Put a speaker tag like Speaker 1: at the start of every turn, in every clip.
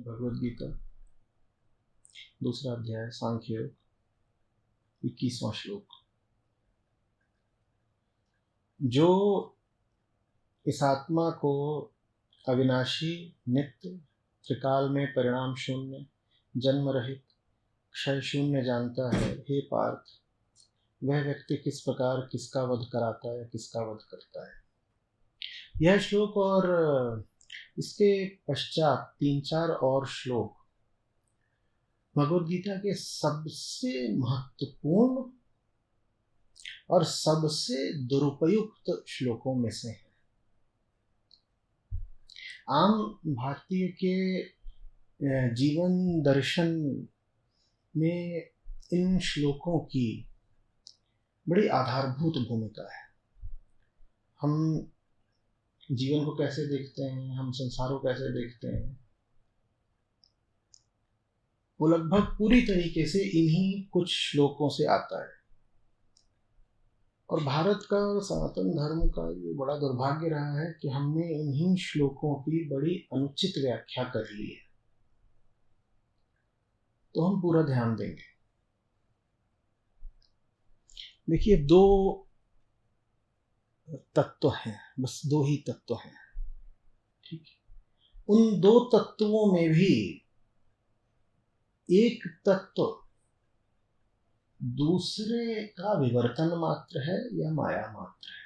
Speaker 1: भगवद गीता, दूसरा अध्याय सांख्य योग, 21वां श्लोक। जो इस आत्मा को अविनाशी, नित्य, त्रिकाल में परिणाम शून्य, जन्म रहित, क्षय शून्य जानता है, हे पार्थ, वह व्यक्ति किस प्रकार किसका वध कराता है या किसका वध करता है। यह श्लोक और इसके पश्चात 3-4 और श्लोक भगवद गीता के सबसे महत्वपूर्ण और सबसे दुरुपयुक्त श्लोकों में से हैं। आम भारतीय के जीवन दर्शन में इन श्लोकों की बड़ी आधारभूत भूमिका है। हम जीवन को कैसे देखते हैं, हम संसार को कैसे देखते हैं, वो लगभग पूरी तरीके से इन्हीं कुछ श्लोकों से आता है। और भारत का सनातन धर्म का ये बड़ा दुर्भाग्य रहा है कि हमने इन्हीं श्लोकों की बड़ी अनुचित व्याख्या कर ली है। तो हम पूरा ध्यान देंगे। देखिए, 2 तत्व हैं, बस 2 ही तत्व हैं, ठीक है। उन 2 तत्वों में भी एक तत्व दूसरे का विवर्तन मात्र है या माया मात्र है,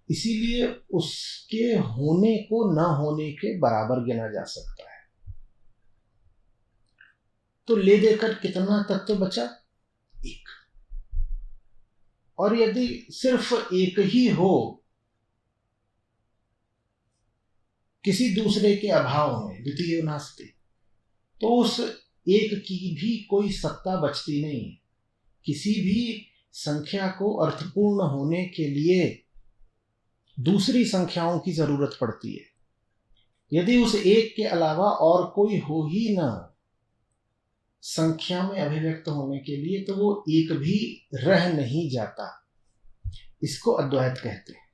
Speaker 1: इसीलिए उसके होने को न होने के बराबर गिना जा सकता है। तो ले देकर कितना तत्व बचा? एक। और यदि सिर्फ एक ही हो किसी दूसरे के अभाव में, द्वितीयो नास्ति, तो उस एक की भी कोई सत्ता बचती नहीं है। किसी भी संख्या को अर्थपूर्ण होने के लिए दूसरी संख्याओं की जरूरत पड़ती है। यदि उस एक के अलावा और कोई हो ही ना संख्या में अभिव्यक्त होने के लिए, तो वो एक भी रह नहीं जाता। इसको अद्वैत कहते हैं।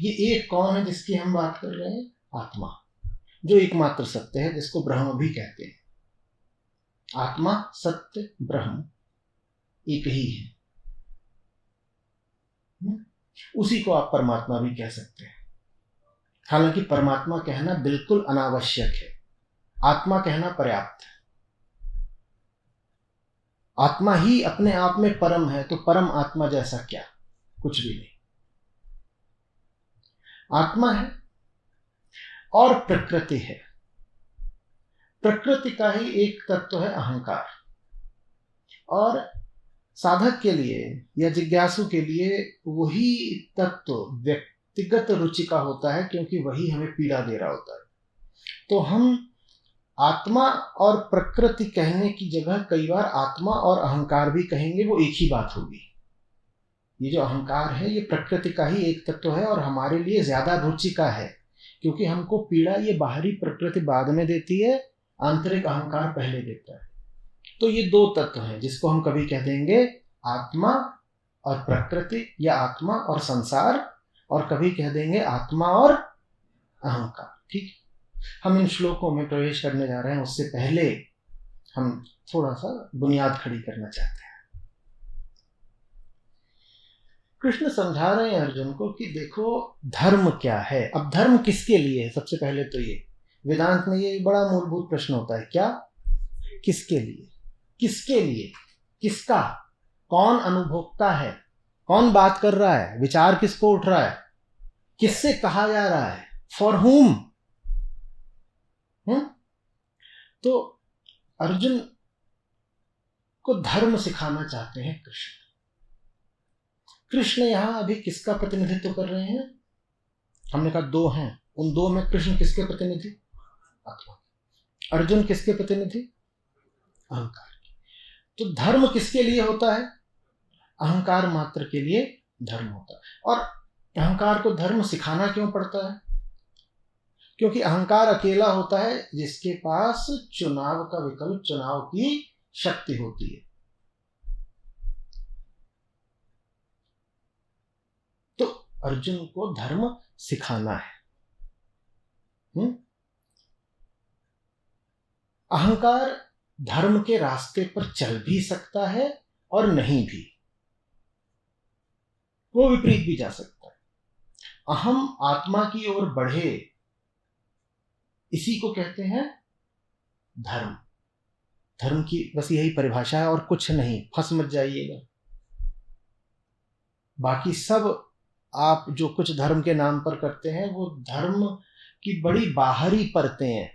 Speaker 1: ये एक कौन है जिसकी हम बात कर रहे हैं? आत्मा, जो एकमात्र सत्य है, जिसको ब्रह्म भी कहते हैं। आत्मा, सत्य, ब्रह्म एक ही है। उसी को आप परमात्मा भी कह सकते हैं। हालांकि परमात्मा कहना बिल्कुल अनावश्यक है, आत्मा कहना पर्याप्त है। आत्मा ही अपने आप में परम है, तो परम आत्मा जैसा क्या? कुछ भी नहीं। आत्मा है और प्रकृति है। प्रकृति का ही एक तत्व है अहंकार। और साधक के लिए या जिज्ञासु के लिए वही तत्व व्यक्तिगत रुचि का होता है, क्योंकि वही हमें पीड़ा दे रहा होता है। तो हम आत्मा और प्रकृति कहने की जगह कई बार आत्मा और अहंकार भी कहेंगे, वो एक ही बात होगी। ये जो अहंकार है, ये प्रकृति का ही एक तत्व है और हमारे लिए ज्यादा रुचि का है, क्योंकि हमको पीड़ा ये बाहरी प्रकृति बाद में देती है, आंतरिक अहंकार पहले देता है। तो ये 2 तत्व हैं जिसको हम कभी कह देंगे आत्मा और प्रकृति, या आत्मा और संसार, और कभी कह देंगे आत्मा और अहंकार। ठीक है। हम इन श्लोकों में प्रवेश करने जा रहे हैं, उससे पहले हम थोड़ा सा बुनियाद खड़ी करना चाहते हैं। कृष्ण समझा रहे हैं अर्जुन को कि देखो धर्म क्या है। अब धर्म किसके लिए है? सबसे पहले तो ये वेदांत में ये बड़ा मूलभूत प्रश्न होता है, क्या? किसके लिए? किसके लिए? किसका? कौन अनुभोक्ता है? कौन बात कर रहा है? विचार किसको उठ रहा है? किससे कहा जा रहा है? फॉर हुम? तो अर्जुन को धर्म सिखाना चाहते हैं कृष्ण। कृष्ण यहां अभी किसका प्रतिनिधित्व कर रहे हैं? हमने कहा 2 हैं। उन 2 में कृष्ण किसके प्रतिनिधि? आत्मा। अर्जुन किसके प्रतिनिधि? अहंकार। तो धर्म किसके लिए होता है? अहंकार मात्र के लिए धर्म होता है। और अहंकार को धर्म सिखाना क्यों पड़ता है? क्योंकि अहंकार अकेला होता है जिसके पास चुनाव का विकल्प, चुनाव की शक्ति होती है। तो अर्जुन को धर्म सिखाना है। अहंकार धर्म के रास्ते पर चल भी सकता है और नहीं भी, वो विपरीत भी जा सकता है। अहम आत्मा की ओर बढ़े, इसी को कहते हैं धर्म। धर्म की बस यही परिभाषा है और कुछ नहीं, फंस मत जाइएगा। बाकी सब आप जो कुछ धर्म के नाम पर करते हैं वो धर्म की बड़ी बाहरी परतें हैं।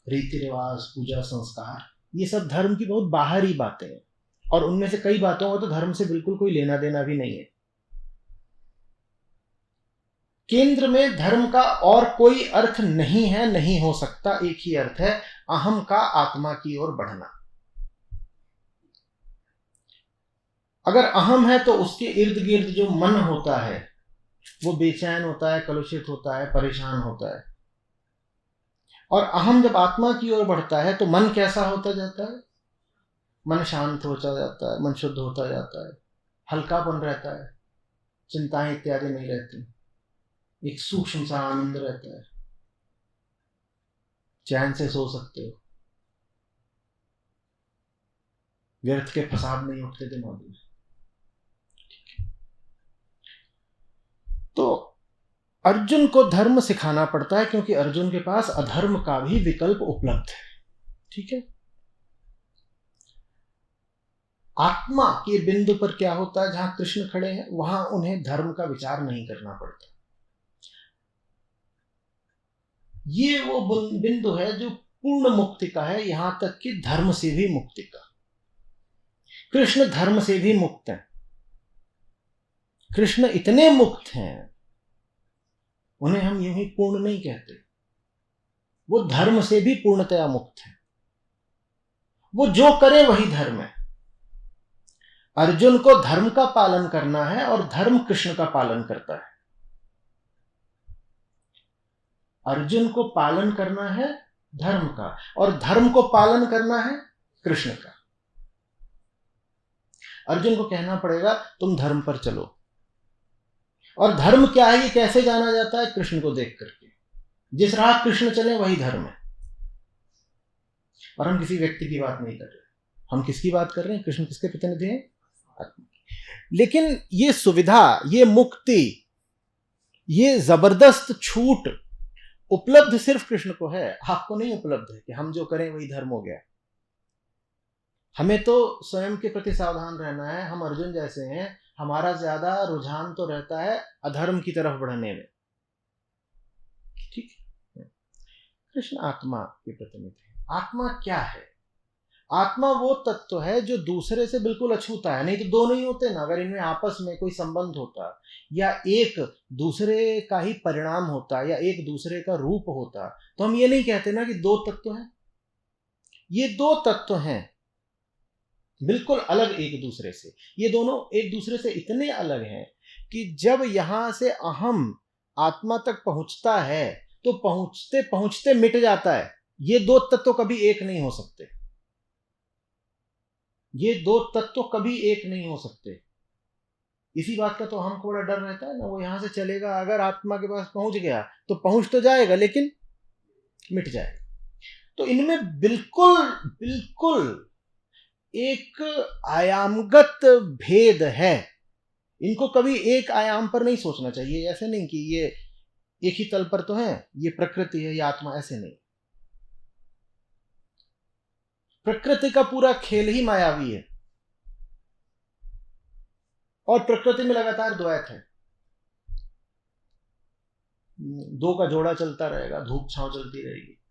Speaker 1: रीति रिवाज, पूजा, संस्कार, ये सब धर्म की बहुत बाहरी बातें हैं और उनमें से कई बातों का तो धर्म से बिल्कुल कोई लेना देना भी नहीं है। केंद्र में धर्म का और कोई अर्थ नहीं है, नहीं हो सकता। एक ही अर्थ है, अहम का आत्मा की ओर बढ़ना। अगर अहम है तो उसके इर्द गिर्द जो मन होता है वो बेचैन होता है, कलुषित होता है, परेशान होता है। और अहम जब आत्मा की ओर बढ़ता है तो मन कैसा होता जाता है? मन शांत होता जाता है, मन शुद्ध होता जाता है, हल्कापन रहता है, चिंताएं इत्यादि नहीं रहती, एक सूक्ष्म सा आनंद रहता है, चैन से सो सकते हो, व्यर्थ के फसाद नहीं उठते दिमाग में। तो अर्जुन को धर्म सिखाना पड़ता है क्योंकि अर्जुन के पास अधर्म का भी विकल्प उपलब्ध है। ठीक है। आत्मा के बिंदु पर क्या होता है? जहां कृष्ण खड़े हैं वहां उन्हें धर्म का विचार नहीं करना पड़ता। ये वो बिंदु है जो पूर्ण मुक्ति का है, यहां तक कि धर्म से भी मुक्ति का। कृष्ण धर्म से भी मुक्त हैं। कृष्ण इतने मुक्त हैं, उन्हें हम यूं ही पूर्ण नहीं कहते, वो धर्म से भी पूर्णतया मुक्त है। वो जो करे वही धर्म है। अर्जुन को धर्म का पालन करना है और धर्म कृष्ण का पालन करता है। अर्जुन को पालन करना है धर्म का और धर्म को पालन करना है कृष्ण का। अर्जुन को कहना पड़ेगा तुम धर्म पर चलो, और धर्म क्या है ये कैसे जाना जाता है? कृष्ण को देख करके। जिस राह कृष्ण चले वही धर्म है। और हम किसी व्यक्ति की बात नहीं कर रहे, हम किसकी बात कर रहे हैं? कृष्ण किसके प्रतिनिधि हैं? आत्मा। लेकिन ये सुविधा, ये मुक्ति, ये जबरदस्त छूट उपलब्ध सिर्फ कृष्ण को है, आपको नहीं उपलब्ध है कि हम जो करें वही धर्म हो गया। हमें तो स्वयं के प्रति सावधान रहना है। हम अर्जुन जैसे हैं, हमारा ज्यादा रुझान तो रहता है अधर्म की तरफ बढ़ने में। ठीक है। कृष्ण आत्मा के प्रतिनिधि है। आत्मा क्या है? आत्मा वो तत्व है जो दूसरे से बिल्कुल अछूता है। नहीं तो दो नहीं होते ना। अगर इनमें आपस में कोई संबंध होता या एक दूसरे का ही परिणाम होता या एक दूसरे का रूप होता तो हम ये नहीं कहते ना कि दो तत्व हैं। ये दो तत्व हैं बिल्कुल अलग एक दूसरे से। ये दोनों एक दूसरे से इतने अलग हैं कि जब यहां से अहम आत्मा तक पहुंचता है तो पहुंचते पहुंचते मिट जाता है। ये दो तत्व कभी एक नहीं हो सकते। ये दो तत्व कभी एक नहीं हो सकते। इसी बात का तो हमको बड़ा डर रहता है ना। वो यहां से चलेगा, अगर आत्मा के पास पहुंच गया तो पहुंच तो जाएगा लेकिन मिट जाएगा। तो इनमें बिल्कुल बिल्कुल एक आयामगत भेद है। इनको कभी एक आयाम पर नहीं सोचना चाहिए। ऐसे नहीं कि ये एक ही तल पर तो है, ये प्रकृति है, ये आत्मा, ऐसे नहीं। प्रकृति का पूरा खेल ही मायावी है और प्रकृति में लगातार द्वैत है। दो का जोड़ा चलता रहेगा, धूप छांव चलती रहेगी।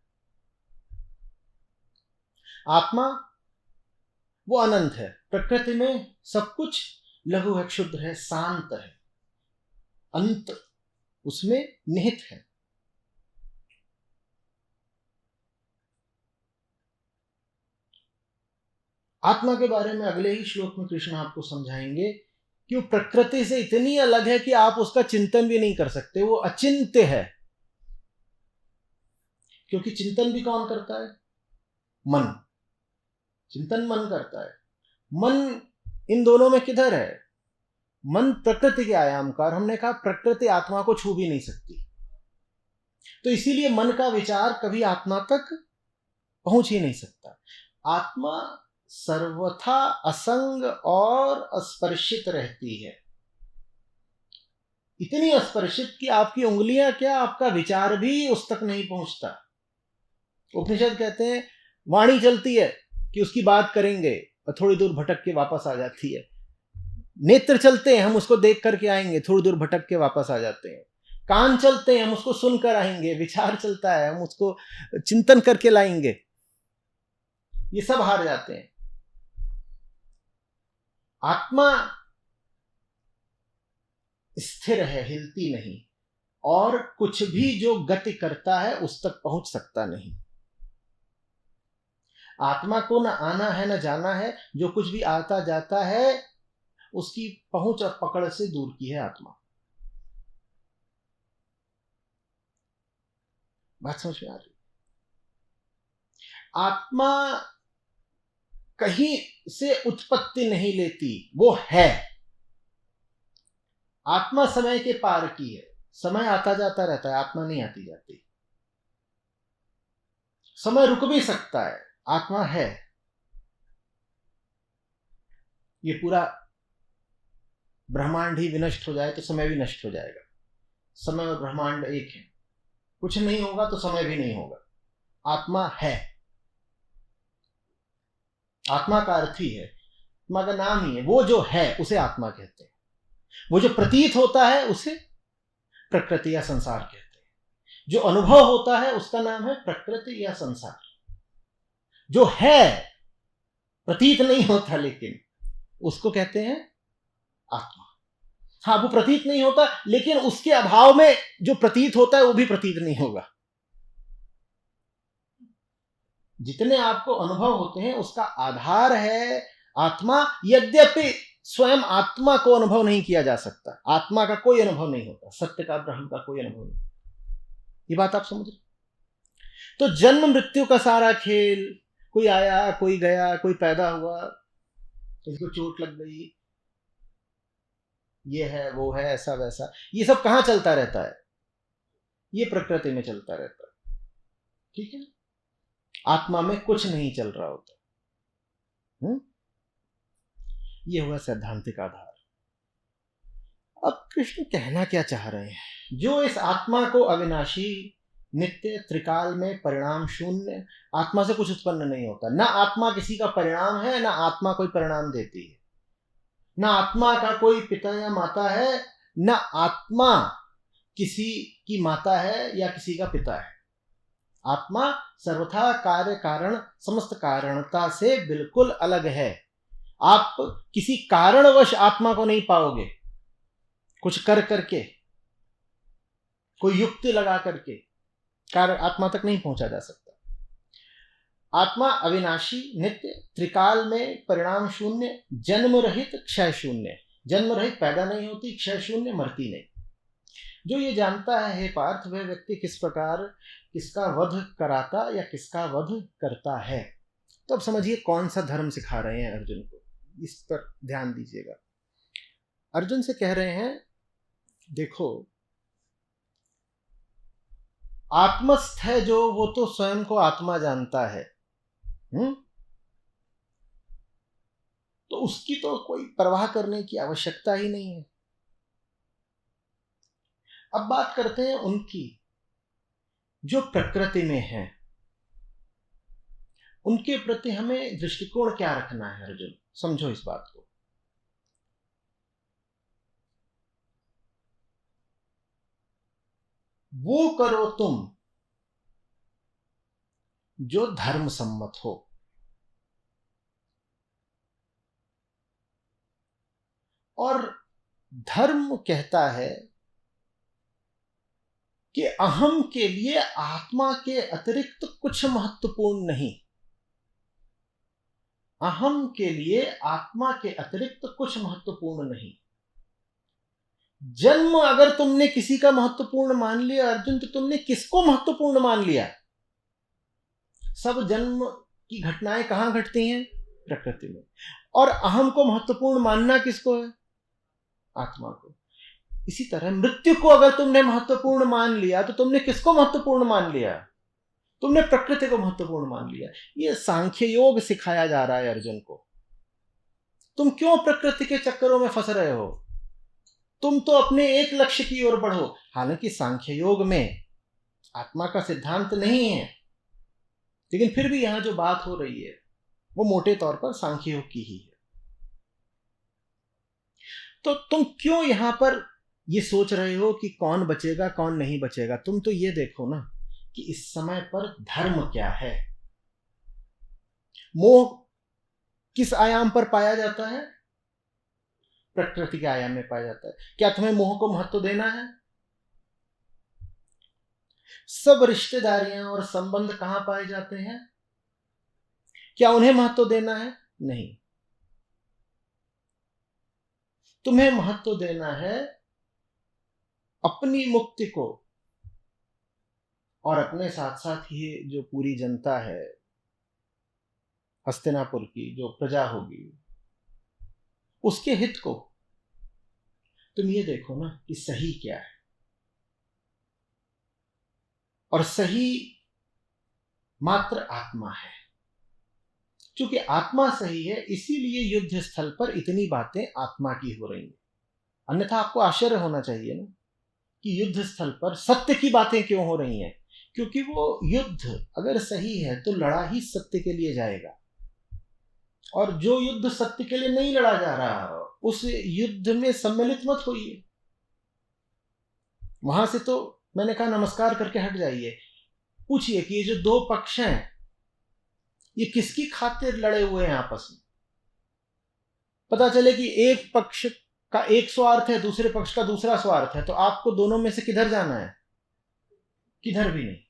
Speaker 1: आत्मा वो अनंत है। प्रकृति में सब कुछ लघु है, क्षुद्र है, शांत है, अंत उसमें निहित है। आत्मा के बारे में अगले ही श्लोक में कृष्ण आपको समझाएंगे कि वो प्रकृति से इतनी अलग है कि आप उसका चिंतन भी नहीं कर सकते। वो अचिंत्य है। क्योंकि चिंतन भी कौन करता है? मन। चिंतन मन करता है। मन इन दोनों में किधर है? मन प्रकृति के आयाम का, और हमने कहा प्रकृति आत्मा को छू भी नहीं सकती। तो इसीलिए मन का विचार कभी आत्मा तक पहुंच ही नहीं सकता। आत्मा सर्वथा असंग और अस्पर्शित रहती है, इतनी अस्पर्शित कि आपकी उंगलियां क्या, आपका विचार भी उस तक नहीं पहुंचता। उपनिषद कहते हैं वाणी चलती है कि उसकी बात करेंगे और थोड़ी दूर भटक के वापस आ जाती है। नेत्र चलते हैं, हम उसको देख करके आएंगे, थोड़ी दूर भटक के वापस आ जाते हैं। कान चलते हैं, हम उसको सुनकर आएंगे। विचार चलता है, हम उसको चिंतन करके लाएंगे। ये सब हार जाते हैं। आत्मा स्थिर है, हिलती नहीं, और कुछ भी जो गति करता है उस तक पहुंच सकता नहीं। आत्मा को न आना है न जाना है, जो कुछ भी आता जाता है उसकी पहुंच और पकड़ से दूर की है आत्मा। बात समझ में आ रही? आत्मा कहीं से उत्पत्ति नहीं लेती, वो है। आत्मा समय के पार की है, समय आता जाता रहता है, आत्मा नहीं आती जाती। समय रुक भी सकता है, आत्मा है। ये पूरा ब्रह्मांड ही विनष्ट हो जाए तो समय भी नष्ट हो जाएगा। समय और ब्रह्मांड एक है, कुछ नहीं होगा तो समय भी नहीं होगा। आत्मा है, आत्मा का अर्थ ही है, आत्मा का नाम ही है। वो जो है उसे आत्मा कहते हैं, वो जो प्रतीत होता है उसे प्रकृति या संसार कहते हैं, जो अनुभव होता है उसका नाम है प्रकृति या संसार। जो है प्रतीत नहीं होता लेकिन उसको कहते हैं आत्मा। हाँ, वो प्रतीत नहीं होता लेकिन उसके अभाव में जो प्रतीत होता है वो भी प्रतीत नहीं होगा। जितने आपको अनुभव होते हैं उसका आधार है आत्मा। यद्यपि स्वयं आत्मा को अनुभव नहीं किया जा सकता, आत्मा का कोई अनुभव नहीं होता, सत्य का, ब्रह्म का कोई अनुभव नहीं। ये बात आप समझ रहे? तो जन्म मृत्यु का सारा खेल, कोई आया कोई गया, कोई पैदा हुआ, किसी को चोट लग गई, ये है वो है, ऐसा वैसा, ये सब कहां चलता रहता है? ये प्रकृति में चलता रहता है। ठीक है, आत्मा में कुछ नहीं चल रहा होता। ये हुआ सैद्धांतिक आधार। अब कृष्ण कहना क्या चाह रहे हैं? जो इस आत्मा को अविनाशी, नित्य, त्रिकाल में परिणाम शून्य, आत्मा से कुछ उत्पन्न नहीं होता। ना आत्मा किसी का परिणाम है, ना आत्मा कोई परिणाम देती है, ना आत्मा का कोई पिता या माता है, ना आत्मा किसी की माता है या किसी का पिता है। आत्मा सर्वथा कार्य कारण समस्त कारणता से बिल्कुल अलग है। आप किसी कारणवश आत्मा को नहीं पाओगे, कुछ कर करके, कोई युक्ति लगा करके कार्य आत्मा तक नहीं पहुंचा जा सकता। आत्मा अविनाशी, नित्य, त्रिकाल में परिणाम शून्य, जन्म रहित, क्षय शून्य। जन्म रहित पैदा नहीं होती, क्षय शून्य मरती नहीं। जो ये जानता है हे पार्थ, वह व्यक्ति किस प्रकार किसका वध कराता या किसका वध करता है। तो अब समझिए कौन सा धर्म सिखा रहे हैं अर्जुन को, इस पर ध्यान दीजिएगा। अर्जुन से कह रहे हैं देखो, आत्मस्थ है जो, वो तो स्वयं को आत्मा जानता है। तो उसकी तो कोई परवाह करने की आवश्यकता ही नहीं है। अब बात करते हैं उनकी जो प्रकृति में है, उनके प्रति हमें दृष्टिकोण क्या रखना है। अर्जुन समझो इस बात को। वो करो तुम जो धर्म सम्मत हो। और धर्म कहता है कि अहम के लिए आत्मा के अतिरिक्त कुछ महत्वपूर्ण नहीं। अहम के लिए आत्मा के अतिरिक्त कुछ महत्वपूर्ण नहीं। जन्म अगर तुमने किसी का महत्वपूर्ण मान लिया अर्जुन, तो तुमने किसको महत्वपूर्ण मान लिया? सब जन्म की घटनाएं कहां घटती हैं? प्रकृति में। और अहम को महत्वपूर्ण मानना किसको है? आत्मा को। इसी तरह मृत्यु को अगर तुमने महत्वपूर्ण मान लिया तो तुमने किसको महत्वपूर्ण मान लिया? तुमने प्रकृति को महत्वपूर्ण मान लिया। ये सांख्य योग सिखाया जा रहा है अर्जुन को। तुम क्यों प्रकृति के चक्करों में फंस रहे हो? तुम तो अपने एक लक्ष्य की ओर बढ़ो। हालांकि सांख्य योग में आत्मा का सिद्धांत नहीं है, लेकिन फिर भी यहां जो बात हो रही है वो मोटे तौर पर सांख्य योग की ही है। तो तुम क्यों यहां पर ये सोच रहे हो कि कौन बचेगा कौन नहीं बचेगा? तुम तो ये देखो ना कि इस समय पर धर्म क्या है। मोह किस आयाम पर पाया जाता है? प्रकृति के आयाम में पाया जाता है। क्या तुम्हें मोह को महत्व देना है? सब रिश्तेदारियां और संबंध कहां पाए जाते हैं? क्या उन्हें महत्व देना है? नहीं। तुम्हें महत्व देना है अपनी मुक्ति को, और अपने साथ साथ ये जो पूरी जनता है हस्तिनापुर की, जो प्रजा होगी, उसके हित को। तुम ये देखो ना कि सही क्या है, और सही मात्र आत्मा है। क्योंकि आत्मा सही है, इसीलिए युद्ध स्थल पर इतनी बातें आत्मा की हो रही हैं। अन्यथा आपको आश्चर्य होना चाहिए ना कि युद्ध स्थल पर सत्य की बातें क्यों हो रही हैं। क्योंकि वो युद्ध अगर सही है तो लड़ा ही सत्य के लिए जाएगा, और जो युद्ध सत्य के लिए नहीं लड़ा जा रहा उस युद्ध में सम्मिलित मत होइए। वहां से तो मैंने कहा नमस्कार करके हट जाइए। पूछिए कि ये जो दो पक्ष हैं ये किसकी खातिर लड़े हुए हैं आपस में। पता चले कि एक पक्ष का एक स्वार्थ है, दूसरे पक्ष का दूसरा स्वार्थ है, तो आपको दोनों में से किधर जाना है? किधर भी नहीं।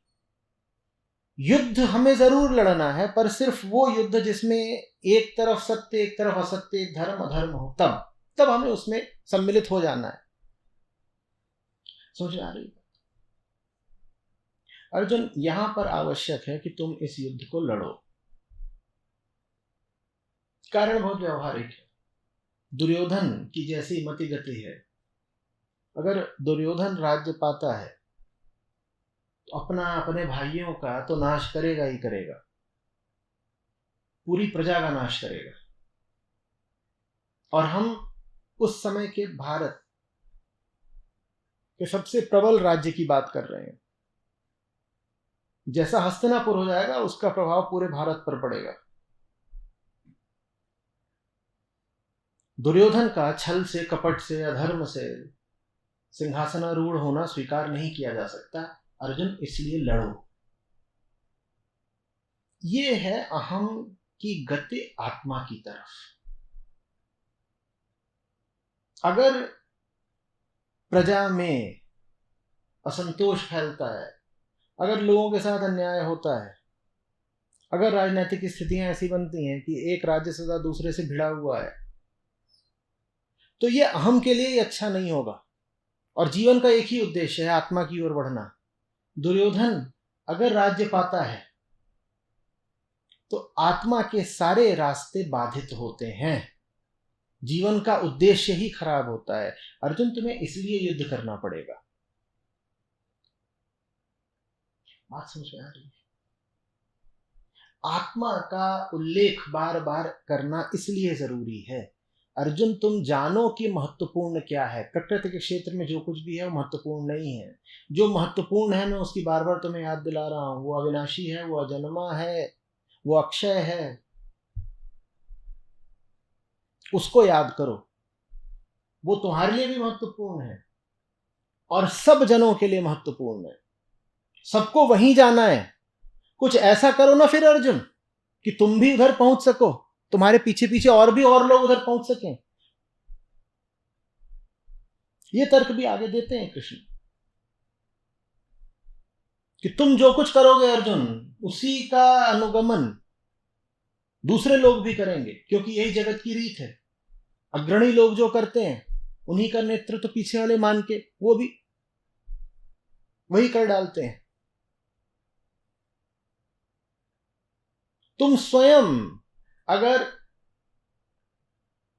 Speaker 1: युद्ध हमें जरूर लड़ना है, पर सिर्फ वो युद्ध जिसमें एक तरफ सत्य एक तरफ असत्य, एक धर्म अधर्म हो, तब हमें उसमें सम्मिलित हो जाना है। समझ आ रही है अर्जुन? यहां पर आवश्यक है कि तुम इस युद्ध को लड़ो। कारण बहुत व्यवहारिक है। दुर्योधन की जैसी मति गति है। अगर दुर्योधन राज्य पाता है तो अपने भाइयों का तो नाश करेगा ही करेगा, पूरी प्रजा का नाश करेगा। और हम उस समय के भारत के सबसे प्रबल राज्य की बात कर रहे हैं। जैसा हस्तिनापुर हो जाएगा उसका प्रभाव पूरे भारत पर पड़ेगा। दुर्योधन का छल से, कपट से, अधर्म से सिंहासनारूढ़ होना स्वीकार नहीं किया जा सकता। अर्जुन, इसलिए लड़ो। ये है अहम की गति आत्मा की तरफ। अगर प्रजा में असंतोष फैलता है, अगर लोगों के साथ अन्याय होता है, अगर राजनीतिक स्थितियां ऐसी बनती हैं कि एक राज्य सदा दूसरे से भिड़ा हुआ है, तो ये अहम के लिए अच्छा नहीं होगा। और जीवन का एक ही उद्देश्य है, आत्मा की ओर बढ़ना। दुर्योधन अगर राज्य पाता है तो आत्मा के सारे रास्ते बाधित होते हैं, जीवन का उद्देश्य ही खराब होता है। अर्जुन, तुम्हें इसलिए युद्ध करना पड़ेगा। बात समझ में आ रही है? आत्मा का उल्लेख बार बार करना इसलिए जरूरी है। अर्जुन, तुम जानो कि महत्वपूर्ण क्या है। प्रकृति के क्षेत्र में जो कुछ भी है वो महत्वपूर्ण नहीं है। जो महत्वपूर्ण है मैं उसकी बार बार तुम्हें याद दिला रहा हूं। वो अविनाशी है, वो अजन्मा है, वो अक्षय है। उसको याद करो। वो तुम्हारे लिए भी महत्वपूर्ण है और सब जनों के लिए महत्वपूर्ण है। सबको वहीं जाना है। कुछ ऐसा करो ना फिर अर्जुन कि तुम भी उधर पहुंच सको, तुम्हारे पीछे पीछे और भी और लोग उधर पहुंच सकें। ये तर्क भी आगे देते हैं कृष्ण कि तुम जो कुछ करोगे अर्जुन, उसी का अनुगमन दूसरे लोग भी करेंगे, क्योंकि यही जगत की रीत है। अग्रणी लोग जो करते हैं उन्हीं का नेतृत्व पीछे वाले मान के वो भी वही कर डालते हैं। तुम स्वयं अगर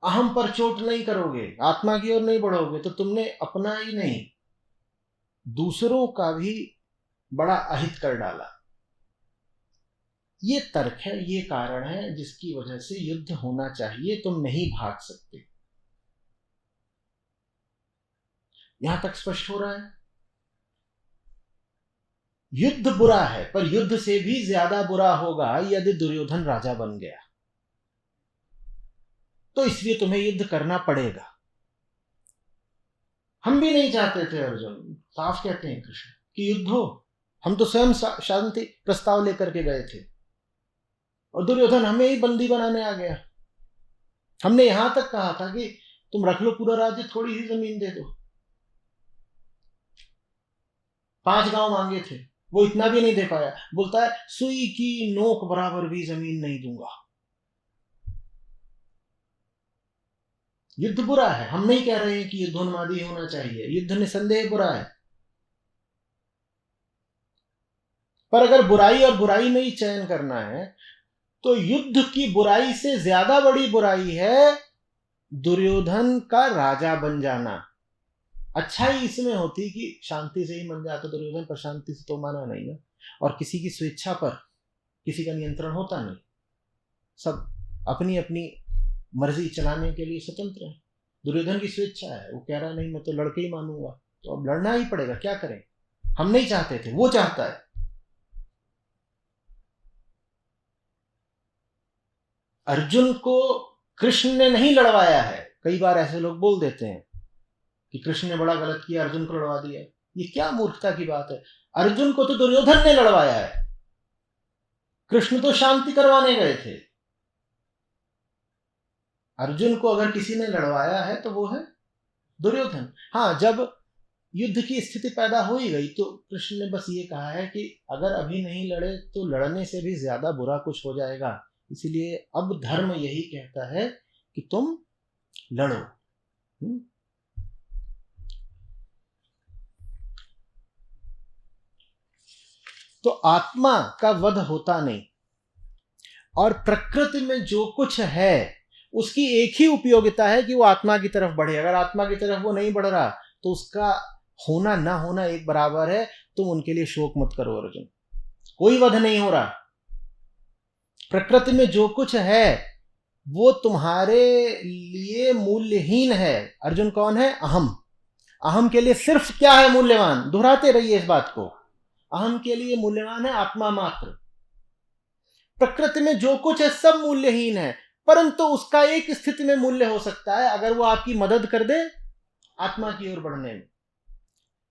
Speaker 1: अहम पर चोट नहीं करोगे, आत्मा की ओर नहीं बढ़ोगे, तो तुमने अपना ही नहीं दूसरों का भी बड़ा अहित कर डाला। ये तर्क है, ये कारण है जिसकी वजह से युद्ध होना चाहिए, तुम नहीं भाग सकते। यहां तक स्पष्ट हो रहा है। युद्ध बुरा है, पर युद्ध से भी ज्यादा बुरा होगा यदि दुर्योधन राजा बन गया, तो इसलिए तुम्हें युद्ध करना पड़ेगा। हम भी नहीं चाहते थे, अर्जुन साफ कहते हैं कृष्ण कि युद्ध हो, हम तो स्वयं शांति प्रस्ताव लेकर के गए थे, और दुर्योधन हमें ही बंदी बनाने आ गया। हमने यहां तक कहा था कि तुम रख लो पूरा राज्य, थोड़ी ही जमीन दे दो। 5 गांव मांगे थे, वो इतना भी नहीं दे पाया। बोलता है सुई की नोक बराबर भी जमीन नहीं दूंगा। युद्ध बुरा है, हम नहीं कह रहे हैं कि युद्धोन्मादी होना चाहिए, युद्ध निसंदेह बुरा है, पर अगर बुराई और बुराई में ही चयन करना है तो युद्ध की बुराई से ज्यादा बड़ी बुराई है दुर्योधन का राजा बन जाना। अच्छाई इसमें होती कि शांति से ही बन जाता दुर्योधन, पर शांति से तो माना नहीं ना, और किसी की स्वेच्छा पर किसी का नियंत्रण होता नहीं, सब अपनी अपनी मर्जी चलाने के लिए स्वतंत्र है। दुर्योधन की स्वेच्छा है, वो कह रहा नहीं मैं तो लड़के ही मानूंगा, तो अब लड़ना ही पड़ेगा, क्या करें। हम नहीं चाहते थे, वो चाहता है। अर्जुन को कृष्ण ने नहीं लड़वाया है। कई बार ऐसे लोग बोल देते हैं कि कृष्ण ने बड़ा गलत किया, अर्जुन को लड़वा दिया। ये क्या मूर्खता की बात है। अर्जुन को तो दुर्योधन ने लड़वाया है, कृष्ण तो शांति करवाने गए थे। अर्जुन को अगर किसी ने लड़वाया है तो वो है दुर्योधन। हाँ, जब युद्ध की स्थिति पैदा हो ही गई तो कृष्ण ने बस ये कहा है कि अगर अभी नहीं लड़े तो लड़ने से भी ज्यादा बुरा कुछ हो जाएगा, इसलिए अब धर्म यही कहता है कि तुम लड़ो। तो आत्मा का वध होता नहीं, और प्रकृति में जो कुछ है उसकी एक ही उपयोगिता है कि वो आत्मा की तरफ बढ़े। अगर आत्मा की तरफ वो नहीं बढ़ रहा तो उसका होना ना होना एक बराबर है। तुम उनके लिए शोक मत करो अर्जुन, कोई वध नहीं हो रहा। प्रकृति में जो कुछ है वो तुम्हारे लिए मूल्यहीन है। अर्जुन कौन है? अहम। अहम के लिए सिर्फ क्या है मूल्यवान? दोहराते रहिए इस बात को, अहम के लिए मूल्यवान है आत्मा मात्र। प्रकृति में जो कुछ है सब मूल्यहीन है, परंतु उसका एक स्थिति में मूल्य हो सकता है, अगर वो आपकी मदद कर दे आत्मा की ओर बढ़ने में।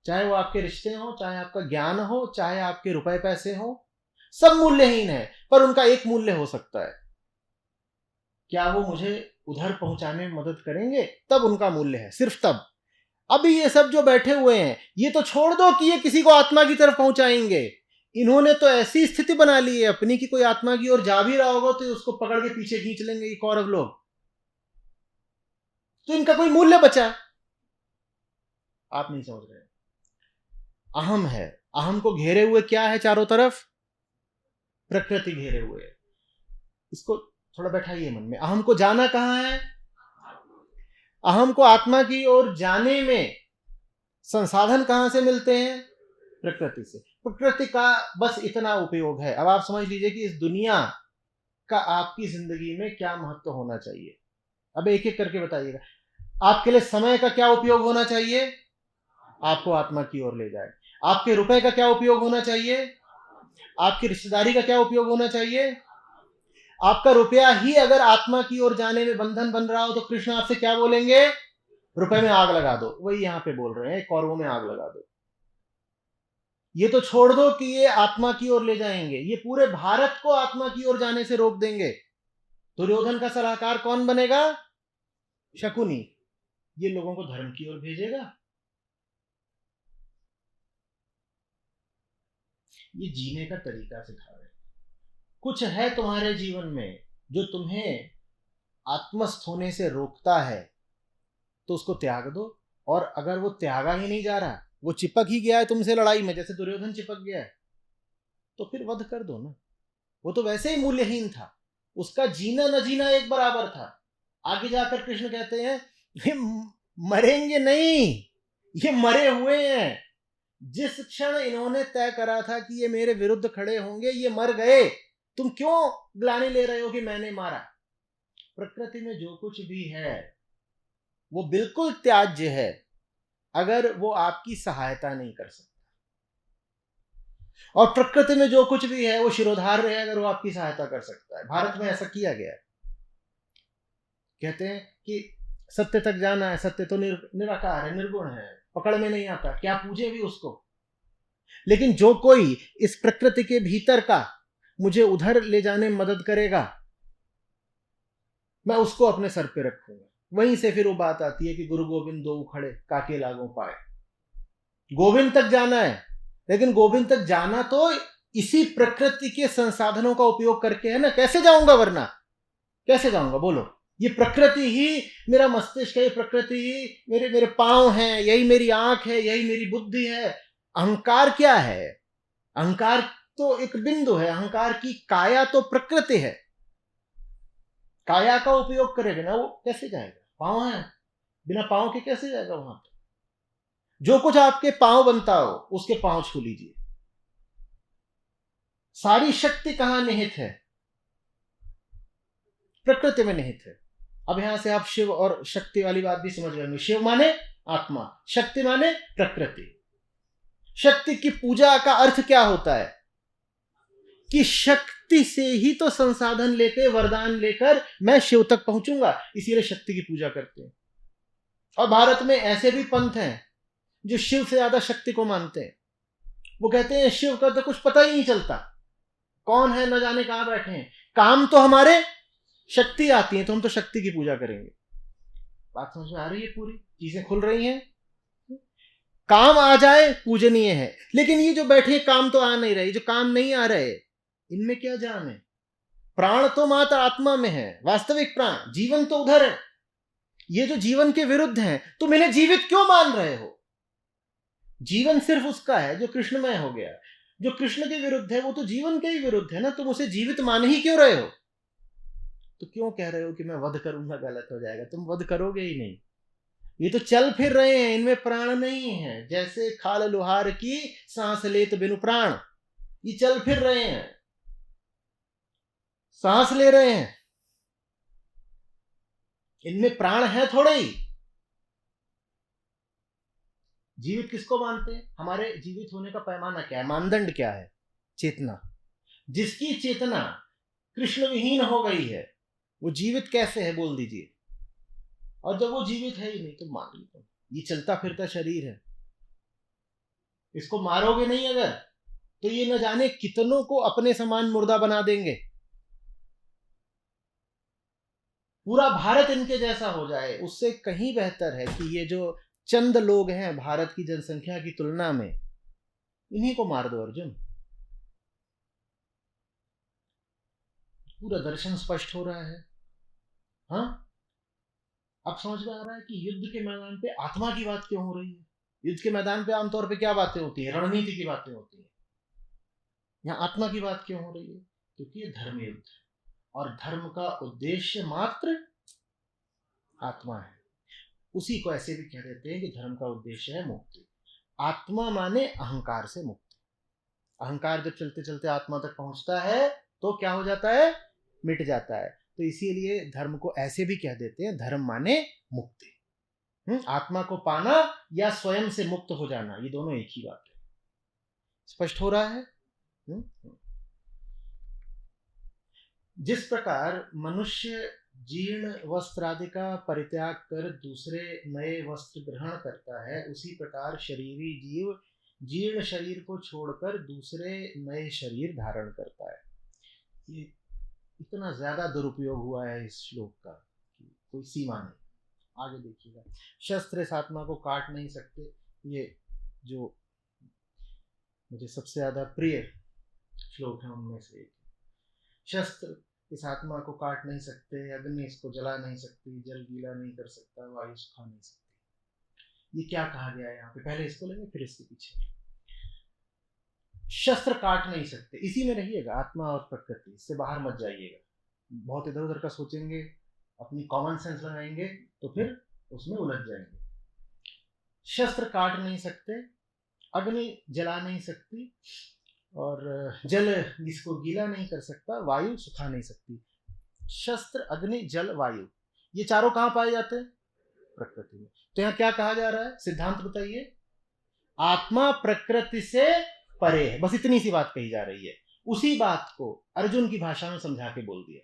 Speaker 1: चाहे वो आपके रिश्ते हो, चाहे आपका ज्ञान हो, चाहे आपके रुपए पैसे हो, सब मूल्यहीन है, पर उनका एक मूल्य हो सकता है, क्या वो मुझे उधर पहुंचाने में मदद करेंगे, तब उनका मूल्य है, सिर्फ तब। अभी ये सब जो बैठे हुए हैं ये तो छोड़ दो कि ये किसी को आत्मा की तरफ पहुंचाएंगे। इन्होंने तो ऐसी स्थिति बना ली है अपनी कि कोई आत्मा की ओर जा भी रहा होगा तो उसको पकड़ के पीछे खींच लेंगे ये कौरव लोग, तो इनका कोई मूल्य बचा? आप नहीं समझ रहे। अहम है, अहम को घेरे हुए क्या है चारों तरफ? प्रकृति घेरे हुए है। इसको थोड़ा बैठाइए मन में। अहम को जाना कहां है? अहम को आत्मा की ओर जाने में संसाधन कहां से मिलते हैं? प्रकृति से। प्रकृति का बस इतना उपयोग है। अब आप समझ लीजिए कि इस दुनिया का आपकी जिंदगी में क्या महत्व होना चाहिए। अब एक एक करके बताइएगा। आपके लिए समय का क्या उपयोग होना चाहिए? आपको आत्मा की ओर ले जाए। आपके रुपए का क्या उपयोग होना चाहिए? आपकी रिश्तेदारी का क्या उपयोग होना चाहिए? आपका रुपया ही अगर आत्मा की ओर जाने में बंधन बन रहा हो तो कृष्ण आपसे क्या बोलेंगे? रुपए में आग लगा दो। वही यहां पे बोल रहे हैं, कौरवों में आग लगा दो। ये तो छोड़ दो कि ये आत्मा की ओर ले जाएंगे, ये पूरे भारत को आत्मा की ओर जाने से रोक देंगे। दुर्योधन का सलाहकार कौन बनेगा? शकुनी। ये लोगों को धर्म की ओर भेजेगा। ये जीने का तरीका सिखा रहे। कुछ है तुम्हारे जीवन में जो तुम्हें आत्मस्थ होने से रोकता है, तो उसको त्याग दो। और अगर वो त्यागा ही नहीं जा रहा, वो चिपक ही गया है तुमसे लड़ाई में, जैसे दुर्योधन चिपक गया है, तो फिर वध कर दो ना। वो तो वैसे ही मूल्यहीन था, उसका जीना न जीना एक बराबर था। आगे जाकर कृष्ण कहते हैं ये मरेंगे नहीं, ये मरे हुए हैं। जिस क्षण इन्होंने तय करा था कि ये मेरे विरुद्ध खड़े होंगे, ये मर गए। तुम क्यों ग्लानि ले रहे हो कि मैंने मारा? प्रकृति में जो कुछ भी है वो बिल्कुल त्याज्य है अगर वो आपकी सहायता नहीं कर सकता, और प्रकृति में जो कुछ भी है वो शिरोधार्य है अगर वो आपकी सहायता कर सकता है। भारत में ऐसा किया गया है। कहते हैं कि सत्य तक जाना है, सत्य तो निराकार है, निर्गुण है, पकड़ में नहीं आता, क्या पूजे भी उसको। लेकिन जो कोई इस प्रकृति के भीतर का मुझे उधर ले जाने में मदद करेगा, मैं उसको अपने सर पे रखूंगा। वहीं से फिर वो बात आती है कि गुरु गोविंद दो उखड़े काके लागों पाए। गोविंद तक जाना है, लेकिन गोविंद तक जाना तो इसी प्रकृति के संसाधनों का उपयोग करके है ना। कैसे जाऊंगा, वरना कैसे जाऊंगा बोलो? ये प्रकृति ही मेरा मस्तिष्क है, ये प्रकृति ही मेरे मेरे पांव हैं, यही मेरी आंख है, यही मेरी बुद्धि है। अहंकार क्या है? अहंकार तो एक बिंदु है, अहंकार की काया तो प्रकृति है। काया का उपयोग करे बिना वो कैसे जाएगा? पांव है, बिना पांव के कैसे जाएगा वहां पर? जो कुछ आपके पांव बनता हो उसके पांव छू लीजिए। सारी शक्ति कहां निहित है? प्रकृति में निहित है। अब यहां से आप शिव और शक्ति वाली बात भी समझ गए। शिव माने आत्मा, शक्ति माने प्रकृति। शक्ति की पूजा का अर्थ क्या होता है? कि शक्ति से ही तो संसाधन लेके, वरदान लेकर मैं शिव तक पहुंचूंगा, इसीलिए शक्ति की पूजा करते हैं। और भारत में ऐसे भी पंथ हैं जो शिव से ज्यादा शक्ति को मानते हैं। वो कहते हैं शिव का तो कुछ पता ही नहीं चलता, कौन है न जाने कहां बैठे हैं, काम तो हमारे शक्ति आती है तो हम तो शक्ति की पूजा करेंगे। बात समझ में आ रही है? पूरी चीजें खुल रही हैं। काम आ जाए पूजनीय है, लेकिन ये जो बैठे काम तो आ नहीं रहे, जो काम नहीं आ रहे, इनमें क्या जान है? प्राण तो मात्र आत्मा में है, वास्तविक प्राण, जीवन तो उधर है। ये जो जीवन के विरुद्ध हैं, तुम इन्हें जीवित क्यों मान रहे हो? जीवन सिर्फ उसका है जो कृष्णमय हो गया। जो कृष्ण के विरुद्ध है वो तो जीवन के ही विरुद्ध है ना। तुम उसे जीवित मान ही क्यों रहे हो? तो क्यों कह रहे हो कि मैं वध करूंगा? गलत हो जाएगा, तुम वध करोगे ही नहीं। ये तो चल फिर रहे हैं, इनमें प्राण नहीं है। जैसे खाल लोहार की सांस लेत बिनु प्राण, ये चल फिर रहे हैं, सांस ले रहे हैं, इनमें प्राण है थोड़े ही। जीवित किसको मानते हैं? हमारे जीवित होने का पैमाना क्या है, मानदंड क्या है? चेतना। जिसकी चेतना कृष्ण विहीन हो गई है वो जीवित कैसे है, बोल दीजिए। और जब वो जीवित है ही नहीं तो मान लो ये चलता फिरता शरीर है, इसको मारोगे नहीं अगर, तो ये न जाने कितनों को अपने समान मुर्दा बना देंगे। पूरा भारत इनके जैसा हो जाए, उससे कहीं बेहतर है कि ये जो चंद लोग हैं भारत की जनसंख्या की तुलना में, इन्हीं को मार दो अर्जुन। पूरा दर्शन स्पष्ट हो रहा है। हाँ, अब समझ में आ रहा है कि युद्ध के मैदान पे आत्मा की बात क्यों हो रही है। युद्ध के मैदान पे आमतौर पे क्या बातें होती है? रणनीति की बातें होती है। यहाँ आत्मा की बात क्यों हो रही है? क्योंकि ये धर्म युद्ध है और धर्म का उद्देश्य मात्र आत्मा है। उसी को ऐसे भी कह देते हैं कि धर्म का उद्देश्य है मुक्ति। आत्मा माने अहंकार से मुक्ति। अहंकार जब चलते चलते आत्मा तक पहुंचता है तो क्या हो जाता है? मिट जाता है। तो इसीलिए धर्म को ऐसे भी कह देते हैं, धर्म माने मुक्ति। आत्मा को पाना या स्वयं से मुक्त हो जाना, ये दोनों एक ही बात है। स्पष्ट हो रहा है? जिस प्रकार मनुष्य जीर्ण वस्त्र आदि का परित्याग कर दूसरे नए वस्त्र ग्रहण करता है, उसी प्रकार शरीरी जीव जीर्ण शरीर को छोड़कर दूसरे नए शरीर धारण करता है। ये इतना ज्यादा दुरुपयोग हुआ है इस श्लोक का कि कोई सीमा नहीं। आगे देखिएगा, शस्त्र इस आत्मा को काट नहीं सकते। ये जो मुझे सबसे ज्यादा प्रिय श्लोक है उनमें से एक। शस्त्र इस आत्मा को काट नहीं सकते, अग्नि इसको जला नहीं सकती, जल गीला नहीं कर सकता, वायु सुखा नहीं सकती। ये क्या कहा गया है यहाँ पे? पहले इसको लेंगे फिर इसके पीछे। शस्त्र काट नहीं सकते, इसी में रहिएगा, आत्मा और प्रकृति, इससे बाहर मत जाइएगा। बहुत इधर उधर का सोचेंगे, अपनी कॉमन सेंस लगाएंगे तो फिर उसमें उलझ जाएंगे। शस्त्र काट नहीं सकते, अग्नि जला नहीं सकती, और जल इसको गीला नहीं कर सकता, वायु सुखा नहीं सकती। शस्त्र, अग्नि, जल, वायु, ये चारों कहाँ पाए जाते हैं? प्रकृति में। तो यहाँ क्या कहा जा रहा है? सिद्धांत बताइए। आत्मा प्रकृति से परे है, बस इतनी सी बात कही जा रही है। उसी बात को अर्जुन की भाषा में समझा के बोल दिया।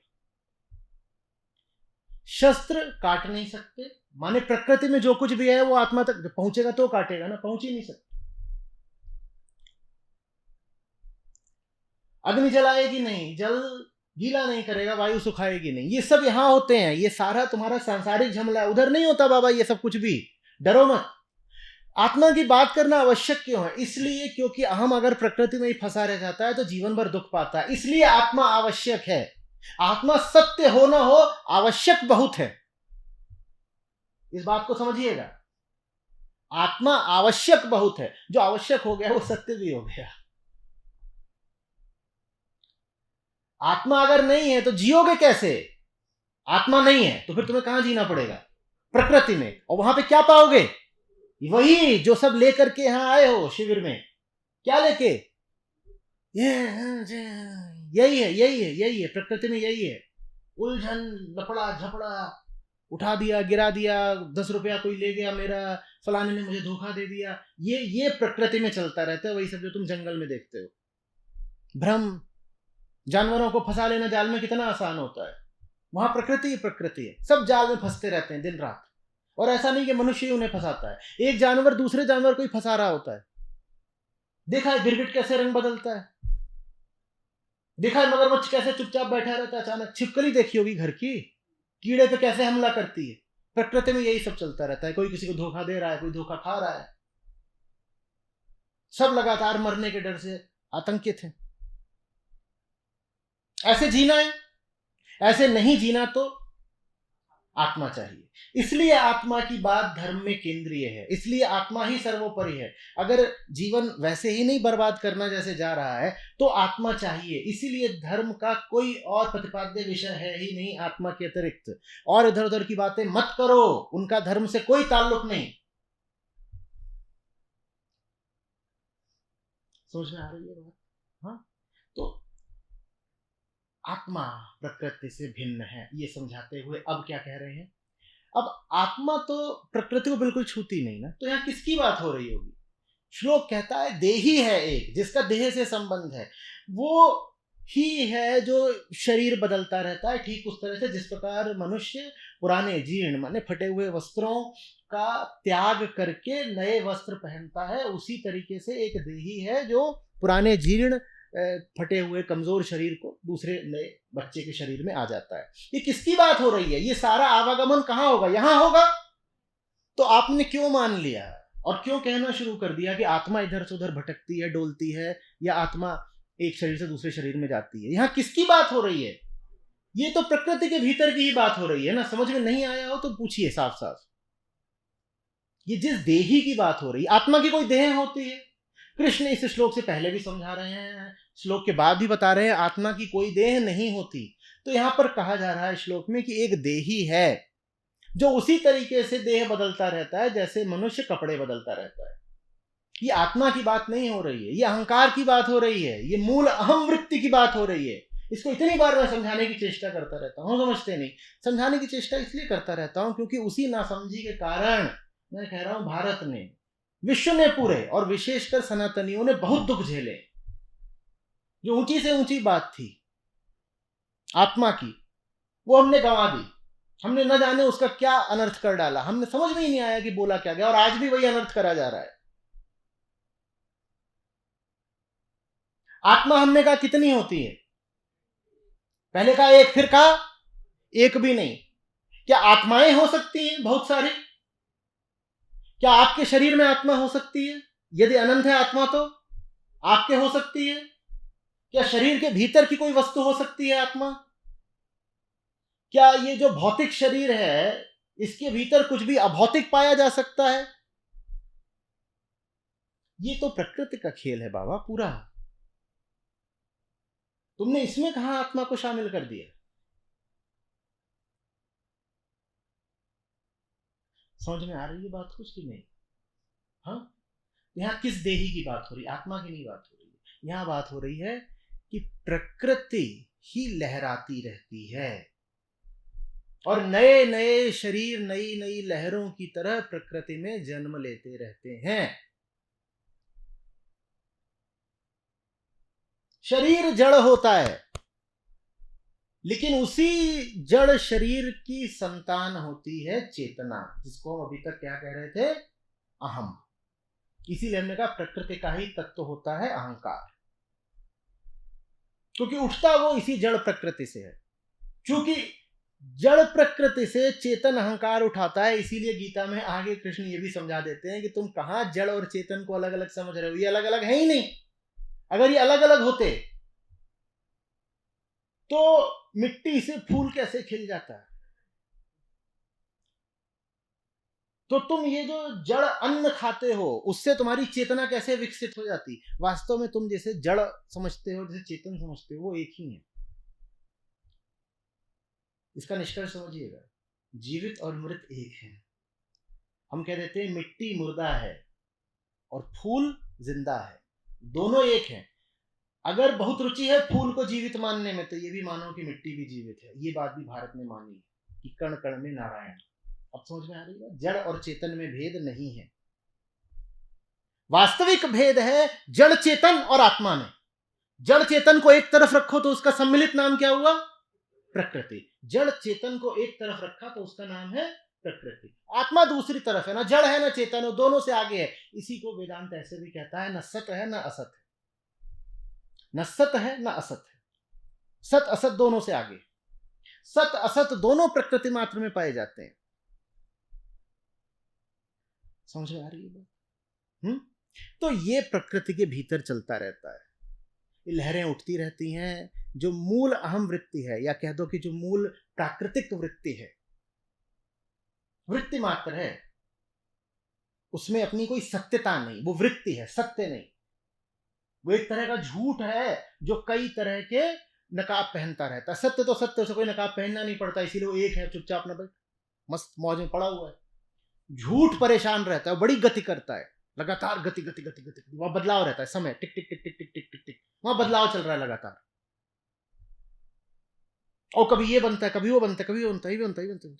Speaker 1: शस्त्र काट नहीं सकते, माने प्रकृति में जो कुछ भी है वो आत्मा तक पहुंचेगा तो काटेगा ना, पहुंच ही नहीं सकता। अग्नि जलाएगी नहीं, जल गीला नहीं करेगा, वायु सुखाएगी नहीं, ये सब यहां होते हैं। ये सारा तुम्हारा सांसारिक झमला, उधर नहीं होता बाबा ये सब कुछ भी। डरो मत। आत्मा की बात करना आवश्यक क्यों है? इसलिए क्योंकि अहम अगर प्रकृति में ही फंसा रह जाता है तो जीवन भर दुख पाता है। इसलिए आत्मा आवश्यक है। आत्मा सत्य हो ना हो, आवश्यक बहुत है। इस बात को समझिएगा। आत्मा आवश्यक बहुत है, जो आवश्यक हो गया वो सत्य भी हो गया। आत्मा अगर नहीं है तो जियोगे कैसे? आत्मा नहीं है तो फिर तुम्हें कहां जीना पड़ेगा? प्रकृति में। और वहां पे क्या पाओगे? वही जो सब लेकर के यहां आए हो शिविर में। क्या लेके? यही है प्रकृति में, यही है उलझन, लफड़ा झपड़ा, उठा दिया गिरा दिया, 10 रुपया कोई ले गया मेरा, फलाने ने मुझे धोखा दे दिया। ये प्रकृति में चलता रहता है। वही सब जो तुम जंगल में देखते हो। भ्रम, जानवरों को फंसा लेना जाल में कितना आसान होता है। वहां प्रकृति ही प्रकृति है, सब जाल में फंसते रहते हैं दिन रात। और ऐसा नहीं कि मनुष्य ही उन्हें फंसाता है, एक जानवर दूसरे जानवर को ही फंसा रहा होता है। देखा है गिरगिट कैसे रंग बदलता है? देखा है मगरमच्छ कैसे चुपचाप बैठा रहता है? अचानक छिपकली देखी होगी घर की, कीड़े पे कैसे हमला करती है। प्रकृति में यही सब चलता रहता है। कोई किसी को धोखा दे रहा है, कोई धोखा खा रहा है। सब लगातार मरने के डर से आतंकित है। ऐसे जीना है, ऐसे नहीं जीना तो आत्मा चाहिए। इसलिए आत्मा की बात धर्म में केंद्रीय है, इसलिए आत्मा ही सर्वोपरि है। अगर जीवन वैसे ही नहीं बर्बाद करना जैसे जा रहा है तो आत्मा चाहिए। इसीलिए धर्म का कोई और प्रतिपाद्य विषय है ही नहीं आत्मा के अतिरिक्त। और इधर उधर की बातें मत करो, उनका धर्म से कोई ताल्लुक नहीं। समझ में आ रही है बात? हाँ, तो आत्मा प्रकृति से भिन्न है, ये समझाते हुए अब क्या कह रहे हैं? अब आत्मा तो प्रकृति को बिल्कुल छूती नहीं ना, तो यहाँ किसकी बात हो रही होगी? श्लोक कहता है देही है एक, जिसका देह से संबंध है, वो ही है जो शरीर बदलता रहता है। ठीक उस तरह से जिस प्रकार मनुष्य पुराने जीर्ण माने फटे हुए वस्त्रों का त्याग करके नए वस्त्र पहनता है, उसी तरीके से एक देही है जो पुराने जीर्ण फटे हुए कमजोर शरीर को दूसरे नए बच्चे के शरीर में आ जाता है। ये किसकी बात हो रही है? ये सारा आवागमन कहाँ होगा? यहां होगा। तो आपने क्यों मान लिया और क्यों कहना शुरू कर दिया कि आत्मा इधर से उधर भटकती है, डोलती है, या आत्मा एक शरीर से दूसरे शरीर में जाती है? यहां किसकी बात हो रही है? ये तो प्रकृति के भीतर की ही बात हो रही है ना। समझ में नहीं आया हो तो पूछिए साफ साफ। ये जिस देही की बात हो रही है, आत्मा की कोई देह होती है? कृष्ण इस श्लोक से पहले भी समझा रहे हैं, श्लोक के बाद भी बता रहे हैं आत्मा की कोई देह नहीं होती। तो यहां पर कहा जा रहा है श्लोक में कि एक देही है जो उसी तरीके से देह बदलता रहता है जैसे मनुष्य कपड़े बदलता रहता है। ये आत्मा की बात नहीं हो रही है, ये अहंकार की बात हो रही है, ये मूल अहम वृत्ति की बात हो रही है। इसको इतनी बार मैं समझाने की चेष्टा करता रहता हूं, समझते नहीं। समझाने की चेष्टा इसलिए करता रहता हूं क्योंकि उसी नासमझी के कारण मैं कह रहा हूं भारत ने, विश्व ने पूरे, और विशेषकर सनातनियों ने बहुत दुख झेले। जो ऊंची से ऊंची बात थी आत्मा की, वो हमने गंवा दी। हमने न जाने उसका क्या अनर्थ कर डाला, हमने समझ में ही नहीं आया कि बोला क्या गया, और आज भी वही अनर्थ करा जा रहा है। आत्मा हमने कहा कितनी होती है? पहले कहा एक, फिर कहा एक भी नहीं। क्या आत्माएं हो सकती हैं बहुत सारी? क्या आपके शरीर में आत्मा हो सकती है? यदि अनंत है आत्मा तो आपके हो सकती है। क्या शरीर के भीतर की कोई वस्तु हो सकती है आत्मा? क्या ये जो भौतिक शरीर है इसके भीतर कुछ भी अभौतिक पाया जा सकता है? ये तो प्रकृति का खेल है बाबा पूरा। तुमने इसमें कहां आत्मा को शामिल कर दिया? समझ में आ रही है बात कुछ कि नहीं? हाँ, यहां किस देही की बात हो रही है? आत्मा की नहीं बात हो रही है। यहां बात हो रही है कि प्रकृति ही लहराती रहती है और नए नए शरीर नई नई लहरों की तरह प्रकृति में जन्म लेते रहते हैं। शरीर जड़ होता है, लेकिन उसी जड़ शरीर की संतान होती है चेतना, जिसको हम अभी तक क्या कह रहे थे, अहम। इसीलिए हमने कहा प्रकृति का ही तत्व होता है अहंकार, क्योंकि उठता वो इसी जड़ प्रकृति से है। क्योंकि जड़ प्रकृति से चेतन अहंकार उठाता है, इसीलिए गीता में आगे कृष्ण ये भी समझा देते हैं कि तुम कहां जड़ और चेतन को अलग अलग समझ रहे हो, ये अलग अलग है ही नहीं। अगर ये अलग अलग होते तो मिट्टी से फूल कैसे खिल जाता है? तो तुम ये जो जड़ अन्न खाते हो उससे तुम्हारी चेतना कैसे विकसित हो जाती? वास्तव में तुम जैसे जड़ समझते हो, जैसे चेतन समझते हो, वो एक ही है। इसका निष्कर्ष समझिएगा, जीवित और मृत एक है। हम कह देते हैं मिट्टी मुर्दा है और फूल जिंदा है, दोनों एक हैं। अगर बहुत रुचि है फूल को जीवित मानने में, तो ये भी मानो कि मिट्टी भी जीवित है। ये बात भी भारत ने मानी कि कण कण में नारायण। अब समझ में आ रही है, जड़ और चेतन में भेद नहीं है। वास्तविक भेद है जड़ चेतन और आत्मा में। जड़ चेतन को एक तरफ रखो तो उसका सम्मिलित नाम क्या हुआ? प्रकृति। जड़ चेतन को एक तरफ रखा तो उसका नाम है प्रकृति। आत्मा दूसरी तरफ है, ना जड़ है ना चेतन है, दोनों से आगे है। इसी को वेदांत ऐसे भी कहता है, न सत है न असत है, न सत है न असत है, सत असत दोनों से आगे। सत असत दोनों प्रकृति मात्र में पाए जाते हैं। समझ में आ रही है बात? तो ये प्रकृति के भीतर चलता रहता है, ये लहरें उठती रहती हैं। जो मूल अहम वृत्ति है, या कह दो कि जो मूल प्राकृतिक वृत्ति है, वृत्ति मात्र है, उसमें अपनी कोई सत्यता नहीं, वो वृत्ति है, सत्य नहीं। वो एक तरह का झूठ है जो कई तरह के नकाब पहनता रहता है। सत्य तो सत्य, उसे कोई नकाब पहनना नहीं पड़ता, इसीलिए वो एक है, चुपचाप ना मस्त मौज में पड़ा हुआ है। झूठ परेशान रहता है, बड़ी गति करता है, लगातार गति गति गति गति, वहां बदलाव रहता है, समय टिक टिक टिक टिक टिक टिक टिक टिक, वहां बदलाव चल रहा है लगातार। और कभी ये बनता है, कभी वो बनता है, कभी वो बनता है, ये बनता है, ये बनता है।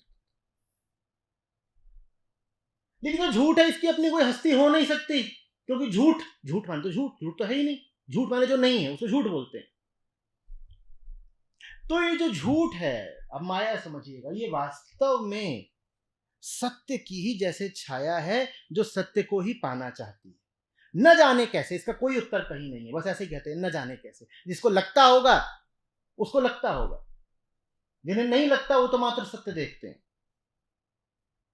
Speaker 1: लेकिन जो झूठ है इसकी अपनी कोई हस्ती हो नहीं सकती, क्योंकि झूठ, झूठ माने तो झूठ, झूठ तो है ही नहीं। झूठ माने जो नहीं है उसको झूठ बोलते हैं। तो ये जो झूठ है, अब माया समझिएगा, ये वास्तव में सत्य की ही जैसे छाया है, जो सत्य को ही पाना चाहती है। न जाने कैसे, इसका कोई उत्तर कहीं नहीं है, बस ऐसे ही कहते हैं न जाने कैसे। जिसको लगता होगा उसको लगता होगा, जिन्हें नहीं लगता वो तो मात्र सत्य देखते हैं।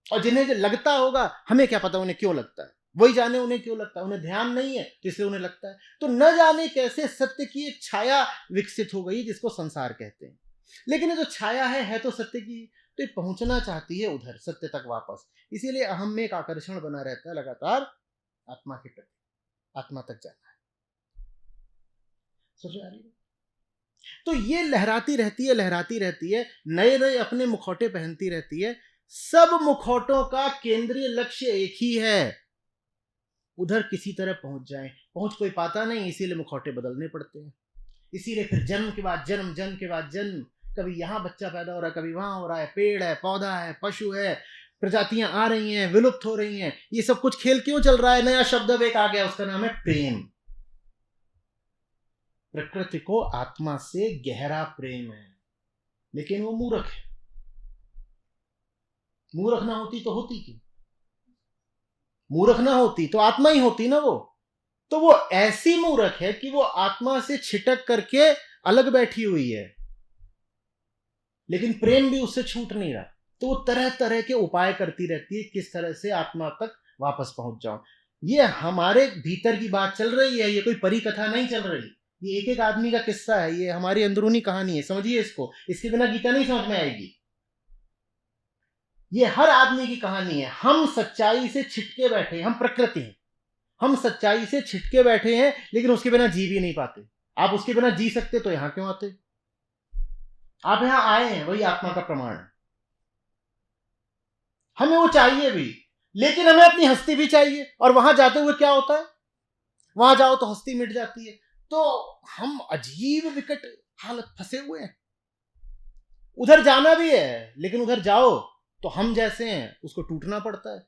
Speaker 1: और जिन्हें जो लगता होगा, हमें क्या पता उन्हें क्यों लगता है, वही जाने उन्हें क्यों लगता है। उन्हें ध्यान नहीं है तो इसलिए उन्हें लगता है। तो न जाने कैसे सत्य की एक छाया विकसित हो गई, जिसको संसार कहते हैं। लेकिन ये जो छाया है तो सत्य की, तो ये पहुंचना चाहती है उधर सत्य तक वापस। इसीलिए अहम में एक आकर्षण बना रहता है लगातार आत्मा के प्रति, आत्मा तक जाना है। समझ आ रही है? तो ये लहराती रहती है, लहराती रहती है, नए नए अपने मुखौटे पहनती रहती है। सब मुखौटों का केंद्रीय लक्ष्य एक ही है, उधर किसी तरह पहुंच जाएं। पहुंच कोई पाता नहीं, इसीलिए मुखौटे बदलने पड़ते हैं। इसीलिए फिर जन्म के बाद जन्म, जन्म के बाद जन्म, कभी यहां बच्चा पैदा हो रहा है, कभी वहां हो रहा है, पेड़ है, पौधा है, पशु है, प्रजातियां आ रही हैं, विलुप्त हो रही हैं। ये सब कुछ खेल क्यों चल रहा है? नया शब्द अब एक आ गया, उसका नाम है प्रेम। प्रकृति को आत्मा से गहरा प्रेम है, लेकिन वो मूर्ख है। मूर्ख ना होती तो होती क्यों? मूर्ख ना होती तो आत्मा ही होती ना वो। तो वो ऐसी मूर्ख है कि वो आत्मा से छिटक करके अलग बैठी हुई है, लेकिन प्रेम भी उससे छूट नहीं रहा। तो वो तरह तरह के उपाय करती रहती है, किस तरह से आत्मा तक वापस पहुंच जाऊं। ये हमारे भीतर की बात चल रही है, ये कोई परी कथा नहीं चल रही। ये एक एक आदमी का किस्सा है, ये हमारी अंदरूनी कहानी है। समझिए इसको, इसके बिना गीता नहीं समझ में आएगी। ये हर आदमी की कहानी है। हम सच्चाई से छिटके बैठे हैं, हम प्रकृति हैं, हम सच्चाई से छिटके बैठे हैं, लेकिन उसके बिना जी भी नहीं पाते। आप उसके बिना जी सकते तो यहां क्यों आते? आप यहां आए हैं, वही आत्मा का प्रमाण है। हमें वो चाहिए भी, लेकिन हमें अपनी हस्ती भी चाहिए। और वहां जाते हुए क्या होता है? वहां जाओ तो हस्ती मिट जाती है। तो हम अजीब विकट हालत फंसे हुए हैं। उधर जाना भी है, लेकिन उधर जाओ तो हम जैसे हैं उसको टूटना पड़ता है।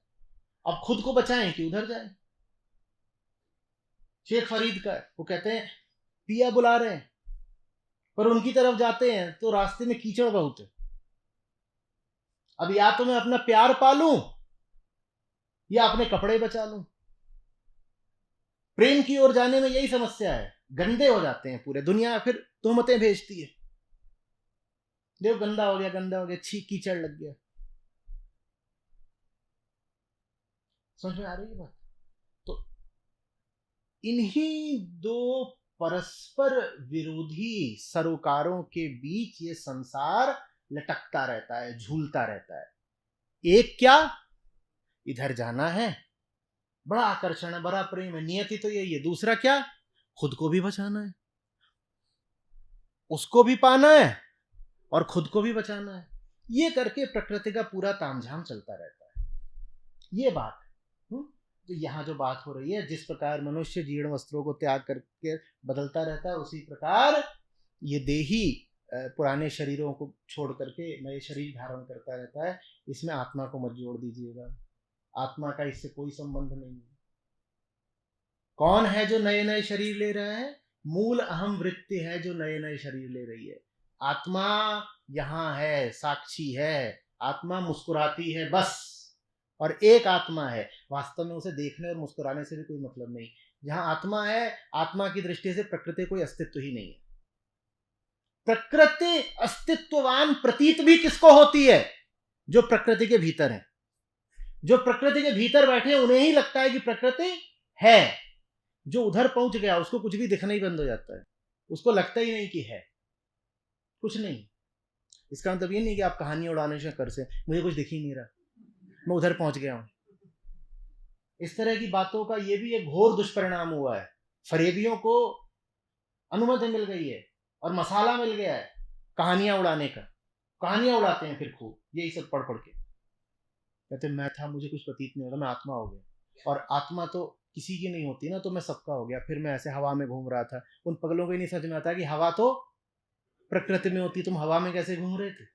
Speaker 1: अब खुद को बचाएं कि उधर जाएं। शेख फरीद का है, वो कहते हैं पिया बुला रहे हैं, पर उनकी तरफ जाते हैं तो रास्ते में कीचड़ बहुत है। अब या तो मैं अपना प्यार पालूं या अपने कपड़े बचा लूं। प्रेम की ओर जाने में यही समस्या है, गंदे हो जाते हैं पूरे, दुनिया फिर तोहमतें भेजती है, देखो गंदा हो गया, गंदा हो गया, छी कीचड़ लग गया। समझ में आ रही है बात? तो इन्हीं दो परस्पर विरोधी सरोकारों के बीच ये संसार लटकता रहता है, झूलता रहता है। एक क्या, इधर जाना है, बड़ा आकर्षण है, बड़ा प्रेम है, नियति तो यही है। दूसरा क्या, खुद को भी बचाना है, उसको भी पाना है और खुद को भी बचाना है। ये करके प्रकृति का पूरा तामझाम चलता रहता है। ये बात तो यहाँ जो बात हो रही है, जिस प्रकार मनुष्य जीर्ण वस्त्रों को त्याग करके बदलता रहता है, उसी प्रकार ये देही पुराने शरीरों को छोड़ करके नए शरीर धारण करता रहता है। इसमें आत्मा को मत जोड़ दीजिएगा, आत्मा का इससे कोई संबंध नहीं है। कौन है जो नए नए शरीर ले रहा है? मूल अहम वृत्ति है जो नए नए शरीर ले रही है। आत्मा यहाँ है, साक्षी है, आत्मा मुस्कुराती है बस, और एक आत्मा है। वास्तव में उसे देखने और मुस्कुराने से भी कोई मतलब नहीं। जहां आत्मा है, आत्मा की दृष्टि से प्रकृति कोई अस्तित्व ही नहीं है। प्रकृति अस्तित्ववान प्रतीत भी किसको होती है? जो प्रकृति के भीतर है। जो प्रकृति के भीतर बैठे उन्हें ही लगता है कि प्रकृति है। जो उधर पहुंच गया उसको कुछ भी दिखना ही बंद हो जाता है, उसको लगता ही नहीं कि है, कुछ नहीं। इसका मतलब ये नहीं कि आप कहानियां उड़ाने से कर से मुझे कुछ दिख ही नहीं रहा, मैं उधर पहुंच गया हूं। इस तरह की बातों का ये भी एक घोर दुष्परिणाम हुआ है। फरेबियों को अनुमति मिल गई है और मसाला मिल गया है कहानियां उड़ाने का। कहानियां उड़ाते हैं फिर खूब, यही सब पढ़ पढ़ के कहते मैं था, मुझे कुछ प्रतीत नहीं होता, मैं आत्मा हो गया। और आत्मा तो किसी की नहीं होती ना, तो मैं सबका हो गया। फिर मैं ऐसे हवा में घूम रहा था। उन पगलों को ही नहीं समझ में आता कि हवा तो प्रकृति में होती, तुम हवा में कैसे घूम रहे थे?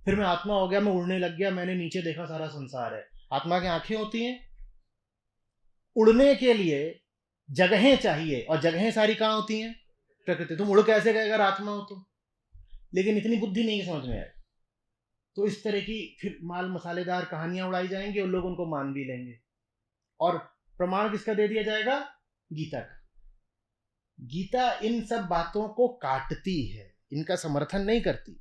Speaker 1: फिर मैं आत्मा हो गया, मैं उड़ने लग गया, मैंने नीचे देखा सारा संसार है। आत्मा की आंखें होती हैं, उड़ने के लिए जगहें चाहिए, और जगहें सारी कहाँ होती हैं? प्रकृति। तुम उड़ कैसे गए अगर आत्मा हो तो? लेकिन इतनी बुद्धि नहीं समझ में आए। तो इस तरह की फिर माल मसालेदार कहानियां उड़ाई जाएंगी और लोग उनको मान भी लेंगे। और प्रमाण किसका दे दिया जाएगा? गीता का। गीता इन सब बातों को काटती है, इनका समर्थन नहीं करती।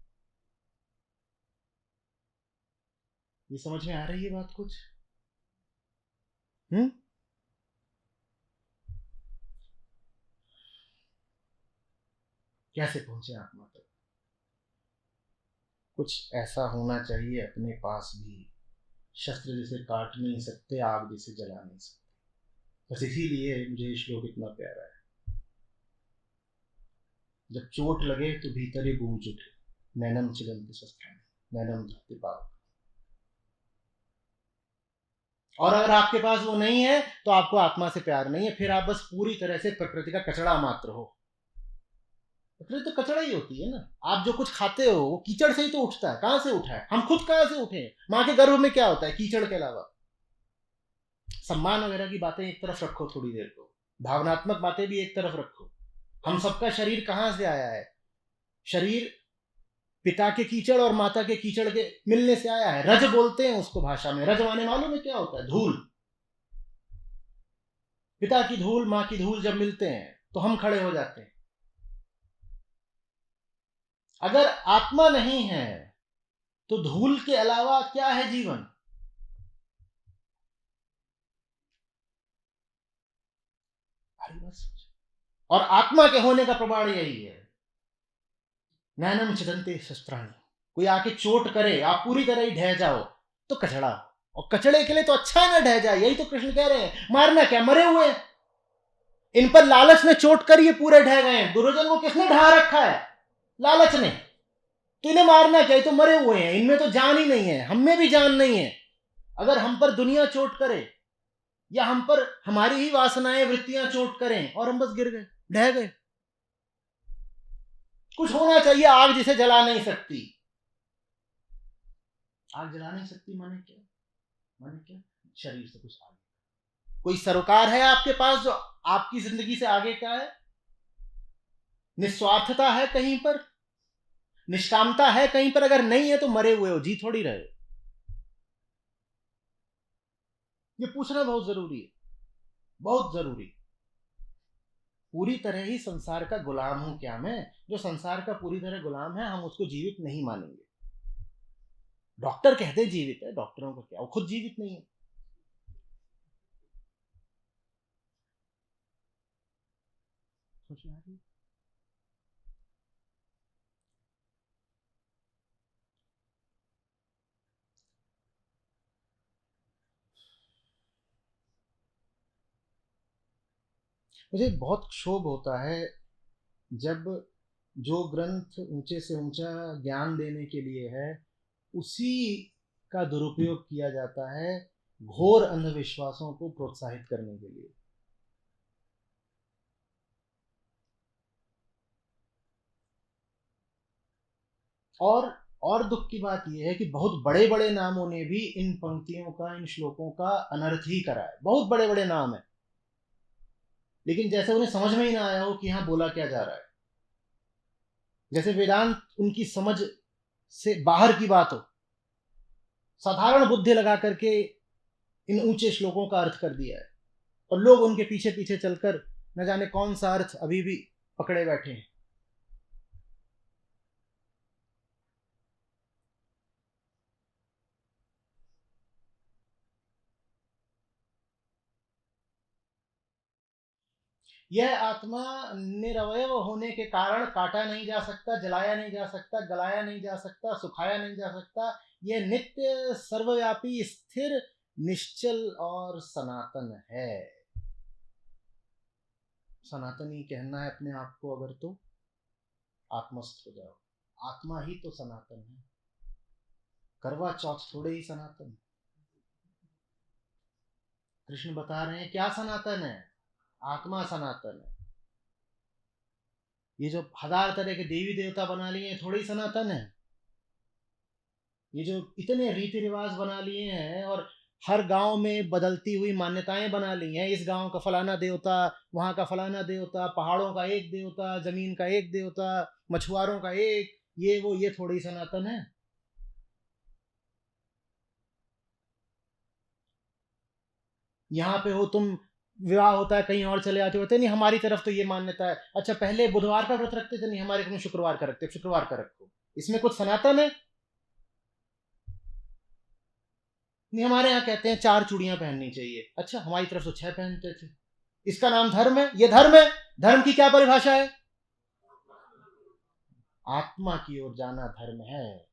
Speaker 1: ये समझ में आ रही है बात कुछ? कैसे पहुंचे आत्मा तक? कुछ ऐसा होना चाहिए अपने पास भी, शस्त्र जिसे काट नहीं सकते, आग जिसे जला नहीं सकते। बस इसीलिए मुझे श्लोक इतना प्यारा है। जब चोट लगे तो भीतर ही गूंज उठे, नैनम चिलंति शस्त्राणि नैनम धत्ते पावक। और अगर आपके पास वो नहीं है तो आपको आत्मा से प्यार नहीं है, फिर आप बस पूरी तरह से प्रकृति का कचड़ा मात्र हो। प्रकृति तो कचड़ा ही होती है ना। आप जो कुछ खाते हो वो कीचड़ से ही तो उठता है। कहां से उठा है? हम खुद कहां से उठे? माँ के गर्भ में क्या होता है कीचड़ के अलावा? सम्मान वगैरह की बातें एक तरफ रखो थोड़ी देर को, भावनात्मक बातें भी एक तरफ रखो। हम सबका शरीर कहां से आया है? शरीर पिता के कीचड़ और माता के कीचड़ के मिलने से आया है। रज बोलते हैं उसको भाषा में। रज माने मालूम है क्या होता है? धूल। पिता की धूल, माँ की धूल जब मिलते हैं तो हम खड़े हो जाते हैं। अगर आत्मा नहीं है तो धूल के अलावा क्या है जीवन? और आत्मा के होने का प्रमाण यही है, नैनम छिदन्ते शस्त्राणि। कोई आके चोट करे, आप पूरी तरह ही ढह जाओ तो कचड़ा। और कचड़े के लिए तो अच्छा है ना ढह जाए। यही तो कृष्ण कह रहे हैं, मारना क्या, मरे हुए हैं। इन पर लालच ने चोट कर ये पूरे ढह गए हैं। दुर्योधन को किसने ढहा रखा है? लालच ने। तो इन्हें मारना क्या, ये तो मरे हुए हैं, इनमें तो जान ही नहीं है, हम में भी जान नहीं है। अगर हम पर दुनिया चोट करे या हम पर हमारी ही वासनाएं वृत्तियां चोट करें और हम बस गिर गए, ढह गए। कुछ होना चाहिए, आग जिसे जला नहीं सकती। आग जला नहीं सकती माने क्या? माने क्या? शरीर से कुछ आगे। कोई सरोकार है आपके पास जो आपकी जिंदगी से आगे का है? निस्वार्थता है कहीं पर? निष्कामता है कहीं पर? अगर नहीं है तो मरे हुए हो, जी थोड़ी रहे हो। ये पूछना बहुत जरूरी है, बहुत जरूरी। पूरी तरह ही संसार का गुलाम हूं क्या मैं? जो संसार का पूरी तरह गुलाम है, हम उसको जीवित नहीं मानेंगे। डॉक्टर कहते जीवित है, डॉक्टरों को क्या, वो खुद जीवित नहीं है। मुझे बहुत क्षोभ होता है जब जो ग्रंथ ऊंचे से ऊंचा ज्ञान देने के लिए है, उसी का दुरुपयोग किया जाता है घोर अंधविश्वासों को प्रोत्साहित करने के लिए। और दुख की बात यह है कि बहुत बड़े बड़े नामों ने भी इन पंक्तियों का, इन श्लोकों का अनर्थ ही करा है। बहुत बड़े बड़े नाम है, लेकिन जैसे उन्हें समझ में ही ना आया हो कि यहां बोला क्या जा रहा है, जैसे वेदांत उनकी समझ से बाहर की बात हो। साधारण बुद्धि लगा करके इन ऊंचे श्लोकों का अर्थ कर दिया है, और लोग उनके पीछे पीछे चलकर न जाने कौन सा अर्थ अभी भी पकड़े बैठे हैं। यह आत्मा निरवय होने के कारण काटा नहीं जा सकता, जलाया नहीं जा सकता, गलाया नहीं जा सकता, सुखाया नहीं जा सकता। यह नित्य, सर्वव्यापी, स्थिर, निश्चल और सनातन है। सनातनी कहना है अपने आप को अगर, तो आत्मस्थ हो जाओ। आत्मा ही तो सनातन है। करवा चौथ थोड़े ही सनातन। कृष्ण बता रहे हैं क्या सनातन है? आत्मा सनातन है। ये जो हजार तरह के देवी देवता बना लिए हैं, थोड़े ही सनातन है। ये जो इतने रीति रिवाज बना लिए हैं और हर गांव में बदलती हुई मान्यताएं बना ली हैं, इस गांव का फलाना देवता, वहां का फलाना देवता, पहाड़ों का एक देवता, जमीन का एक देवता, मछुआरों का एक, ये वो, ये थोड़ी सनातन है। यहाँ पे हो तुम, विवाह होता है कहीं और चले आते होते, नहीं हमारी तरफ तो ये मान्यता है। अच्छा, पहले बुधवार का व्रत रखते थे, नहीं हमारे को शुक्रवार का रखते, शुक्रवार का रखो। इसमें कुछ सनातन है? नहीं, हमारे यहाँ कहते हैं 4 चूड़ियां पहननी चाहिए। अच्छा, हमारी तरफ तो 6 पहनते थे। इसका नाम धर्म है? ये धर्म है? धर्म की क्या परिभाषा है? आत्मा की ओर जाना धर्म है।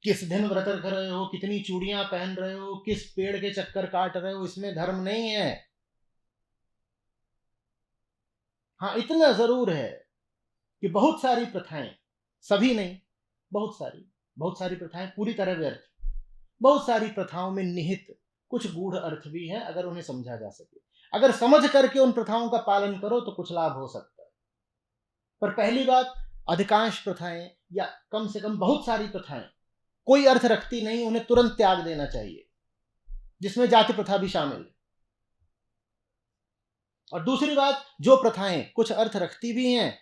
Speaker 1: किस दिन व्रत रख रहे हो, कितनी चूड़ियां पहन रहे हो, किस पेड़ के चक्कर काट रहे हो, इसमें धर्म नहीं है। हाँ, इतना जरूर है कि बहुत सारी प्रथाएं, सभी नहीं, बहुत सारी प्रथाएं पूरी तरह व्यर्थ। बहुत सारी प्रथाओं में निहित कुछ गूढ़ अर्थ भी हैं, अगर उन्हें समझा जा सके। अगर समझ करके उन प्रथाओं का पालन करो तो कुछ लाभ हो सकता है। पर पहली बात, अधिकांश प्रथाएं, या कम से कम बहुत सारी प्रथाएं कोई अर्थ रखती नहीं, उन्हें तुरंत त्याग देना चाहिए, जिसमें जाति प्रथा भी शामिल है। और दूसरी बात, जो प्रथाएं कुछ अर्थ रखती भी हैं,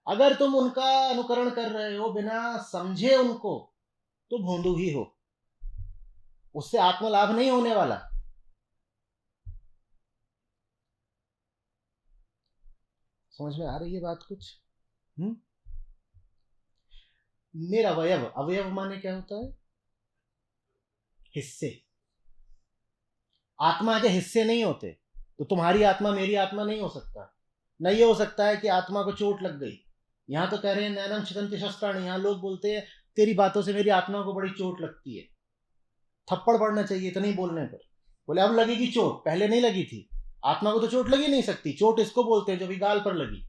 Speaker 1: अगर तुम उनका अनुकरण कर रहे हो बिना समझे उनको, तो भोंदू ही हो, उससे आत्मलाभ नहीं होने वाला। समझ में आ रही है बात कुछ? निरवयव, अवयव माने क्या होता है? हिस्से। आत्मा के हिस्से नहीं होते, तो तुम्हारी आत्मा मेरी आत्मा नहीं हो सकता। न ये हो सकता है कि आत्मा को चोट लग गई। यहां तो कह रहे हैं नैनम छिदन्ति शस्त्राणि, यहां लोग बोलते हैं तेरी बातों से मेरी आत्मा को बड़ी चोट लगती है, थप्पड़ पड़ना चाहिए इतने ही बोलने पर। बोले अब लगेगी चोट, पहले नहीं लगी थी। आत्मा को तो चोट लगी नहीं सकती, चोट इसको बोलते हैं जो भी गाल पर लगी।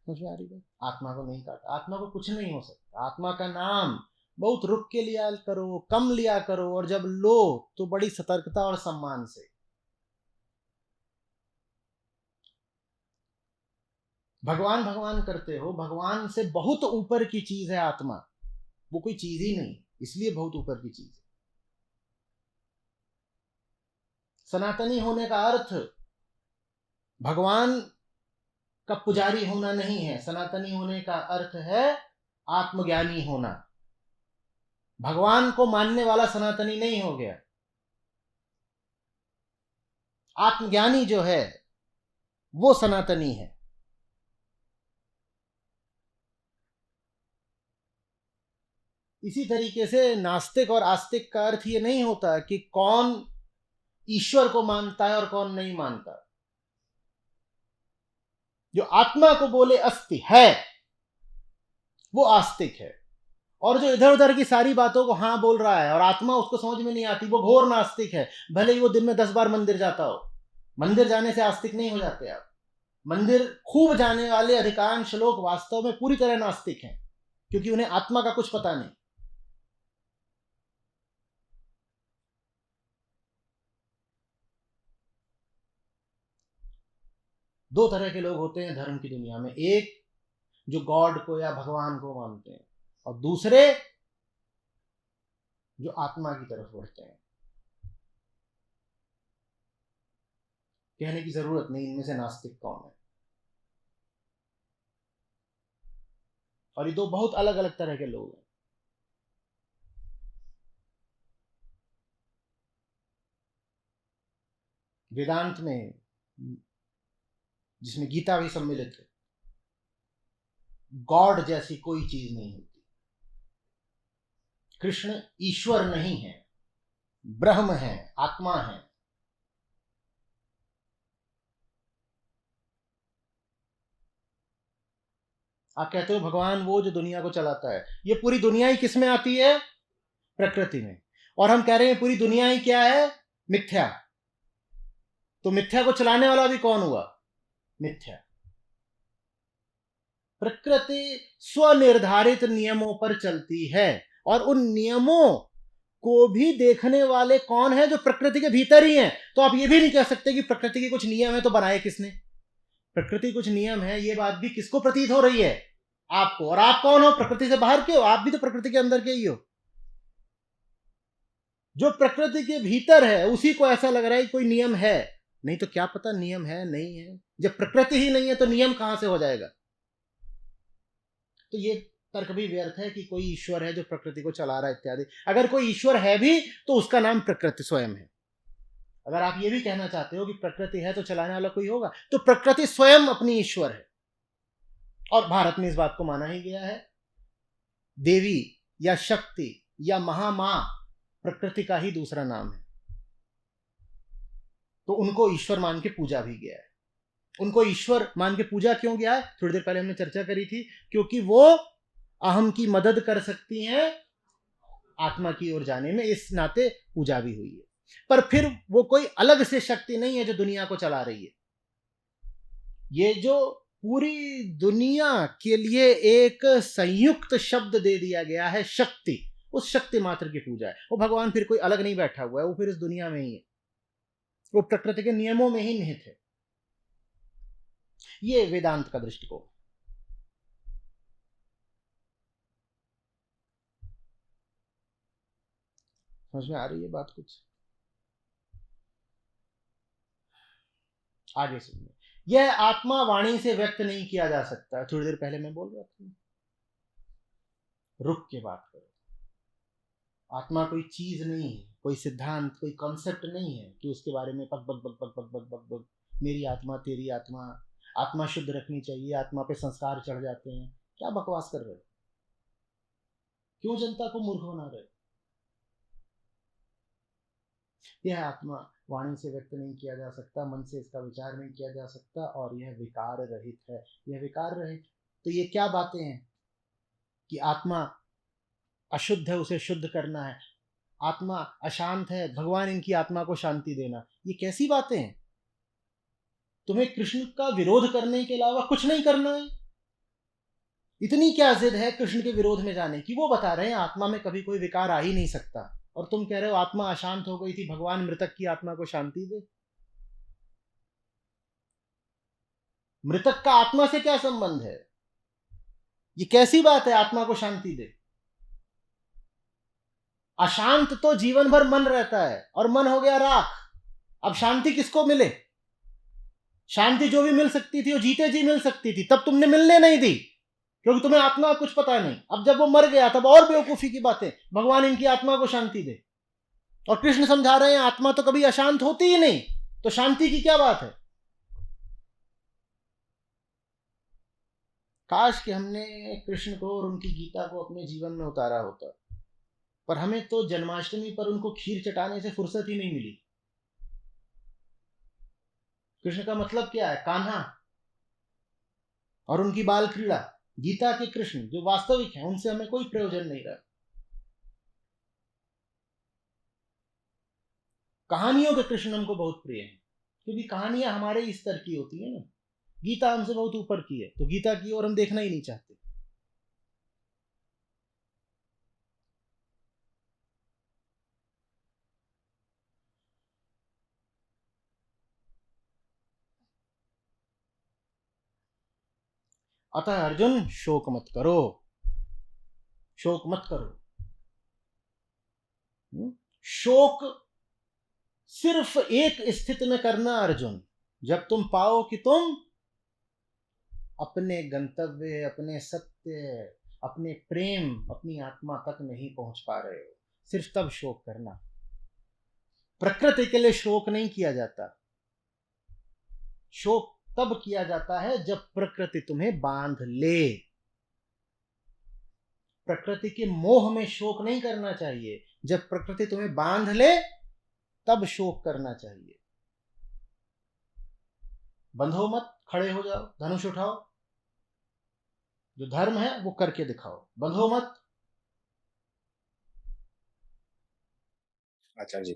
Speaker 1: समझ में आ रही बात? आत्मा को नहीं काटा, आत्मा को कुछ नहीं हो सकता। आत्मा का नाम बहुत रुक के लिया करो, कम लिया करो, और जब लो तो बड़ी सतर्कता और सम्मान से। भगवान भगवान करते हो, भगवान से बहुत ऊपर की चीज है आत्मा, वो कोई चीज ही नहीं, इसलिए बहुत ऊपर की चीज है। सनातनी होने का अर्थ भगवान का पुजारी होना नहीं है, सनातनी होने का अर्थ है आत्मज्ञानी होना। भगवान को मानने वाला सनातनी नहीं हो गया, आत्मज्ञानी जो है वो सनातनी है। इसी तरीके से नास्तिक और आस्तिक का अर्थ ये नहीं होता कि कौन ईश्वर को मानता है और कौन नहीं मानता। जो आत्मा को बोले अस्ति है वो आस्तिक है, और जो इधर उधर की सारी बातों को हाँ बोल रहा है और आत्मा उसको समझ में नहीं आती, वो घोर नास्तिक है। भले ही वो दिन में 10 बार मंदिर जाता हो, मंदिर जाने से आस्तिक नहीं हो जाते आप। मंदिर खूब जाने वाले अधिकांश लोग वास्तव में पूरी तरह नास्तिक हैं, क्योंकि उन्हें आत्मा का कुछ पता नहीं। दो तरह के लोग होते हैं धर्म की दुनिया में, एक जो गॉड को या भगवान को मानते हैं, और दूसरे जो आत्मा की तरफ बढ़ते हैं। कहने की जरूरत नहीं इनमें से नास्तिक कौन है, और ये दो बहुत अलग अलग तरह के लोग हैं। वेदांत में, जिसमें गीता भी सम्मिलित है, गॉड जैसी कोई चीज नहीं होती। कृष्ण ईश्वर नहीं है, ब्रह्म है, आत्मा है। आप कहते हो भगवान वो जो दुनिया को चलाता है, ये पूरी दुनिया ही किस में आती है? प्रकृति में। और हम कह रहे हैं पूरी दुनिया ही क्या है? मिथ्या। तो मिथ्या को चलाने वाला भी कौन हुआ? मिथ्या। प्रकृति स्वनिर्धारित नियमों पर चलती है, और उन नियमों को भी देखने वाले कौन है? जो प्रकृति के भीतर ही हैं। तो आप ये भी नहीं कह सकते कि प्रकृति के कुछ नियम है तो बनाए किसने? प्रकृति कुछ नियम है, ये बात भी किसको प्रतीत हो रही है? आपको। और आप कौन हो? प्रकृति से बाहर के हो, आप भी तो प्रकृति के अंदर के ही हो। जो प्रकृति के भीतर है उसी को ऐसा लग रहा है कि कोई नियम है, नहीं तो क्या पता नियम है नहीं है। जब प्रकृति ही नहीं है तो नियम कहां से हो जाएगा? तो ये तर्क भी व्यर्थ है कि कोई ईश्वर है जो प्रकृति को चला रहा है इत्यादि। अगर कोई ईश्वर है भी तो उसका नाम प्रकृति स्वयं है। अगर आप ये भी कहना चाहते हो कि प्रकृति है तो चलाने वाला कोई होगा, तो प्रकृति स्वयं अपनी ईश्वर है। और भारत में इस बात को माना ही गया है, देवी या शक्ति या महामां प्रकृति का ही दूसरा नाम है। तो उनको ईश्वर मान के पूजा भी गया है। उनको ईश्वर मान के पूजा क्यों गया है? थोड़ी देर पहले हमने चर्चा करी थी, क्योंकि वो अहम की मदद कर सकती हैं आत्मा की ओर जाने में, इस नाते पूजा भी हुई है। पर फिर वो कोई अलग से शक्ति नहीं है जो दुनिया को चला रही है। ये जो पूरी दुनिया के लिए एक संयुक्त शब्द दे दिया गया है शक्ति, उस शक्ति मात्र की पूजा है। वो भगवान फिर कोई अलग नहीं बैठा हुआ है, वो फिर इस दुनिया में ही है, वो प्रकृति के नियमों में ही निहित है। ये वेदांत का दृष्टिकोण। समझ में आ रही है बात कुछ? आगे सुनिए। यह आत्मा वाणी से व्यक्त नहीं किया जा सकता। थोड़ी देर पहले मैं बोल रहा था, रुक के बात करो। आत्मा कोई चीज नहीं है, कोई सिद्धांत, कोई कॉन्सेप्ट नहीं है कि उसके बारे में पक बक बक बक बक बक बक बक, मेरी आत्मा, तेरी आत्मा, आत्मा शुद्ध रखनी चाहिए, आत्मा पे संस्कार चढ़ जाते हैं। क्या बकवास कर रहे हो? क्यों जनता को मूर्ख बना रहे हो? यह आत्मा वाणी से व्यक्त नहीं किया जा सकता, मन से इसका विचार नहीं किया जा सकता, और यह विकार रहित है। यह विकार रहित, तो ये क्या बातें हैं कि आत्मा अशुद्ध है, उसे शुद्ध करना है, आत्मा अशांत है, भगवान इनकी आत्मा को शांति देना, ये कैसी बातें हैं? तुम्हें कृष्ण का विरोध करने के अलावा कुछ नहीं करना है। इतनी क्या जिद है कृष्ण के विरोध में जाने की? वो बता रहे हैं आत्मा में कभी कोई विकार आ ही नहीं सकता, और तुम कह रहे हो आत्मा अशांत हो गई थी, भगवान मृतक की आत्मा को शांति दे। मृतक का आत्मा से क्या संबंध है? ये कैसी बात है आत्मा को शांति दे? अशांत तो जीवन भर मन रहता है और मन हो गया राख। अब शांति किसको मिले? शांति जो भी मिल सकती थी वो जीते जी मिल सकती थी, तब तुमने मिलने नहीं दी क्योंकि तुम्हें आत्मा का कुछ पता नहीं। अब जब वो मर गया तब और बेवकूफी की बातें, भगवान इनकी आत्मा को शांति दे। और कृष्ण समझा रहे हैं आत्मा तो कभी अशांत होती ही नहीं, तो शांति की क्या बात है? काश कि हमने कृष्ण को और उनकी गीता को अपने जीवन में उतारा होता, पर हमें तो जन्माष्टमी पर उनको खीर चटाने से फुर्सत ही नहीं मिली। कृष्ण का मतलब क्या है? कान्हा और उनकी बाल क्रीड़ा। गीता के कृष्ण जो वास्तविक हैं उनसे हमें कोई प्रयोजन नहीं रहा। कहानियों के कृष्ण हमको बहुत प्रिय हैं क्योंकि कहानियां हमारे इस स्तर की होती है ना। गीता हमसे बहुत ऊपर की है, तो गीता की ओर हम देखना ही नहीं चाहते। अतः अर्जुन शोक मत करो, शोक मत करो। शोक सिर्फ एक स्थिति में करना अर्जुन, जब तुम पाओ कि तुम अपने गंतव्य, अपने सत्य, अपने प्रेम, अपनी आत्मा तक नहीं पहुंच पा रहे हो, सिर्फ तब शोक करना। प्रकृति के लिए शोक नहीं किया जाता। शोक तब किया जाता है जब प्रकृति तुम्हें बांध ले। प्रकृति के मोह में शोक नहीं करना चाहिए, जब प्रकृति तुम्हें बांध ले तब शोक करना चाहिए। बंधो मत, खड़े हो जाओ, धनुष उठाओ, जो धर्म है वो करके दिखाओ, बंधो मत।
Speaker 2: आचार्य जी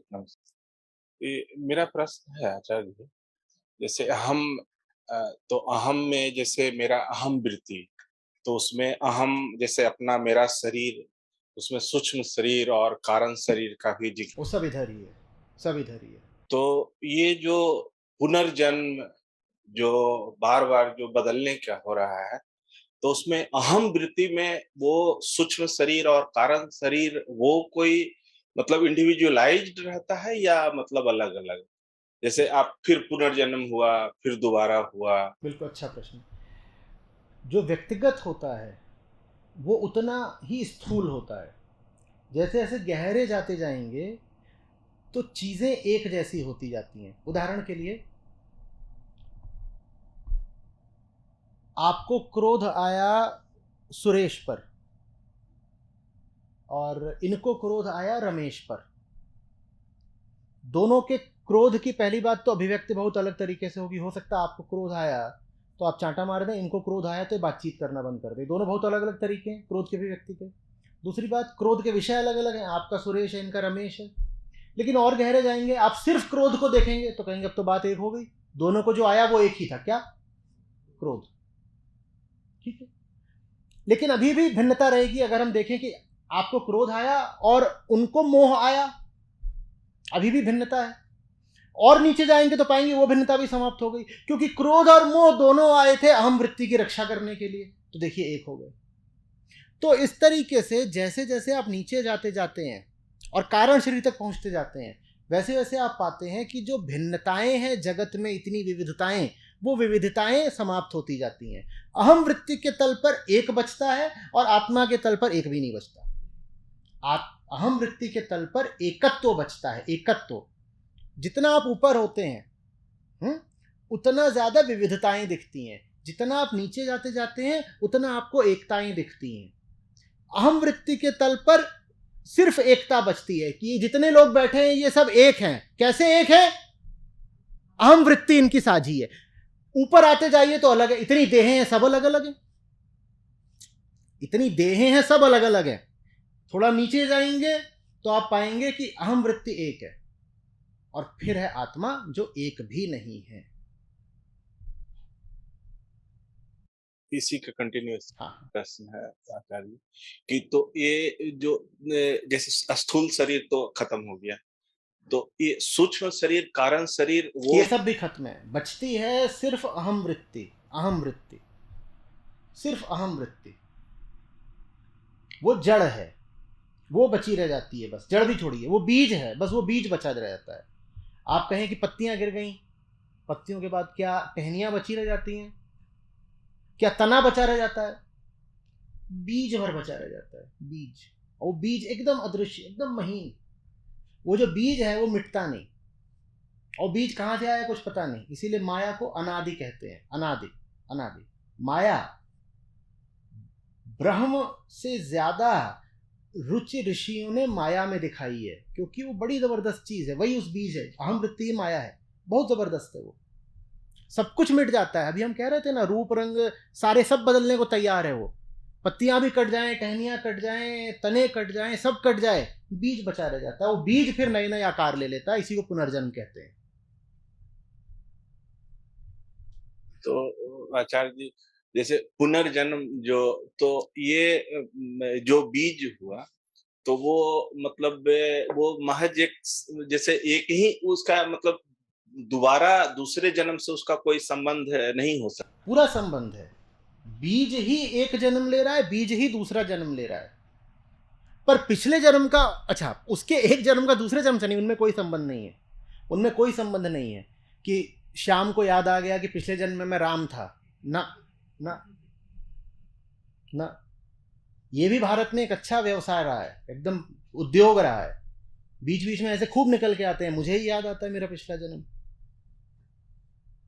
Speaker 2: मेरा प्रश्न है आचार्य जी, जैसे हम तो अहम में जैसे मेरा अहम वृत्ति, तो उसमें अहम जैसे अपना मेरा शरीर, उसमें सूक्ष्म शरीर और कारण शरीर का भी
Speaker 1: वो
Speaker 2: जिक्र।
Speaker 1: सब इधर ही है, सब इधर ही है।
Speaker 2: तो ये जो पुनर्जन्म जो बार-बार जो बदलने का हो रहा है, तो उसमें अहम वृत्ति में वो सूक्ष्म शरीर और कारण शरीर वो कोई मतलब इंडिविजुअलाइज्ड रहता है या मतलब अलग-अलग? जैसे आप फिर पुनर्जन्म हुआ, फिर दोबारा हुआ।
Speaker 1: बिल्कुल अच्छा प्रश्न। जो व्यक्तिगत होता है वो उतना ही स्थूल होता है। जैसे जैसे गहरे जाते जाएंगे तो चीजें एक जैसी होती जाती हैं। उदाहरण के लिए, आपको क्रोध आया सुरेश पर और इनको क्रोध आया रमेश पर। दोनों के क्रोध की पहली बात तो अभिव्यक्ति बहुत अलग तरीके से होगी। हो सकता है आपको क्रोध आया तो आप चांटा मार दें, इनको क्रोध आया तो बातचीत करना बंद कर दें। दोनों बहुत अलग अलग तरीके हैं क्रोध के अभिव्यक्ति के। दूसरी बात, क्रोध के विषय अलग अलग हैं, आपका सुरेश है, इनका रमेश है। लेकिन और गहरे जाएंगे, आप सिर्फ क्रोध को देखेंगे तो कहेंगे अब तो बात एक हो गई, दोनों को जो आया वो एक ही था, क्या? क्रोध। ठीक है, लेकिन अभी भी भिन्नता रहेगी। अगर हम देखें कि आपको क्रोध आया और उनको मोह आया, अभी भी भिन्नता है। और नीचे जाएंगे तो पाएंगे वो भिन्नता भी समाप्त हो गई, क्योंकि क्रोध और मोह दोनों आए थे अहम वृत्ति की रक्षा करने के लिए, तो देखिए एक हो गए। तो इस तरीके से जैसे जैसे आप नीचे जाते जाते हैं और कारण शरीर तक पहुंचते जाते हैं, वैसे वैसे आप पाते हैं कि जो भिन्नताएं हैं जगत में, इतनी विविधताएं, वो विविधताएं समाप्त होती जाती हैं। अहम वृत्ति के तल पर एक बचता है और आत्मा के तल पर एक भी नहीं बचता। अहम वृत्ति के तल पर एकत्व बचता है, एकत्व। जितना आप ऊपर होते हैं उतना ज्यादा विविधताएं दिखती हैं, जितना आप नीचे जाते जाते हैं उतना आपको एकताएं दिखती हैं। अहम वृत्ति के तल पर सिर्फ एकता बचती है कि जितने लोग बैठे हैं ये सब एक हैं। कैसे एक है? अहम वृत्ति इनकी साझी है। ऊपर आते जाइए तो अलग है, इतनी देहें हैं सब अलग अलग हैं, इतनी देहें हैं सब अलग अलग हैं। थोड़ा नीचे जाएंगे तो आप पाएंगे कि अहम वृत्ति एक है और फिर है आत्मा जो एक भी नहीं है।
Speaker 2: इसी का कंटिन्यूअस
Speaker 1: हाँ,
Speaker 2: प्रश्न है आचार्य जी कि तो ये जो जैसे स्थूल शरीर तो खत्म हो गया, तो ये सूक्ष्म शरीर कारण शरीर वो।
Speaker 1: ये सब भी खत्म है, बचती है सिर्फ अहम वृत्ति। अहम वृत्ति, सिर्फ अहम वृत्ति, वो जड़ है, वो बची रह जाती है। बस जड़ भी छोड़िए, वो बीज है, बस वो बीज बचा रह जाता है। आप कहें कि पत्तियां गिर गई, पत्तियों के बाद क्या टहनियां बची रह जाती हैं? क्या तना बचा रह जाता है? बीज भर बचा रह जाता है, बीज। और बीज एकदम अदृश्य, एकदम महीन। वो जो बीज है वो मिटता नहीं। और बीज कहाँ से आया कुछ पता नहीं, इसीलिए माया को अनादि कहते हैं। अनादि, अनादि माया ब्रह्म से ज्यादा रुचि ऋषियों ने माया में दिखाई है, क्योंकि वो बड़ी जबरदस्त चीज है। वही उस बीज है, अहम वृत्ति माया है, बहुत जबरदस्त है वो। सब कुछ मिट जाता है। अभी हम कह रहे थे ना, रूप रंग सारे सब बदलने को तैयार है। वो पत्तियां भी कट जाएं, टहनियां कट जाएं, तने कट जाएं, सब कट जाए, बीज बचा रह जाता है। वो बीज फिर नए नए आकार ले लेता है, इसी को पुनर्जन्म कहते हैं।
Speaker 2: तो आचार्य जी, जैसे पुनर्जन्म जो, तो ये जो बीज हुआ, तो वो मतलब वो महज एक, जैसे एक ही उसका मतलब दोबारा दूसरे जन्म से उसका कोई संबंध नहीं हो सकता?
Speaker 1: पूरा संबंध है। बीज ही एक जन्म ले रहा है, बीज ही दूसरा जन्म ले रहा है। पर पिछले जन्म का, अच्छा, उसके एक जन्म का दूसरे जन्म से नहीं, उनमें कोई संबंध नहीं है। उनमें कोई संबंध नहीं है कि श्याम को याद आ गया कि पिछले जन्म में मैं राम था। ना ना ना, ये भी भारत में एक अच्छा व्यवसाय रहा है, एकदम उद्योग रहा है। बीच बीच में ऐसे खूब निकल के आते हैं, मुझे ही याद आता है मेरा पिछला जन्म।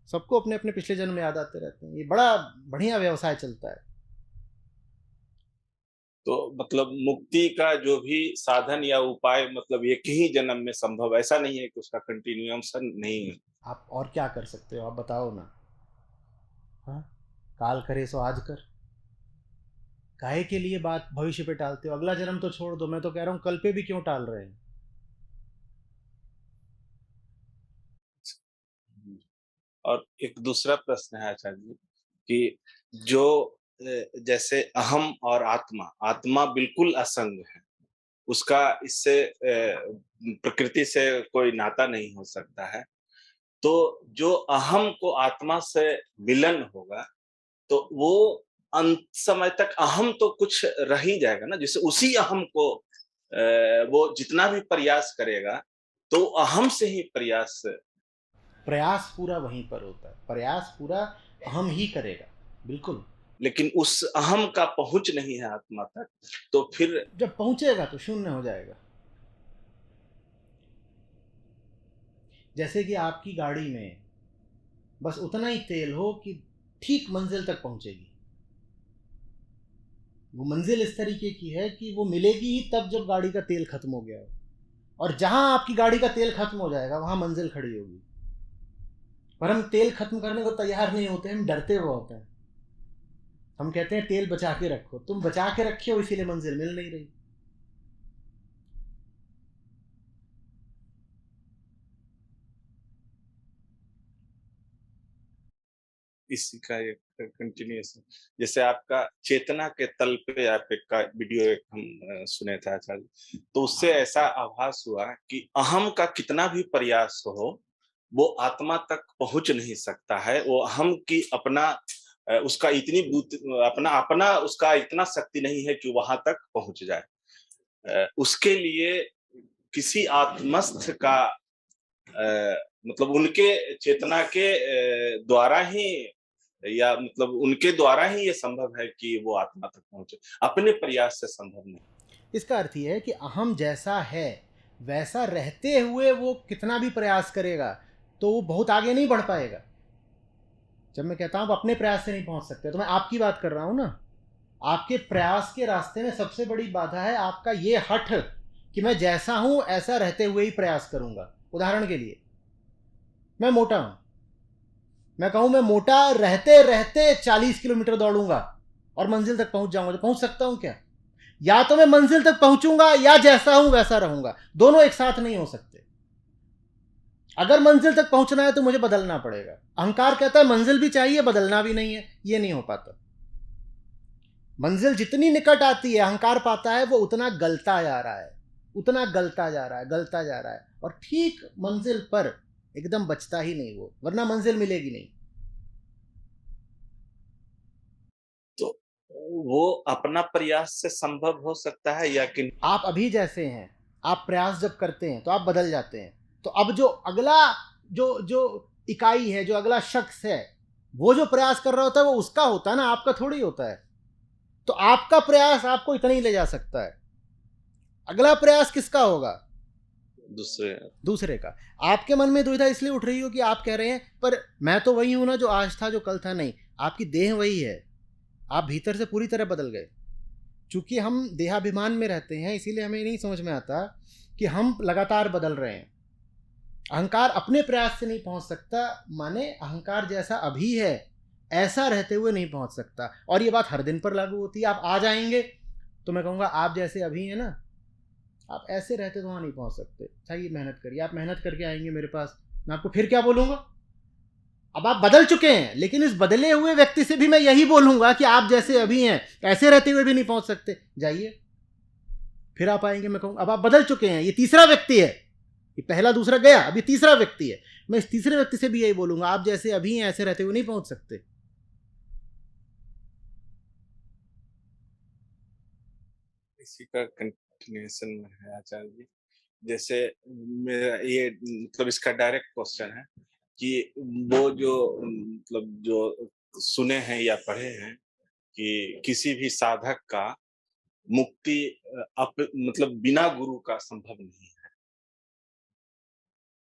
Speaker 1: सबको अपने अपने पिछले जन्म याद आते रहते हैं। ये बड़ा बढ़िया व्यवसाय चलता है।
Speaker 2: तो मतलब मुक्ति का जो भी साधन या उपाय मतलब एक ही जन्म में संभव, ऐसा नहीं है कि उसका कंटिन्यूएशन नहीं है?
Speaker 1: आप और क्या कर सकते हो, आप बताओ ना। हाँ, काल करे सो आज कर। काहे के लिए बात भविष्य पे टालते हो? अगला जन्म तो छोड़ दो, मैं तो कह रहा हूँ कल पे भी क्यों टाल रहे हैं?
Speaker 2: और एक दूसरा प्रश्न है आचार्य जी कि जो जैसे अहम और आत्मा, आत्मा बिल्कुल असंग है, उसका इससे प्रकृति से कोई नाता नहीं हो सकता है। तो जो अहम को आत्मा से मिलन होगा, तो वो अंत समय तक अहम तो कुछ रह ही जाएगा ना, जैसे उसी अहम को वो जितना भी प्रयास करेगा तो अहम से ही प्रयास।
Speaker 1: प्रयास पूरा वहीं पर होता है, प्रयास पूरा हम ही करेगा, बिल्कुल।
Speaker 2: लेकिन उस अहम का पहुंच नहीं है आत्मा तक, तो फिर
Speaker 1: जब पहुंचेगा तो शून्य हो जाएगा। जैसे कि आपकी गाड़ी में बस उतना ही तेल हो कि ठीक मंजिल तक पहुंचेगी। वो मंजिल इस तरीके की है कि वो मिलेगी ही तब जब गाड़ी का तेल खत्म हो गया हो। और जहां आपकी गाड़ी का तेल खत्म हो जाएगा वहां मंजिल खड़ी होगी। पर हम तेल खत्म करने को तैयार नहीं होते, हम डरते हुए होते हैं। हम कहते हैं तेल बचा के रखो, तुम बचा के रखे हो इसीलिए मंजिल मिल नहीं रही।
Speaker 2: इसी का एक कंटिन्यूएशन, जैसे आपका चेतना के तल पे आप एक का वीडियो एक हम सुने थे आचार्य, तो उससे ऐसा आभास हुआ कि अहम का कितना भी प्रयास हो, वो आत्मा तक पहुंच नहीं सकता है। वो अहम की अपना उसका इतनी अपना अपना उसका इतना शक्ति नहीं है कि वहां तक पहुंच जाए। उसके लिए किसी आत्मस्थ का मतलब उनके चेतना के द्वारा ही, या मतलब उनके द्वारा ही ये संभव है कि वो आत्मा तक पहुंचे, अपने प्रयास से संभव नहीं।
Speaker 1: इसका अर्थ ये है कि अहम जैसा है वैसा रहते हुए वो कितना भी प्रयास करेगा तो वो बहुत आगे नहीं बढ़ पाएगा। जब मैं कहता हूँ अपने प्रयास से नहीं पहुंच सकते, तो मैं आपकी बात कर रहा हूँ ना। आपके प्रयास के रास्ते में सबसे बड़ी बाधा है आपका ये हठ कि मैं जैसा हूं ऐसा रहते हुए ही प्रयास करूंगा। उदाहरण के लिए, मैं मोटा हूं, मैं कहूं मैं मोटा रहते रहते 40 किलोमीटर दौड़ूंगा और मंजिल तक पहुंच जाऊंगा, तो पहुंच सकता हूं क्या? या तो मैं मंजिल तक पहुंचूंगा या जैसा हूं वैसा रहूंगा, दोनों एक साथ नहीं हो सकते। अगर मंजिल तक पहुंचना है तो मुझे बदलना पड़ेगा। अहंकार कहता है मंजिल भी चाहिए, बदलना भी नहीं है, ये नहीं हो पाता। मंजिल जितनी निकट आती है अहंकार पाता है वो उतना गलता जा रहा है, उतना गलता जा रहा है, गलता जा रहा है, और ठीक मंजिल पर एकदम बचता ही नहीं वो, वरना मंजिल मिलेगी नहीं।
Speaker 2: वो अपना प्रयास से संभव हो सकता है या कि
Speaker 1: आप अभी जैसे हैं, आप प्रयास जब करते हैं तो आप बदल जाते हैं। तो अब जो अगला जो जो इकाई है, जो अगला शख्स है, वो जो प्रयास कर रहा होता है वो उसका होता है ना, आपका थोड़ी होता है। तो आपका प्रयास आपको इतना ही ले जा सकता है, अगला प्रयास किसका होगा?
Speaker 2: दूसरे?
Speaker 1: दूसरे का। आपके मन में दुविधा इसलिए उठ रही हो कि आप कह रहे हैं पर मैं तो वही हूं ना जो आज था, जो कल था। नहीं, आपकी देह वही है, आप भीतर से पूरी तरह बदल गए। चूंकि हम देहाभिमान में रहते हैं इसीलिए हमें नहीं समझ में आता कि हम लगातार बदल रहे हैं। अहंकार अपने प्रयास से नहीं पहुंच सकता, माने अहंकार जैसा अभी है ऐसा रहते हुए नहीं पहुंच सकता। और ये बात हर दिन पर लागू होती है। आप आ जाएंगे तो मैं कहूँगा आप जैसे अभी हैं ना, आप ऐसे रहते तो वहाँ नहीं पहुंच सकते। चाहिए मेहनत करिए, आप मेहनत करके आएंगे मेरे पास, मैं आपको फिर क्या बोलूँगा? अब आप बदल चुके हैं, लेकिन इस बदले हुए व्यक्ति से भी मैं यही बोलूंगा कि आप जैसे अभी हैं ऐसे रहते हुए भी नहीं पहुंच सकते। जाइए, फिर आप आएंगे, मैं कहूँगा अब आप बदल चुके हैं, ये तीसरा व्यक्ति है। ये पहला दूसरा गया, अब ये तीसरा व्यक्ति है। मैं इस तीसरे व्यक्ति से भी यही बोलूंगा, आप जैसे अभी हैं ऐसे रहते हुए नहीं पहुंच सकते।
Speaker 2: इसी का कंटिन्यूएशन में है आचार्य जी। जैसे मेरा ये मतलब इसका डायरेक्ट क्वेश्चन है कि वो जो मतलब जो सुने हैं या पढ़े हैं कि किसी भी साधक का मुक्ति मतलब बिना गुरु का संभव नहीं है।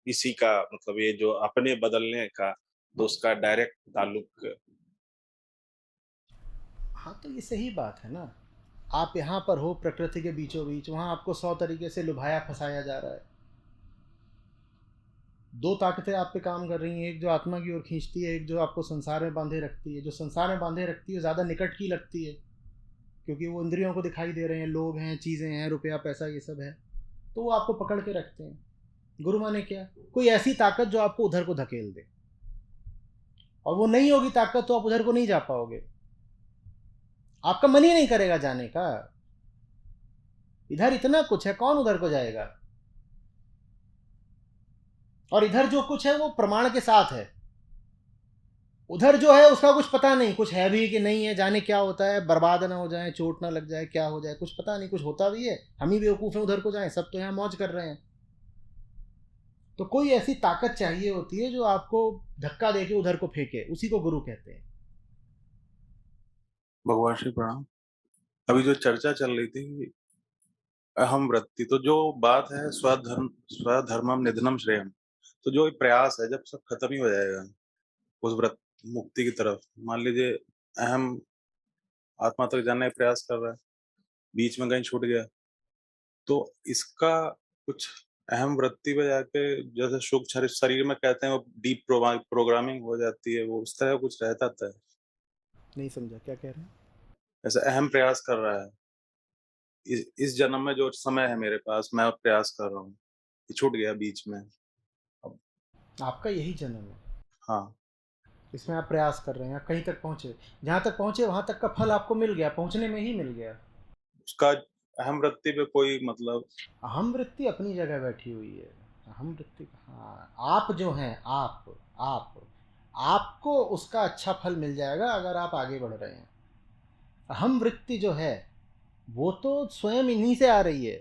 Speaker 2: इसी का मतलब ये जो अपने बदलने का तो उसका डायरेक्ट ताल्लुक।
Speaker 1: हाँ, तो ये सही बात है ना। आप यहाँ पर हो प्रकृति के बीचों बीच, वहाँ आपको 100 तरीके से लुभाया फंसाया जा रहा है। दो ताकतें आप पे काम कर रही हैं, एक जो आत्मा की ओर खींचती है, एक जो आपको संसार में बांधे रखती है। जो संसार में बांधे रखती है ज़्यादा निकट की लगती है, क्योंकि वो इंद्रियों को दिखाई दे रहे हैं, लोग हैं, चीज़ें हैं, रुपया पैसा ये सब है, तो वो आपको पकड़ के रखते हैं। गुरु माने क्या? कोई ऐसी ताकत जो आपको उधर को धकेल दे, और वो नहीं होगी ताकत तो आप उधर को नहीं जा पाओगे, आपका मन ही नहीं करेगा जाने का। इधर इतना कुछ है, कौन उधर को जाएगा? और इधर जो कुछ है वो प्रमाण के साथ है, उधर जो है उसका कुछ पता नहीं, कुछ है भी कि नहीं है, जाने क्या होता है, बर्बाद ना हो जाए, चोट ना लग जाए, क्या हो जाए कुछ पता नहीं, कुछ होता भी है, हम ही बेवकूफ़ हैं उधर को जाएं, सब तो यहाँ मौज कर रहे हैं। तो कोई ऐसी ताकत चाहिए होती है जो आपको धक्का देके उधर को फेंके, उसी को गुरु कहते हैं।
Speaker 2: भगवान श्री प्रणाम। अभी जो चर्चा चल रही थी अहम वृत्ति, तो जो बात है स्वधर्मम निधनम श्रेयम, तो जो प्रयास है जब सब खत्म ही हो जाएगा उस व्रत मुक्ति की तरफ, मान लीजिए अहम आत्मा तक जाने का प्रयास कर रहा है, बीच में कहीं छूट गया, तो इसका कुछ अहम वृत्ति पे जाके जैसे सूक्ष्म शरीर में कहते हैं वो डीप प्रोग्रामिंग हो जाती है, वो उस तरह कुछ रहता है।
Speaker 1: नहीं समझा क्या कह रहे हैं?
Speaker 2: ऐसे अहम प्रयास कर रहा है, इस जन्म में जो समय है मेरे पास मैं प्रयास कर रहा हूँ, ये छूट गया बीच में। अब
Speaker 1: आपका यही जन्म है,
Speaker 2: हाँ,
Speaker 1: इसमें आप प्रयास कर रहे हैं, आप कहीं तक पहुंचे, जहां तक पहुंचे वहां तक का फल आपको मिल गया, पहुंचने में ही मिल गया।
Speaker 2: उसका अहम वृत्ति पे कोई मतलब।
Speaker 1: अहम वृत्ति अपनी जगह बैठी हुई है। अहम वृत्ति, हाँ, आप जो हैं, आप आपको उसका अच्छा फल मिल जाएगा अगर आप आगे बढ़ रहे हैं। अहम वृत्ति जो है वो तो स्वयं इन्हीं से आ रही है।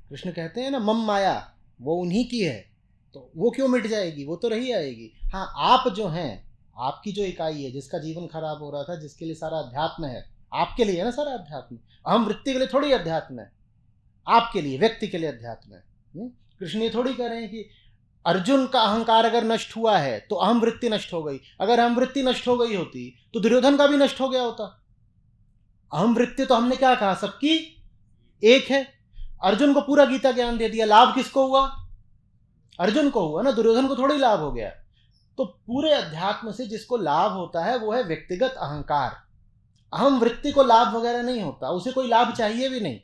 Speaker 1: कृष्ण कहते हैं ना, मम माया, वो उन्हीं की है, तो वो क्यों मिट जाएगी, वो तो रही आएगी। हाँ, आप जो हैं, आपकी जो इकाई है, जिसका जीवन खराब हो रहा था, जिसके लिए सारा अध्यात्म है, आपके लिए है ना सारा अध्यात्म। अहम वृत्ति के लिए थोड़ी अध्यात्म है, आपके लिए, व्यक्ति के लिए अध्यात्म है। कृष्ण ये थोड़ी कह रहे हैं कि अर्जुन का अहंकार अगर नष्ट हुआ है तो अहम वृत्ति नष्ट हो गई। अगर अहम वृत्ति नष्ट हो गई होती तो दुर्योधन का भी नष्ट हो गया होता। अहम वृत्ति तो हमने क्या कहा, सबकी एक है। अर्जुन को पूरा गीता ज्ञान दे दिया, लाभ किसको हुआ? अर्जुन को हुआ ना, दुर्योधन को थोड़ी लाभ हो गया। तो पूरे अध्यात्म से जिसको लाभ होता है वो है व्यक्तिगत अहंकार। अहम वृत्ति को लाभ वगैरह नहीं होता, उसे कोई लाभ चाहिए भी नहीं,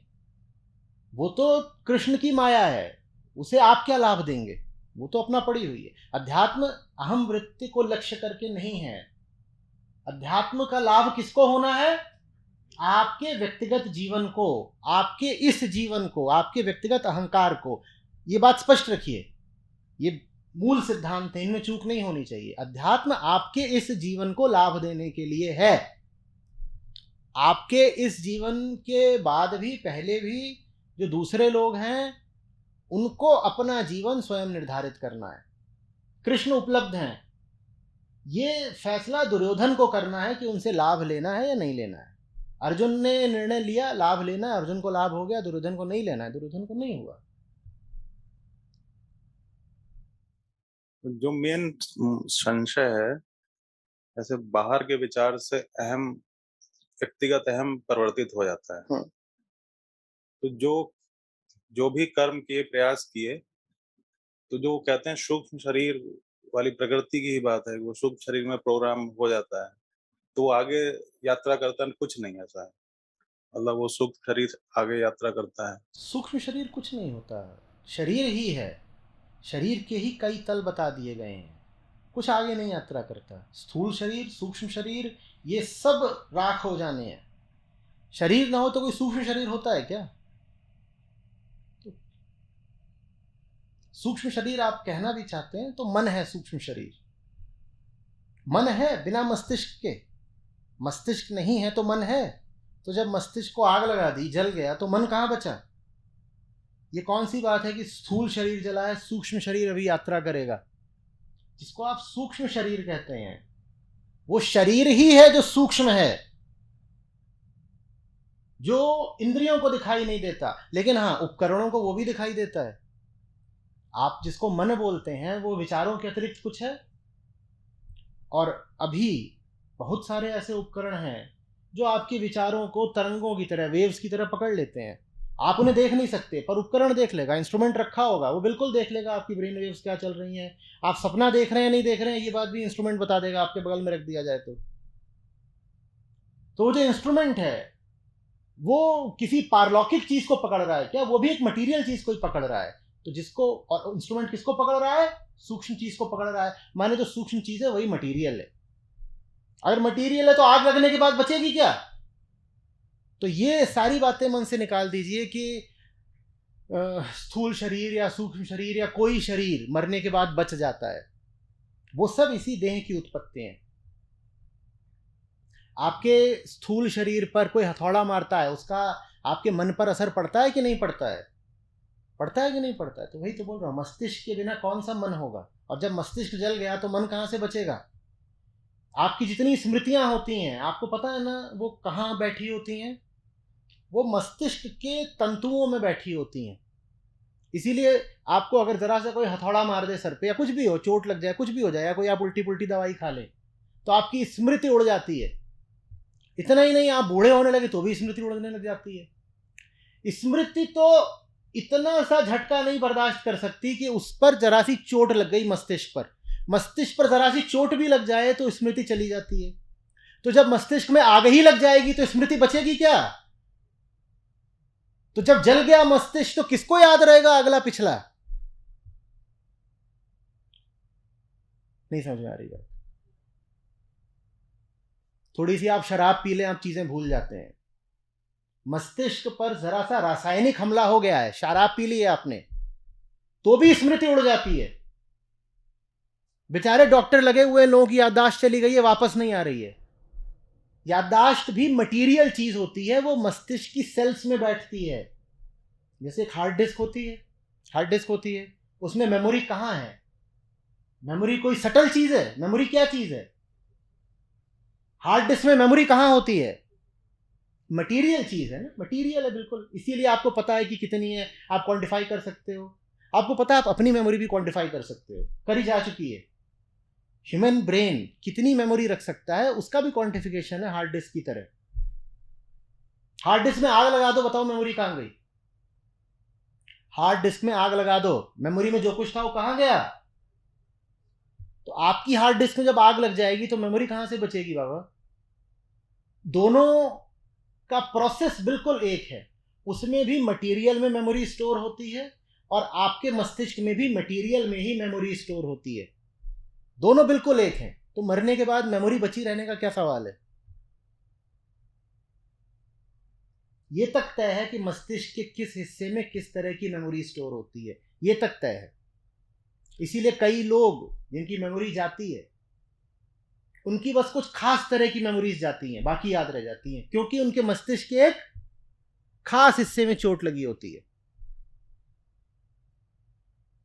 Speaker 1: वो तो कृष्ण की माया है, उसे आप क्या लाभ देंगे, वो तो अपना पड़ी हुई है। अध्यात्म अहम वृत्ति को लक्ष्य करके नहीं है। अध्यात्म का लाभ किसको होना है? आपके व्यक्तिगत जीवन को, आपके इस जीवन को, आपके व्यक्तिगत अहंकार को। ये बात स्पष्ट रखिए, ये मूल सिद्धांत है, इनमें चूक नहीं होनी चाहिए। अध्यात्म आपके इस जीवन को लाभ देने के लिए है। आपके इस जीवन के बाद भी, पहले भी जो दूसरे लोग हैं, उनको अपना जीवन स्वयं निर्धारित करना है। कृष्ण उपलब्ध हैं, ये फैसला दुर्योधन को करना है कि उनसे लाभ लेना है या नहीं लेना है। अर्जुन ने निर्णय लिया लाभ लेना है, अर्जुन को लाभ हो गया, दुर्योधन को नहीं लेना है, दुर्योधन को नहीं हुआ।
Speaker 2: जो मेन संशय है, ऐसे बाहर के विचार से व्यक्तिगत अहम परिवर्तित हो जाता है। तो जो जो भी कर्म किए, प्रयास किए, तो जो कहते हैं सूक्ष्म शरीर वाली प्रकृति की ही बात है, वो सूक्ष्म शरीर में प्रोग्राम हो जाता है, तो वो आगे यात्रा करता है, कुछ नहीं ऐसा है। मतलब वो सूक्ष्म शरीर आगे यात्रा करता है।
Speaker 1: सूक्ष्म शरीर कुछ नहीं होता, शरीर ही है। शरीर के ही कई तल बता दिए गए हैं, कुछ आगे नहीं यात्रा करता। स्थूल शरीर, सूक्ष्म शरीर, ये सब राख हो जाने हैं। शरीर ना हो तो कोई सूक्ष्म शरीर होता है क्या? तो सूक्ष्म शरीर आप कहना भी चाहते हैं तो मन है सूक्ष्म शरीर। मन है बिना मस्तिष्क के, मस्तिष्क नहीं है तो मन है। तो जब मस्तिष्क को आग लगा दी, जल गया, तो मन कहाँ बचा? ये कौन सी बात है कि स्थूल शरीर जला है, सूक्ष्म शरीर अभी यात्रा करेगा? जिसको आप सूक्ष्म शरीर कहते हैं, वो शरीर ही है जो सूक्ष्म है, जो इंद्रियों को दिखाई नहीं देता, लेकिन हाँ, उपकरणों को वो भी दिखाई देता है। आप जिसको मन बोलते हैं वो विचारों के अतिरिक्त कुछ है। और अभी बहुत सारे ऐसे उपकरण हैं जो आपके विचारों को तरंगों की तरह, वेव्स की तरह पकड़ लेते हैं। आप उन्हें देख नहीं सकते, पर उपकरण देख लेगा। इंस्ट्रूमेंट रखा होगा, वो बिल्कुल देख लेगा आपकी ब्रेन वेव्स क्या चल रही हैं। आप सपना देख रहे हैं नहीं देख रहे हैं, ये बात भी इंस्ट्रूमेंट बता देगा, आपके बगल में रख दिया जाए तो वो जो इंस्ट्रूमेंट है वो किसी पारलौकिक चीज को पकड़ रहा है क्या? वो भी एक मटीरियल चीज को ही पकड़ रहा है। तो जिसको, और इंस्ट्रूमेंट किसको पकड़ रहा है? सूक्ष्म चीज को पकड़ रहा है। माने जो सूक्ष्म चीज है वही मटीरियल है। अगर मटीरियल है तो आग लगने के बाद बचेगी क्या? तो ये सारी बातें मन से निकाल दीजिए कि स्थूल शरीर या सूक्ष्म शरीर या कोई शरीर मरने के बाद बच जाता है। वो सब इसी देह की उत्पत्ति है। आपके स्थूल शरीर पर कोई हथौड़ा मारता है, उसका आपके मन पर असर पड़ता है कि नहीं पड़ता है? पड़ता है कि नहीं पड़ता है? तो वही तो बोल रहा हूं, मस्तिष्क के बिना कौन सा मन होगा? और जब मस्तिष्क जल गया तो मन कहां से बचेगा? आपकी जितनी स्मृतियां होती हैं, आपको पता है ना वो कहाँ बैठी होती हैं? वो मस्तिष्क के तंतुओं में बैठी होती हैं। इसीलिए आपको अगर जरा सा कोई हथौड़ा मार दे सर पे, या कुछ भी हो, चोट लग जाए, कुछ भी हो जाए, या कोई आप उल्टी पुल्टी दवाई खा ले, तो आपकी स्मृति उड़ जाती है। इतना ही नहीं, आप बूढ़े होने लगे तो भी स्मृति उड़ने लग जाती है। स्मृति तो इतना सा झटका नहीं बर्दाश्त कर सकती कि उस पर जरा सी चोट लग गई, मस्तिष्क पर, मस्तिष्क पर जरा सी चोट भी लग जाए तो स्मृति चली जाती है। तो जब मस्तिष्क में आग ही लग जाएगी तो स्मृति बचेगी क्या? तो जब जल गया मस्तिष्क तो किसको याद रहेगा अगला पिछला? नहीं समझ में आ रही बात? थोड़ी सी आप शराब पी लें, आप चीजें भूल जाते हैं। मस्तिष्क पर जरा सा रासायनिक हमला हो गया है, शराब पी ली है आपने, तो भी स्मृति उड़ जाती है। बेचारे डॉक्टर लगे हुए लोगों की याददाश्त चली गई है, वापस नहीं आ रही है। याददाश्त भी मटीरियल चीज होती है, वो मस्तिष्क की सेल्स में बैठती है। जैसे एक हार्ड डिस्क होती है, हार्ड डिस्क होती है, उसमें मेमोरी कहाँ है? मेमोरी कोई सटल चीज है? मेमोरी क्या चीज है? हार्ड डिस्क में मेमोरी कहाँ होती है? मटीरियल चीज है ना, मटीरियल है बिल्कुल। इसीलिए आपको पता है कि कितनी है, आप क्वांटिफाई कर सकते हो। आपको पता है आप अपनी मेमोरी भी क्वांटिफाई कर सकते हो, करी जा चुकी है। ह्यूमन ब्रेन कितनी मेमोरी रख सकता है उसका भी क्वांटिफिकेशन है, हार्ड डिस्क की तरह। हार्ड डिस्क में आग लगा दो, बताओ मेमोरी कहां गई? हार्ड डिस्क में आग लगा दो, मेमोरी में जो कुछ था वो कहां गया? तो आपकी हार्ड डिस्क में जब आग लग जाएगी तो मेमोरी कहां से बचेगी बाबा? दोनों का प्रोसेस बिल्कुल एक है। उसमें भी मटेरियल में मेमोरी स्टोर होती है और आपके मस्तिष्क में भी मटेरियल में ही मेमोरी स्टोर होती है। दोनों बिल्कुल एक हैं। तो मरने के बाद मेमोरी बची रहने का क्या सवाल है? ये तक तय है कि मस्तिष्क के किस हिस्से में किस तरह की मेमोरी स्टोर होती है, ये तक तय है। इसीलिए कई लोग जिनकी मेमोरी जाती है उनकी बस कुछ खास तरह की मेमोरीज जाती हैं, बाकी याद रह जाती हैं, क्योंकि उनके मस्तिष्क के एक खास हिस्से में चोट लगी होती है।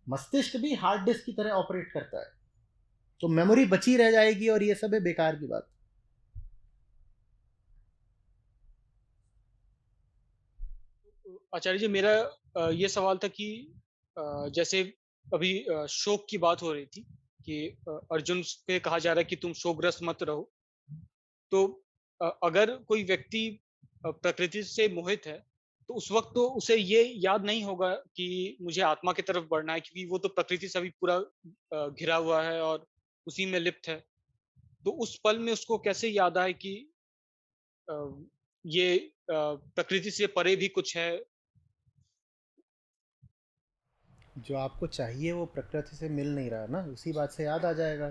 Speaker 1: मस्तिष्क भी हार्ड डिस्क की तरह ऑपरेट करता है, तो मेमोरी बची रह जाएगी और ये सब है बेकार की बात।
Speaker 3: आचार्य जी, मेरा ये सवाल था कि जैसे अभी शोक की बात हो रही थी कि अर्जुन पे कहा जा रहा है कि तुम शोकग्रस्त मत रहो। तो अगर कोई व्यक्ति प्रकृति से मोहित है, तो उस वक़्त तो उसे ये याद नहीं होगा कि मुझे आत्मा की तरफ बढ़ना है, क्योंकि वो तो प्रकृति से अभी पूरा घिरा हुआ है और उसी में लिप्त है। तो उस पल में उसको कैसे याद आए कि अ, ये प्रकृति से परे भी कुछ है?
Speaker 1: जो आपको चाहिए वो प्रकृति से मिल नहीं रहा ना, उसी बात से याद आ जाएगा।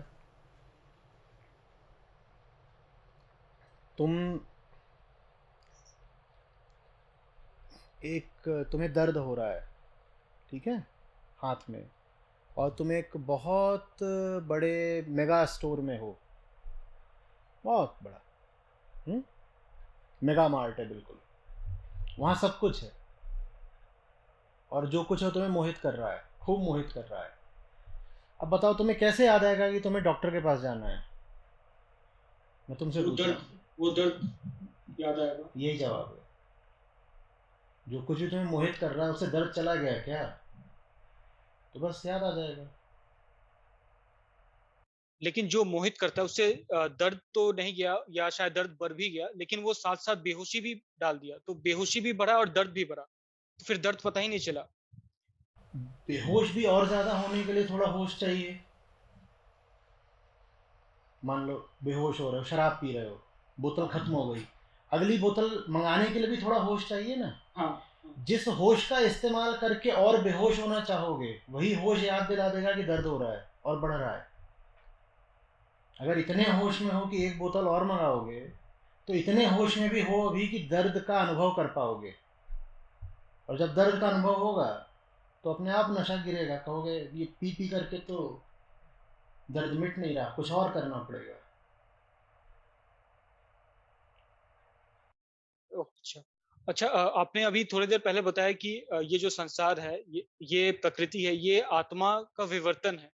Speaker 1: तुम्हें दर्द हो रहा है, ठीक है, हाथ में, और तुम एक बहुत बड़े मेगा स्टोर में हो, बहुत बड़ा, मेगा मार्ट है बिल्कुल, वहाँ सब कुछ है, और जो कुछ है तुम्हें मोहित कर रहा है, खूब मोहित कर रहा है। अब बताओ तुम्हें कैसे याद आएगा कि तुम्हें डॉक्टर के पास जाना है? मैं तुमसे पूछ रहा हूँ।
Speaker 3: वो दर्द याद आएगा।
Speaker 1: यही जवाब है। जो कुछ भी तुम्हें मोहित कर रहा है उससे दर्द चला गया क्या? तो बस याद आ जाएगा।
Speaker 3: लेकिन जो मोहित करता है उससे दर्द तो नहीं गया, या शायद दर्द बढ़ भी गया, लेकिन वो साथ-साथ बेहोशी भी डाल दिया। तो बेहोशी भी बढ़ा और दर्द भी बढ़ा। तो फिर दर्द पता ही नहीं चला।
Speaker 1: बेहोश भी और ज़्यादा होने के लिए थोड़ा होश चाहिए। मान लो बेहोश हो रहे हो, शराब पी रहे हो, बोतल खत्म हो गई, अगली बोतल मंगाने के लिए भी थोड़ा होश चाहिए ना।
Speaker 3: हाँ।
Speaker 1: जिस होश का इस्तेमाल करके और बेहोश होना चाहोगे, वही होश याद दिला देगा कि दर्द हो रहा है और बढ़ रहा है। अगर इतने होश में हो कि एक बोतल और मंगाओगे, तो इतने होश में भी हो अभी कि दर्द का अनुभव कर पाओगे, और जब दर्द का अनुभव होगा तो अपने आप नशा गिरेगा, कहोगे ये पी पी करके तो दर्द मिट नहीं रहा, कुछ और करना पड़ेगा।
Speaker 3: ओह! अच्छा। अच्छा, आपने अभी थोड़ी देर पहले बताया कि ये जो संसार है, ये प्रकृति है, ये आत्मा का विवर्तन है।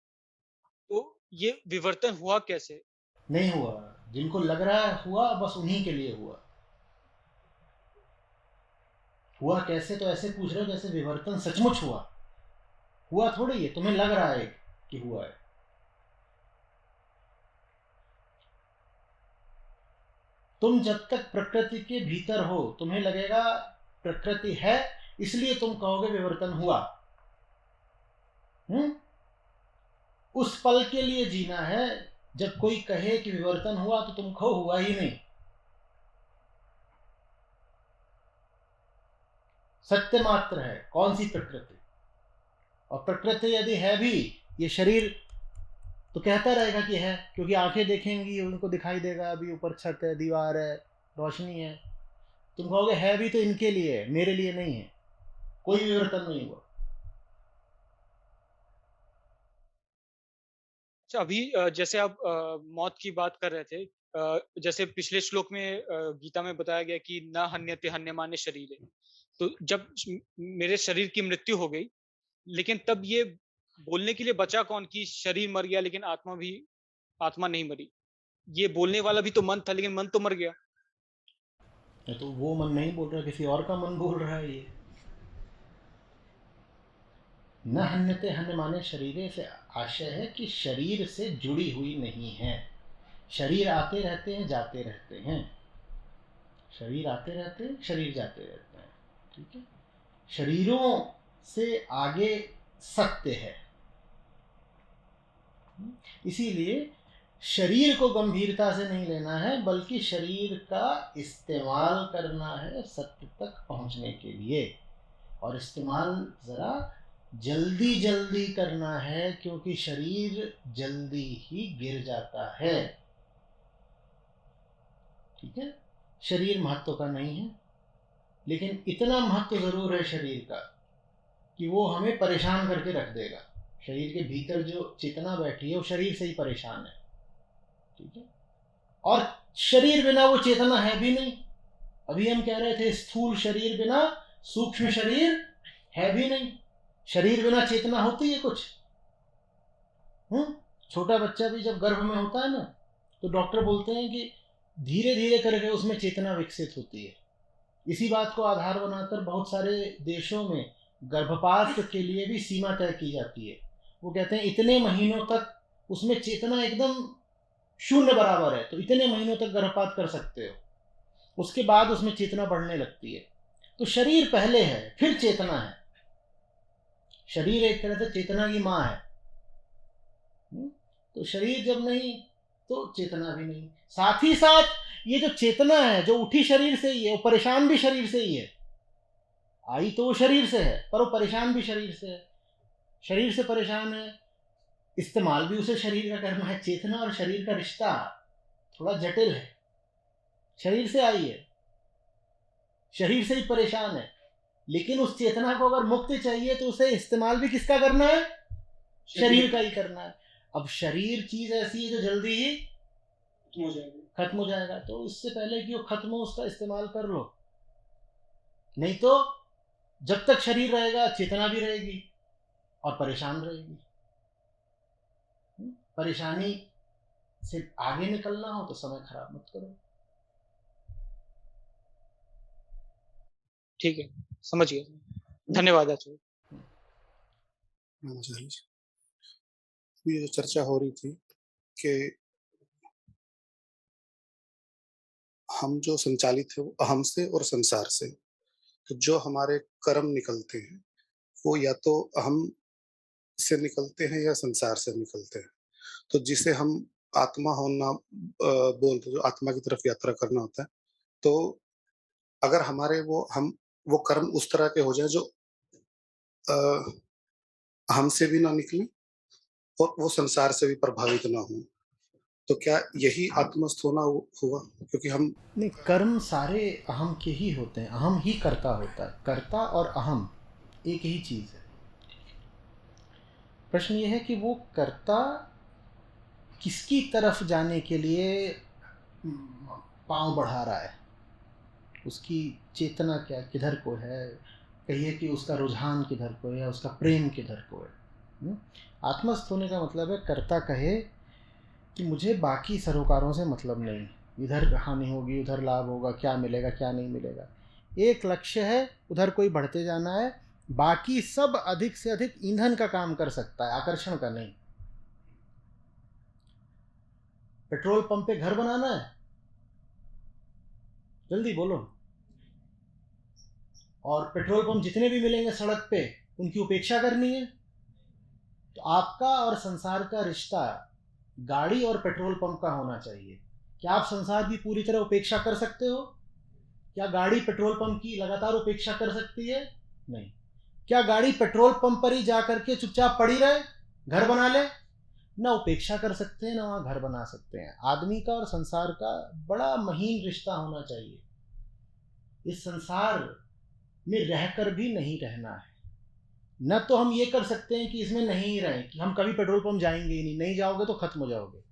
Speaker 3: तो ये विवर्तन हुआ कैसे?
Speaker 1: नहीं हुआ। जिनको लग रहा है हुआ, बस उन्हीं के लिए हुआ। हुआ कैसे? तो ऐसे पूछ रहे हो जैसे विवर्तन सचमुच हुआ। हुआ थोड़ी है, तुम्हें लग रहा है कि हुआ है। तुम जब तक प्रकृति के भीतर हो, तुम्हें लगेगा प्रकृति है, इसलिए तुम कहोगे विवर्तन हुआ। उस पल के लिए जीना है। जब कोई कहे कि विवर्तन हुआ तो तुम कहो हुआ ही नहीं। सत्य मात्र है कौन सी प्रकृति? और प्रकृति यदि है भी, ये शरीर तो कहता रहेगा कि है, क्योंकि आंखें देखेंगी, उनको दिखाई देगा अभी ऊपर छत है, दीवार है, रोशनी है। तुम कहोगे है भी तो इनके लिए है, मेरे लिए नहीं है। कोई विवर्तन नहीं हुआ।
Speaker 3: अच्छा, अभी जैसे आप मौत की बात कर रहे थे, जैसे पिछले श्लोक में गीता में बताया गया कि न हन्यते हन्यमाने शरीरे। तो जब मेरे शरीर की मृत्यु हो गई, लेकिन तब ये बोलने के लिए बचा कौन कि शरीर मर गया लेकिन आत्मा नहीं मरी। ये बोलने वाला भी तो मन था, लेकिन मन तो मर गया।
Speaker 1: तो वो मन नहीं बोल रहा, किसी और का मन बोल रहा है। ये न हन्यते हन्य माने शरीरे से आशय है कि शरीर से जुड़ी हुई नहीं है। शरीर आते रहते हैं, जाते रहते हैं। शरीर आते रहते हैं, शरीर जाते रहते हैं, ठीक है। शरीरों से आगे सत्य है। इसीलिए शरीर को गंभीरता से नहीं लेना है, बल्कि शरीर का इस्तेमाल करना है सत्य तक पहुंचने के लिए। और इस्तेमाल ज़रा जल्दी जल्दी करना है, क्योंकि शरीर जल्दी ही गिर जाता है, ठीक है। शरीर महत्व का नहीं है, लेकिन इतना महत्व ज़रूर है शरीर का कि वो हमें परेशान करके रख देगा। शरीर के भीतर जो चेतना बैठी है वो शरीर से ही परेशान है, ठीक है। और शरीर बिना वो चेतना है भी नहीं। अभी हम कह रहे थे स्थूल शरीर बिना सूक्ष्म शरीर है भी नहीं। शरीर बिना चेतना होती है कुछ? छोटा बच्चा भी जब गर्भ में होता है ना, तो डॉक्टर बोलते हैं कि धीरे धीरे करके उसमें चेतना विकसित होती है। इसी बात को आधार बनाकर बहुत सारे देशों में गर्भपात के लिए भी सीमा तय की जाती है। वो कहते हैं इतने महीनों तक उसमें चेतना एकदम शून्य बराबर है, तो इतने महीनों तक गर्भपात कर सकते हो, उसके बाद उसमें चेतना बढ़ने लगती है। तो शरीर पहले है, फिर चेतना है। शरीर एक तरह से चेतना की माँ है। तो शरीर जब नहीं तो चेतना भी नहीं। साथ ही साथ ये जो चेतना है जो उठी शरीर से ही है, वो परेशान भी शरीर से ही है। आई तो वो शरीर से है, पर वो परेशान भी शरीर से है। शरीर से परेशान है, इस्तेमाल भी उसे शरीर का करना है। चेतना और शरीर का रिश्ता थोड़ा जटिल है। शरीर से आई है, शरीर से ही परेशान है, लेकिन उस चेतना को अगर मुक्ति चाहिए तो उसे इस्तेमाल भी किसका करना है? शरीर का ही करना है। अब शरीर चीज ऐसी है जो जल्दी ही खत्म हो जाएगा, तो इससे पहले कि वो खत्म हो उसका इस्तेमाल कर लो। नहीं तो जब तक शरीर रहेगा चेतना भी रहेगी और परेशान रहेगी। परेशानी से आगे निकलना हो तो समय खराब मत करो।
Speaker 3: ठीक है, समझ गया। धन्यवाद आचार्य।
Speaker 4: ये जो चर्चा हो रही थी कि हम जो संचालित है वो अहम से और संसार से, तो जो हमारे कर्म निकलते हैं वो या तो अहम से निकलते हैं या संसार से निकलते हैं। तो जिसे हम आत्मा होना बोलते, जो आत्मा की तरफ यात्रा करना होता है, तो अगर हमारे वो कर्म उस तरह के हो जाए जो हमसे भी ना निकले और वो संसार से भी प्रभावित ना हो, तो क्या यही आत्मस्थ होना हुआ? क्योंकि हम
Speaker 1: नहीं, कर्म सारे अहम के ही होते हैं। अहम ही कर्ता होता है। कर्ता और अहम एक ही चीज है। प्रश्न ये है कि वो कर्ता किसकी तरफ जाने के लिए पांव बढ़ा रहा है, उसकी चेतना क्या किधर को है, कहिए कि उसका रुझान किधर को है या उसका प्रेम किधर को है। आत्मस्थ होने का मतलब है कर्ता कहे कि मुझे बाकी सरोकारों से मतलब नहीं, इधर हानि होगी उधर लाभ होगा, क्या मिलेगा क्या नहीं मिलेगा। एक लक्ष्य है, उधर कोई बढ़ते जाना है, बाकी सब अधिक से अधिक ईंधन का काम कर सकता है, आकर्षण का नहीं। पेट्रोल पंप पे घर बनाना है, जल्दी बोलो, और पेट्रोल पंप जितने भी मिलेंगे सड़क पे उनकी उपेक्षा करनी है। तो आपका और संसार का रिश्ता गाड़ी और पेट्रोल पंप का होना चाहिए। क्या आप संसार की पूरी तरह उपेक्षा कर सकते हो? क्या गाड़ी पेट्रोल पंप की लगातार उपेक्षा कर सकती है? नहीं। क्या गाड़ी पेट्रोल पंप पर ही जा करके चुपचाप पड़ी रहे, घर बना ले? ना उपेक्षा कर सकते हैं ना वहां घर बना सकते हैं। आदमी का और संसार का बड़ा महीन रिश्ता होना चाहिए। इस संसार में रहकर भी नहीं रहना है। न तो हम ये कर सकते हैं कि इसमें नहीं रहें, कि हम कभी पेट्रोल पंप जाएंगे ही नहीं, नहीं जाओगे तो खत्म हो जाओगे।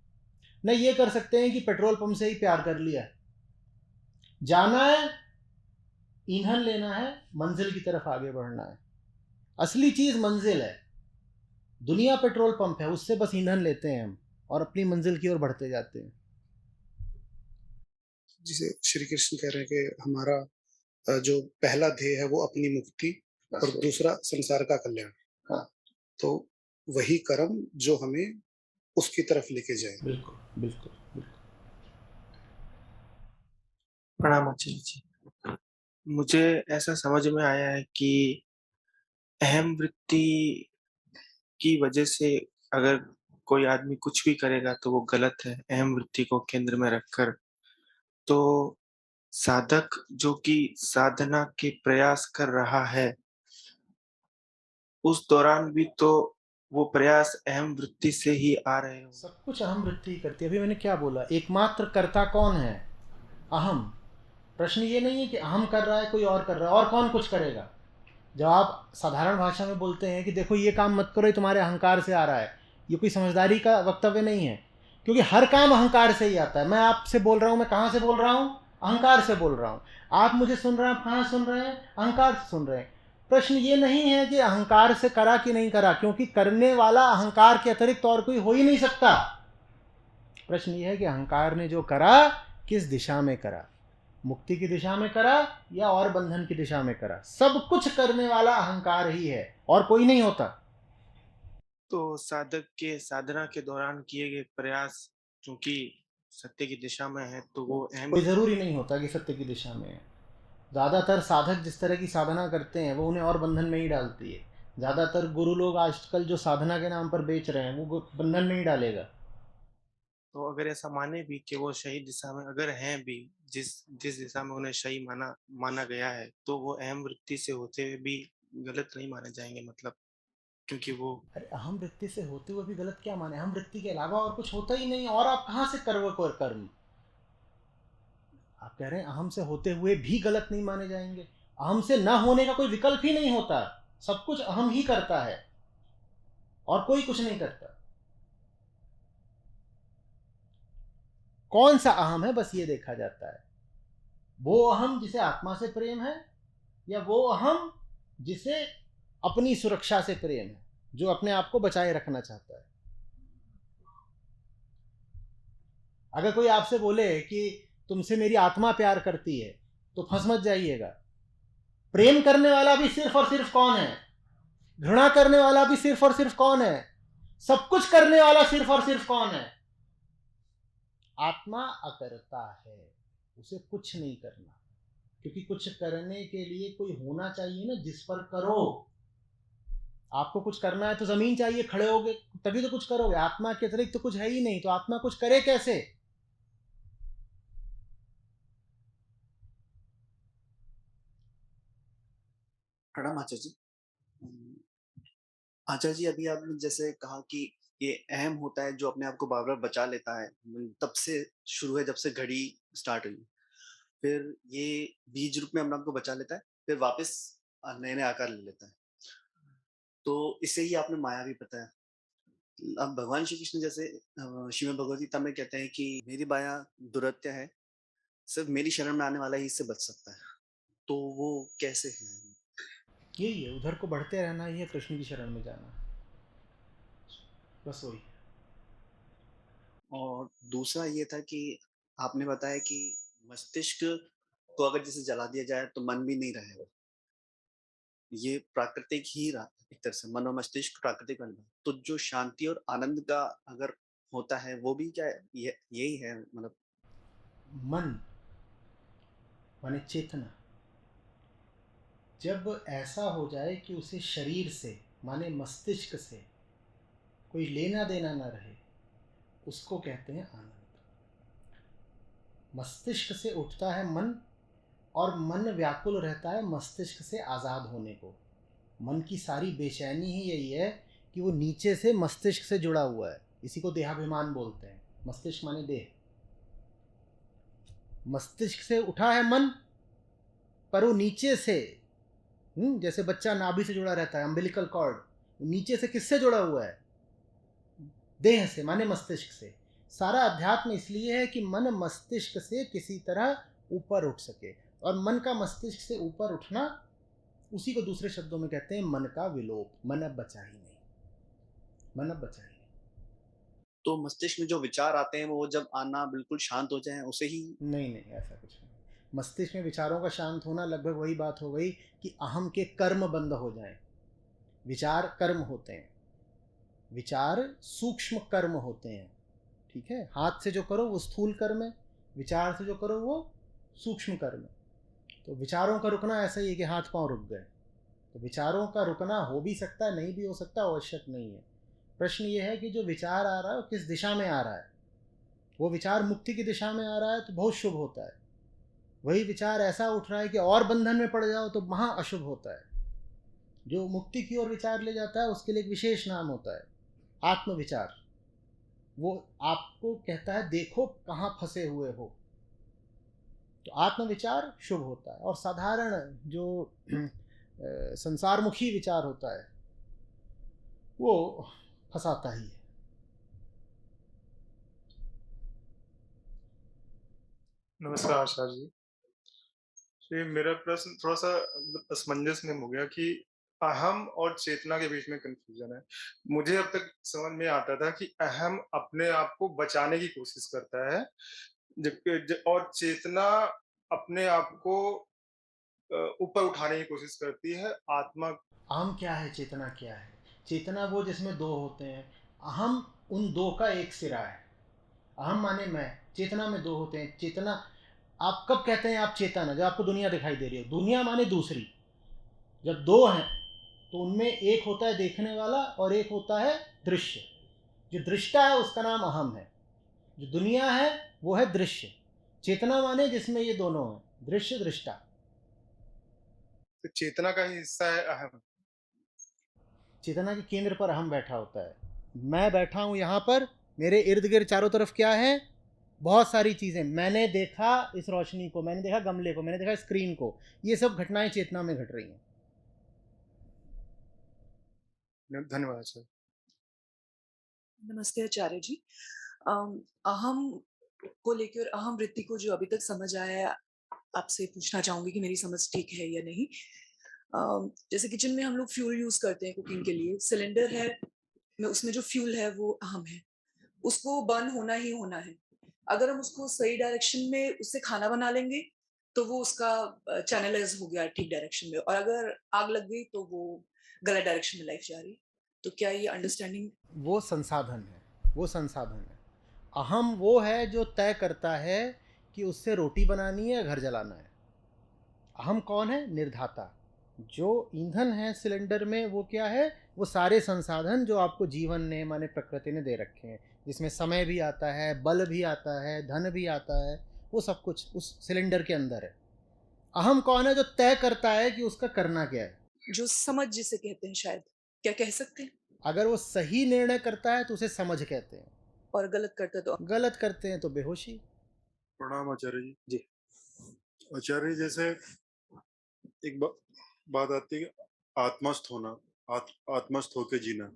Speaker 1: न ये कर सकते हैं कि पेट्रोल पंप से ही प्यार कर लिया, जाना है, ईंधन लेना है, मंजिल की तरफ आगे बढ़ना है। असली चीज मंजिल है, दुनिया पेट्रोल पंप है, उससे बस ईंधन लेते हैं हम और अपनी मंजिल की ओर बढ़ते जाते हैं।
Speaker 4: जिसे श्री कृष्ण कह रहे हैं कि हमारा जो पहला ध्येय है वो अपनी मुक्ति और दूसरा संसार का कल्याण। हाँ। तो वही कर्म जो हमें उसकी तरफ लेके जाए।
Speaker 1: बिल्कुल बिल्कुल बिल्कुल।
Speaker 5: प्रणाम आचार्य जी। मुझे ऐसा समझ में आया है कि अहम वृत्ति की वजह से अगर कोई आदमी कुछ भी करेगा तो वो गलत है, अहम वृत्ति को केंद्र में रखकर। तो साधक जो कि साधना के प्रयास कर रहा है, उस दौरान भी तो वो प्रयास अहम वृत्ति से ही आ रहे हो।
Speaker 1: सब कुछ अहम वृत्ति करती है। अभी मैंने क्या बोला, एकमात्र कर्ता कौन है? अहम। प्रश्न ये नहीं है कि अहम कर रहा है कोई और कर रहा है, और कौन कुछ करेगा। जब आप साधारण भाषा में बोलते हैं कि देखो ये काम मत करो, ये तुम्हारे अहंकार से आ रहा है, ये कोई समझदारी का वक्तव्य नहीं है। क्योंकि हर काम अहंकार से ही आता है। मैं आपसे बोल रहा हूँ, मैं कहाँ से बोल रहा हूँ? अहंकार से बोल रहा हूँ। आप मुझे सुन रहे हैं, आप कहाँ सुन रहे हैं? अहंकार से सुन रहे हैं। प्रश्न ये नहीं है कि अहंकार से करा कि नहीं करा, क्योंकि करने वाला अहंकार के अतिरिक्त और कोई हो ही नहीं सकता। प्रश्न ये है कि अहंकार ने जो करा किस दिशा में करा, मुक्ति की दिशा में करा या और बंधन की दिशा में करा। सब कुछ करने वाला अहंकार ही है और कोई नहीं होता।
Speaker 5: तो साधक के साधना के दौरान किए गए प्रयास चूंकि सत्य की दिशा में है तो वो अहम
Speaker 1: कोई ज़रूरी नहीं होता कि सत्य की दिशा में है। ज़्यादातर साधक जिस तरह की साधना करते हैं वो उन्हें और बंधन में ही डालती है। ज़्यादातर गुरु लोग आजकल जो साधना के नाम पर बेच रहे हैं वो बंधन में ही डालेगा।
Speaker 5: तो अगर ऐसा माने भी कि वो सही दिशा में अगर हैं भी, जिस जिस दिशा में उन्हें सही माना गया है, तो वो अहम वृत्ति से होते हुए भी गलत नहीं माने जाएंगे, मतलब क्योंकि वो
Speaker 1: अरे अहम वृत्ति से होते हुए भी गलत क्या माने? अहम वृत्ति के अलावा और कुछ होता ही नहीं, और आप कहाँ से करो कर्म? आप कह रहे हैं अहम से होते हुए भी गलत नहीं माने जाएंगे। अहम से न होने का कोई विकल्प ही नहीं होता। सब कुछ अहम ही करता है और कोई कुछ नहीं करता। कौन सा अहम है बस ये देखा जाता है। वो अहम जिसे आत्मा से प्रेम है या वो अहम जिसे अपनी सुरक्षा से प्रेम है, जो अपने आप को बचाए रखना चाहता है। अगर कोई आपसे बोले कि तुमसे मेरी आत्मा प्यार करती है तो फंस मत जाइएगा। प्रेम करने वाला भी सिर्फ और सिर्फ कौन है? घृणा करने वाला भी सिर्फ और सिर्फ कौन है? सब कुछ करने वाला सिर्फ और सिर्फ कौन है? आत्मा अकर्ता है, उसे कुछ नहीं करना, क्योंकि कुछ करने के लिए कोई होना चाहिए ना जिस पर करो। आपको कुछ करना है तो जमीन चाहिए, खड़े होगे तभी तो कुछ करोगे। आत्मा के अतिरिक्त तो कुछ है ही नहीं, तो आत्मा कुछ करे कैसे?
Speaker 6: प्रणाम आचार्य जी। आचार्य जी, अभी आपने जैसे कहा कि ये अहम होता है जो अपने आप को बार बार बचा लेता है, तब से शुरू है जब से घड़ी स्टार्ट हुई। फिर ये बीज रूप में अपने आप को बचा लेता है, फिर वापस नए नए आकार ले लेता है। तो इसे ही आपने माया भी बताया। अब भगवान श्री कृष्ण जैसे श्रीमद् भगवद गीता में कहते हैं कि मेरी माया दुरत्य है, सिर्फ मेरी शरण में आने वाला ही इससे बच सकता है। तो वो कैसे है?
Speaker 1: यही है, उधर को बढ़ते रहना ही है, कृष्ण की शरण में जाना, बस वही।
Speaker 6: और दूसरा ये था कि आपने बताया कि मस्तिष्क को अगर जैसे जला दिया जाए तो मन भी नहीं रहेगा। ये प्राकृतिक ही रहा एक तरह से, मन और मस्तिष्क प्राकृतिक बन गया। तो जो शांति और आनंद का अगर होता है वो भी क्या है? यही है मतलब?
Speaker 1: मन माने चेतना, जब ऐसा हो जाए कि उसे शरीर से माने मस्तिष्क से कोई लेना देना ना रहे, उसको कहते हैं आनंद। मस्तिष्क से उठता है मन और मन व्याकुल रहता है मस्तिष्क से आज़ाद होने को। मन की सारी बेचैनी ही यही है कि वो नीचे से मस्तिष्क से जुड़ा हुआ है। इसी को देहाभिमान बोलते हैं। मस्तिष्क माने देह। मस्तिष्क से उठा है मन, पर वो नीचे से जैसे बच्चा नाभि से जुड़ा रहता है, अम्बिलिकल कॉर्ड, नीचे से किससे जुड़ा हुआ है? देह से माने मस्तिष्क से। सारा अध्यात्म इसलिए है कि मन मस्तिष्क से किसी तरह ऊपर उठ सके, और मन का मस्तिष्क से ऊपर उठना, उसी को दूसरे शब्दों में कहते हैं मन का विलोप। मन अब बचा ही नहीं, मन अब बचा ही नहीं।
Speaker 6: तो मस्तिष्क में जो विचार आते हैं वो जब आना बिल्कुल शांत हो जाए उसे ही?
Speaker 1: नहीं, ऐसा कुछ नहीं। मस्तिष्क में विचारों का शांत होना लगभग वही बात हो गई कि अहम के कर्म बंद हो जाएं। विचार कर्म होते हैं, विचार सूक्ष्म कर्म होते हैं, ठीक है। हाथ से जो करो वो स्थूल कर्म है, विचार से जो करो वो सूक्ष्म कर्म है। तो विचारों का रुकना ऐसा ही है कि हाथ पांव रुक गए। तो विचारों का रुकना हो भी सकता है, नहीं भी हो सकता, आवश्यक नहीं है। प्रश्न ये है कि जो विचार आ रहा है वो किस दिशा में आ रहा है। वो विचार मुक्ति की दिशा में आ रहा है तो बहुत शुभ होता है। वही विचार ऐसा उठ रहा है कि और बंधन में पड़ जाओ तो वहाँ अशुभ होता है। जो मुक्ति की ओर विचार ले जाता है उसके लिए एक विशेष नाम होता है आत्मविचार। वो आपको कहता है देखो कहाँ फंसे हुए हो। तो आत्मविचार शुभ होता है। और साधारण जो संसारमुखी विचार होता है वो फंसाता ही है।
Speaker 7: नमस्कार आचार्य जी। जी, मेरा प्रश्न थोड़ा-सा असमंजस में हो गया कि अहम और चेतना के बीच में कन्फ्यूज़न है। मुझे अब तक समझ में आता था कि अहम अपने आप को बचाने की कोशिश करता है, जबकि और चेतना अपने आप को ऊपर उठाने की कोशिश करती है। आत्मा
Speaker 1: अहम क्या है, चेतना क्या है? चेतना वो जिसमें दो होते हैं, अहम उन दो का एक सिरा है। अहम माने मैं, चेतना में दो होते हैं। चेतना आप कब कहते हैं आप चेतन है? जब आपको दुनिया दिखाई दे रही हो। दुनिया माने दूसरी। जब दो हैं तो उनमें एक होता है देखने वाला और एक होता है दृश्य। जो दृष्टा है उसका नाम अहम है, जो दुनिया है वो है दृश्य। चेतना माने जिसमें ये दोनों हैं, दृश्य दृष्टा।
Speaker 7: तो चेतना का ही हिस्सा है अहम।
Speaker 1: चेतना के केंद्र पर अहम बैठा होता है। मैं बैठा हूँ यहाँ पर, मेरे इर्द गिर्द चारों तरफ क्या है? बहुत सारी चीज़ें। मैंने देखा इस रोशनी को, मैंने देखा गमले को, मैंने देखा स्क्रीन को। ये सब घटनाएं चेतना में घट रही हैं।
Speaker 7: धन्यवाद आचार्य।
Speaker 8: नमस्ते आचार्य जी। अहम को लेकर अहम वृत्ति को जो अभी तक समझ आया है, आपसे पूछना चाहूंगी कि मेरी समझ ठीक है या नहीं। जैसे किचन में हम लोग फ्यूल यूज करते हैं कुकिंग के लिए, सिलेंडर है, में उसमें जो फ्यूल है वो अहम है, उसको बर्न होना ही होना है। अगर हम उसको सही डायरेक्शन में उससे खाना बना लेंगे तो वो उसका चैनलाइज हो गया ठीक डायरेक्शन में, और अगर आग लग गई तो वो गलत डायरेक्शन में लाइफ जा रही है। तो क्या ये अंडरस्टैंडिंग?
Speaker 1: वो संसाधन है, वो संसाधन है। अहम वो है जो तय करता है कि उससे रोटी बनानी है या घर जलाना है। अहम कौन है? निर्धाता। जो ईंधन है सिलेंडर में वो क्या है? वो सारे संसाधन जो आपको जीवन ने माने प्रकृति ने दे रखे हैं, जिसमें समय भी आता है, बल भी आता है, धन भी आता है, वो सब कुछ उस सिलेंडर के अंदर है। अहम कौन है? जो तय करता है कि उसका करना क्या है।
Speaker 8: जो समझ जिसे कहते हैं, शायद क्या कह सकते हैं?
Speaker 1: अगर वो सही निर्णय करता है तो उसे समझ कहते हैं,
Speaker 8: और गलत करते तो?
Speaker 1: गलत करते हैं तो बेहोशी।
Speaker 7: प्रणाम आचार्य जी। जी आचार्य, जैसे एक बात आती है कि आत्मस्थ होना, आत्मस्थ होके जीना,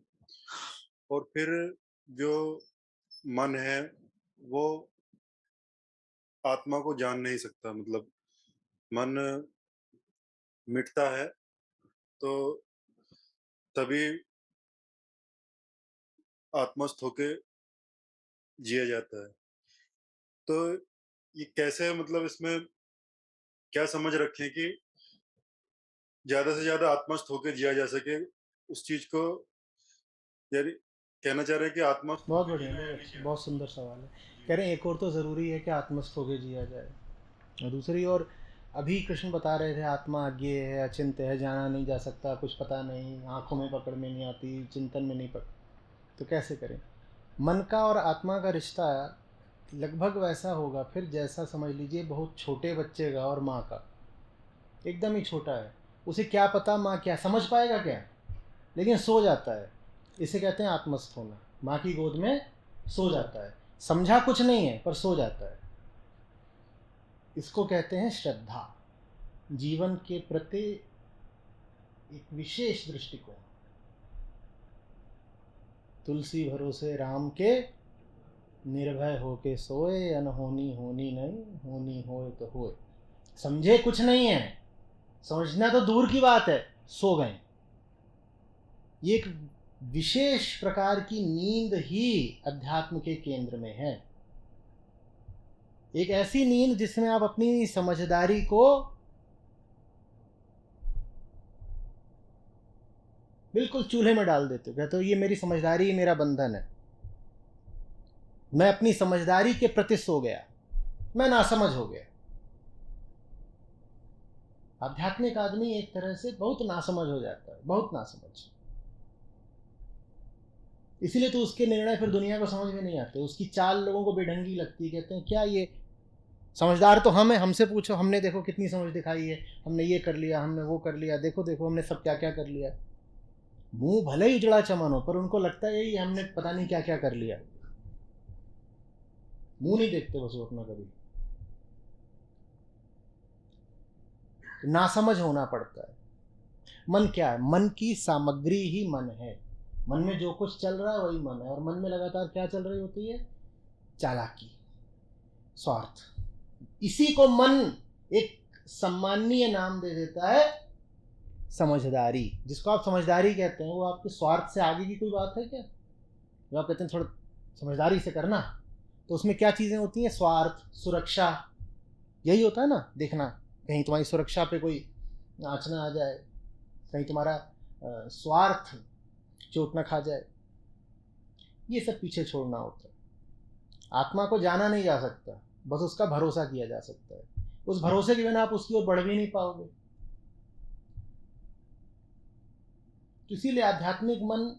Speaker 7: और फिर जो मन है वो आत्मा को जान नहीं सकता। मतलब मन मिटता है तो तभी आत्मस्थ होके जिया जाता है। तो ये कैसे, मतलब इसमें क्या समझ रखें कि ज्यादा से ज्यादा आत्मस्थ होके जिया जा सके उस चीज को? यानी कहना चाह रहे हैं कि आत्मस्थ
Speaker 1: बहुत
Speaker 7: होके
Speaker 1: बढ़िया,
Speaker 7: जीना,
Speaker 1: बहुत
Speaker 7: यानी
Speaker 1: अच्छा,
Speaker 7: कि
Speaker 1: बहुत सुंदर सवाल है। कह रहे हैं एक और तो ज़रूरी है कि आत्मस्थ होकर जिया जाए, और दूसरी ओर अभी कृष्ण बता रहे थे आत्मा अज्ञेय है, अचिंत्य है, जाना नहीं जा सकता, कुछ पता नहीं, आँखों में पकड़ में नहीं आती, चिंतन में नहीं पड़। तो कैसे करें? मन का और आत्मा का रिश्ता लगभग वैसा होगा फिर जैसा समझ लीजिए बहुत छोटे बच्चे का और माँ का। एकदम ही छोटा है, उसे क्या पता माँ क्या समझ पाएगा क्या, लेकिन सो जाता है। इसे कहते हैं आत्मस्थ होना। माँ की गोद में सो जाता है, समझा कुछ नहीं है पर सो जाता है। इसको कहते हैं श्रद्धा, जीवन के प्रति एक विशेष दृष्टिकोण। तुलसी भरोसे राम के, निर्भय होके सोए, अनहोनी होनी नहीं, होनी होए तो होए। समझे कुछ नहीं है, समझना तो दूर की बात है, सो गए। ये एक विशेष प्रकार की नींद ही अध्यात्म के केंद्र में है। एक ऐसी नींद जिसमें आप अपनी समझदारी को बिल्कुल चूल्हे में डाल देते हो। कहते हो ये मेरी समझदारी, मेरा बंधन है, मैं अपनी समझदारी के प्रति सो गया, मैं नासमझ हो गया। आध्यात्मिक आदमी एक तरह से बहुत नासमझ हो जाता है, बहुत नासमझ। इसीलिए तो उसके निर्णय फिर दुनिया को समझ में नहीं आते, उसकी चाल लोगों को बेढंगी लगती है। कहते हैं क्या ये समझदार तो हम हैं, हमसे पूछो, हमने देखो कितनी समझ दिखाई है, हमने ये कर लिया, हमने वो कर लिया, देखो देखो हमने सब क्या क्या कर लिया। मुंह भले ही उजड़ा चमन हो पर उनको लगता है यही हमने पता नहीं क्या क्या कर लिया। मुंह नहीं देखते बस वो अपना कभी। नासमझ होना पड़ता है। मन क्या है? मन की सामग्री ही मन है। मन में जो कुछ चल रहा है वही मन है, और मन में लगातार क्या चल रही होती है? चालाकी, स्वार्थ, इसी को मन एक सम्माननीय नाम दे देता है, समझदारी। जिसको आप समझदारी कहते हैं वो आपके स्वार्थ से आगे की कोई बात है क्या? जो आप कहते हैं थोड़ा समझदारी से करना, तो उसमें क्या चीज़ें होती हैं? स्वार्थ, सुरक्षा, यही होता है ना। देखना कहीं तुम्हारी सुरक्षा पे कोई आँच ना आ जाए, कहीं तुम्हारा स्वार्थ चोट ना खा जाए, ये सब पीछे छोड़ना होता है। आत्मा को जाना नहीं जा सकता, बस उसका भरोसा किया जा सकता है। उस भरोसे के बिना आप उसकी ओर बढ़ भी नहीं पाओगे। तो इसीलिए आध्यात्मिक मन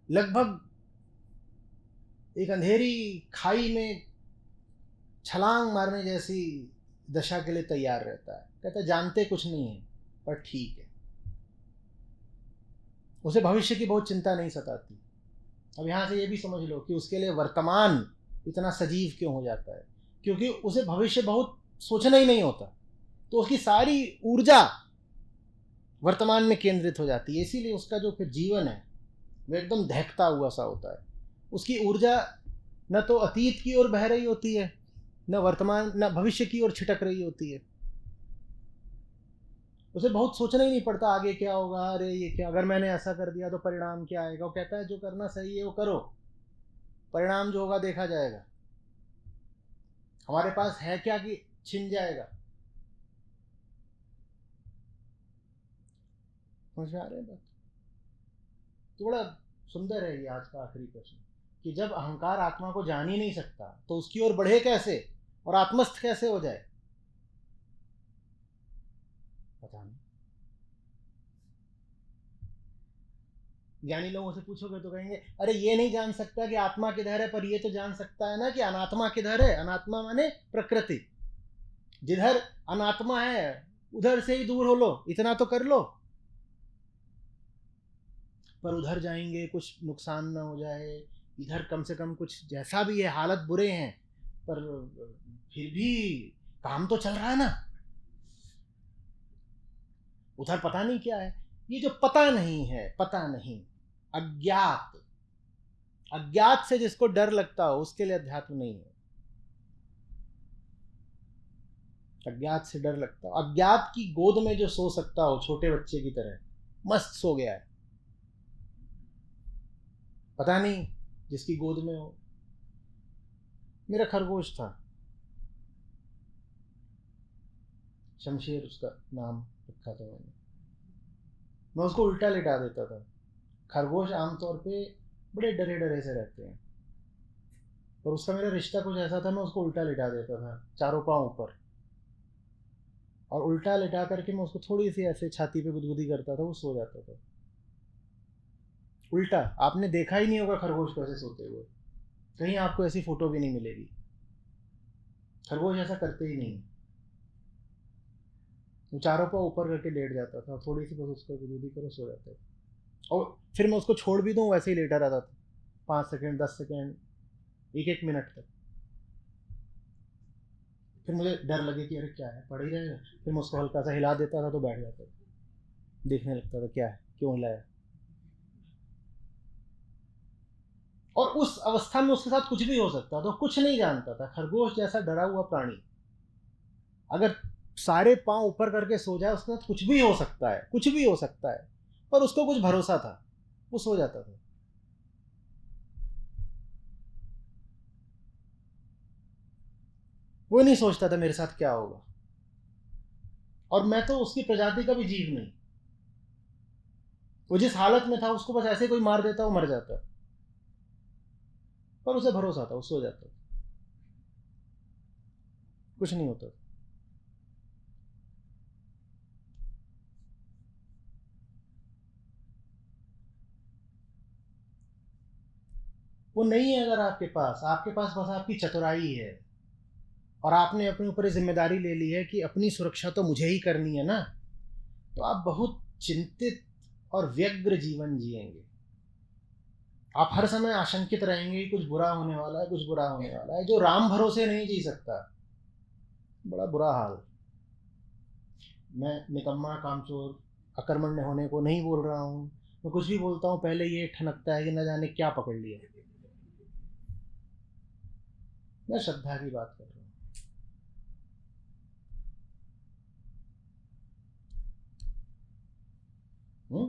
Speaker 1: लगभग एक अंधेरी खाई में छलांग मारने जैसी दशा के लिए तैयार रहता है। कहता है जानते कुछ नहीं है पर ठीक है। उसे भविष्य की बहुत चिंता नहीं सताती। अब यहाँ से ये भी समझ लो कि उसके लिए वर्तमान इतना सजीव क्यों हो जाता है, क्योंकि उसे भविष्य बहुत सोचना ही नहीं होता, तो उसकी सारी ऊर्जा वर्तमान में केंद्रित हो जाती है। इसीलिए उसका जो फिर जीवन है वो एकदम दहकता हुआ सा होता है। उसकी ऊर्जा न तो अतीत की ओर बह रही होती है, न वर्तमान न भविष्य की ओर छिटक रही होती है। उसे बहुत सोचना ही नहीं पड़ता आगे क्या होगा, अरे ये क्या, अगर मैंने ऐसा कर दिया तो परिणाम क्या आएगा। वो कहता है जो करना सही है वो करो, परिणाम जो होगा देखा जाएगा। हमारे पास है क्या कि छिन जाएगा। समझ में आ रहा है बात? तो बड़ा सुंदर है ये आज का आखिरी प्रश्न कि जब अहंकार आत्मा को जान ही नहीं सकता तो उसकी ओर बढ़े कैसे और आत्मस्थ कैसे हो जाए, पता नहीं। ज्ञानी लोगों से पूछोगे तो कहेंगे अरे ये नहीं जान सकता कि आत्मा किधर है, पर ये तो जान सकता है ना कि अनात्मा किधर है। अनात्मा माने प्रकृति। जिधर अनात्मा है उधर से ही दूर हो लो, इतना तो कर लो। पर उधर जाएंगे कुछ नुकसान ना हो जाए, इधर कम से कम कुछ, जैसा भी है हालत बुरे हैं पर फिर भी काम तो चल रहा है ना। उधर पता नहीं क्या है। ये जो पता नहीं है, पता नहीं, अज्ञात, अज्ञात से जिसको डर लगता हो उसके लिए अध्यात्म नहीं है। अज्ञात से डर लगता हो, अज्ञात की गोद में जो सो सकता हो छोटे बच्चे की तरह, मस्त सो गया है। पता नहीं जिसकी गोद में हो। मेरा खरगोश था, शमशेर उसका नाम रखा था मैंने। मैं उसको उल्टा लिटा देता था। खरगोश आमतौर पे बड़े डरे डरे से रहते हैं, और उसका मेरा रिश्ता कुछ ऐसा था, मैं उसको उल्टा लिटा देता था चारों पांव ऊपर, और उल्टा लिटा करके मैं उसको थोड़ी सी ऐसे छाती पे गुदगुदी करता था, वो सो जाता था उल्टा। आपने देखा ही नहीं होगा खरगोश कैसे सोते हुए, कहीं आपको ऐसी फोटो भी नहीं मिलेगी। खरगोश ऐसा करते ही नहीं, वो चारों पाँव ऊपर करके लेट जाता था, थोड़ी सी बस उसको गुदगुदी करो सो जाता था। और फिर मैं उसको छोड़ भी दूँ वैसे ही लेटा रहता था 5 सेकंड 10 सेकंड 1-1 मिनट तक। फिर मुझे डर लगे कि अरे क्या है, पड़ ही रहेगा। फिर मैं उसको हल्का सा हिला देता था तो बैठ जाता था, देखने लगता था क्या है, क्यों हिलाया। और उस अवस्था में उसके साथ कुछ भी हो सकता था, कुछ नहीं जानता था। खरगोश जैसा डरा हुआ प्राणी अगर सारे पांव ऊपर करके सो जाए उसके साथ कुछ भी हो सकता है, कुछ भी हो सकता है। पर उसको कुछ भरोसा था, वो सो जाता था। वो नहीं सोचता था मेरे साथ क्या होगा। और मैं तो उसकी प्रजाति का भी जीव नहीं। वो जिस हालत में था उसको बस ऐसे कोई मार देता वो मर जाता, पर उसे भरोसा था, वो सो जाता, कुछ नहीं होता। वो नहीं है अगर आपके पास बस आपकी चतुराई है, और आपने अपने ऊपर जिम्मेदारी ले ली है कि अपनी सुरक्षा तो मुझे ही करनी है ना, तो आप बहुत चिंतित और व्यग्र जीवन जिएंगे। आप हर समय आशंकित रहेंगे कि कुछ बुरा होने वाला है, कुछ बुरा होने वाला है। जो राम भरोसे नहीं जी सकता, बड़ा बुरा हाल। मैं निकम्मा, कामचोर, अकर्मण्य होने को नहीं बोल रहा हूँ। मैं कुछ भी बोलता हूँ पहले ये ठनकता है कि न जाने क्या पकड़ लिया। मैं श्रद्धा की बात कर रहा हूँ।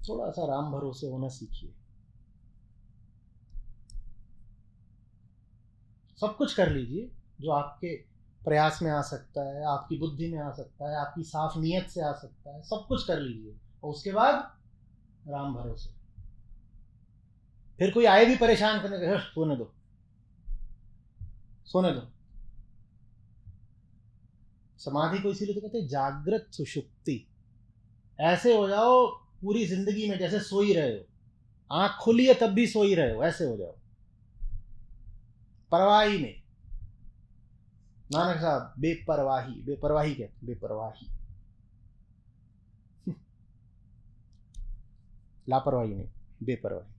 Speaker 1: थोड़ा सा राम भरोसे होना सीखिए। सब कुछ कर लीजिए जो आपके प्रयास में आ सकता है, आपकी बुद्धि में आ सकता है, आपकी साफ नीयत से आ सकता है, सब कुछ कर लीजिए और उसके बाद राम भरोसे। फिर कोई आए भी परेशान करने के, सोने दो सोने दो। समाधि को इसीलिए तो कहते हैं जागृत सुषुप्ति। ऐसे हो जाओ पूरी जिंदगी में जैसे सो ही रहे हो, आंख खुली है तब भी सो ही रहे हो, ऐसे हो जाओ, परवाही नहीं। नानक साहब बेपरवाही, बेपरवाही कहते, बेपरवाही, लापरवाही नहीं, बेपरवाही।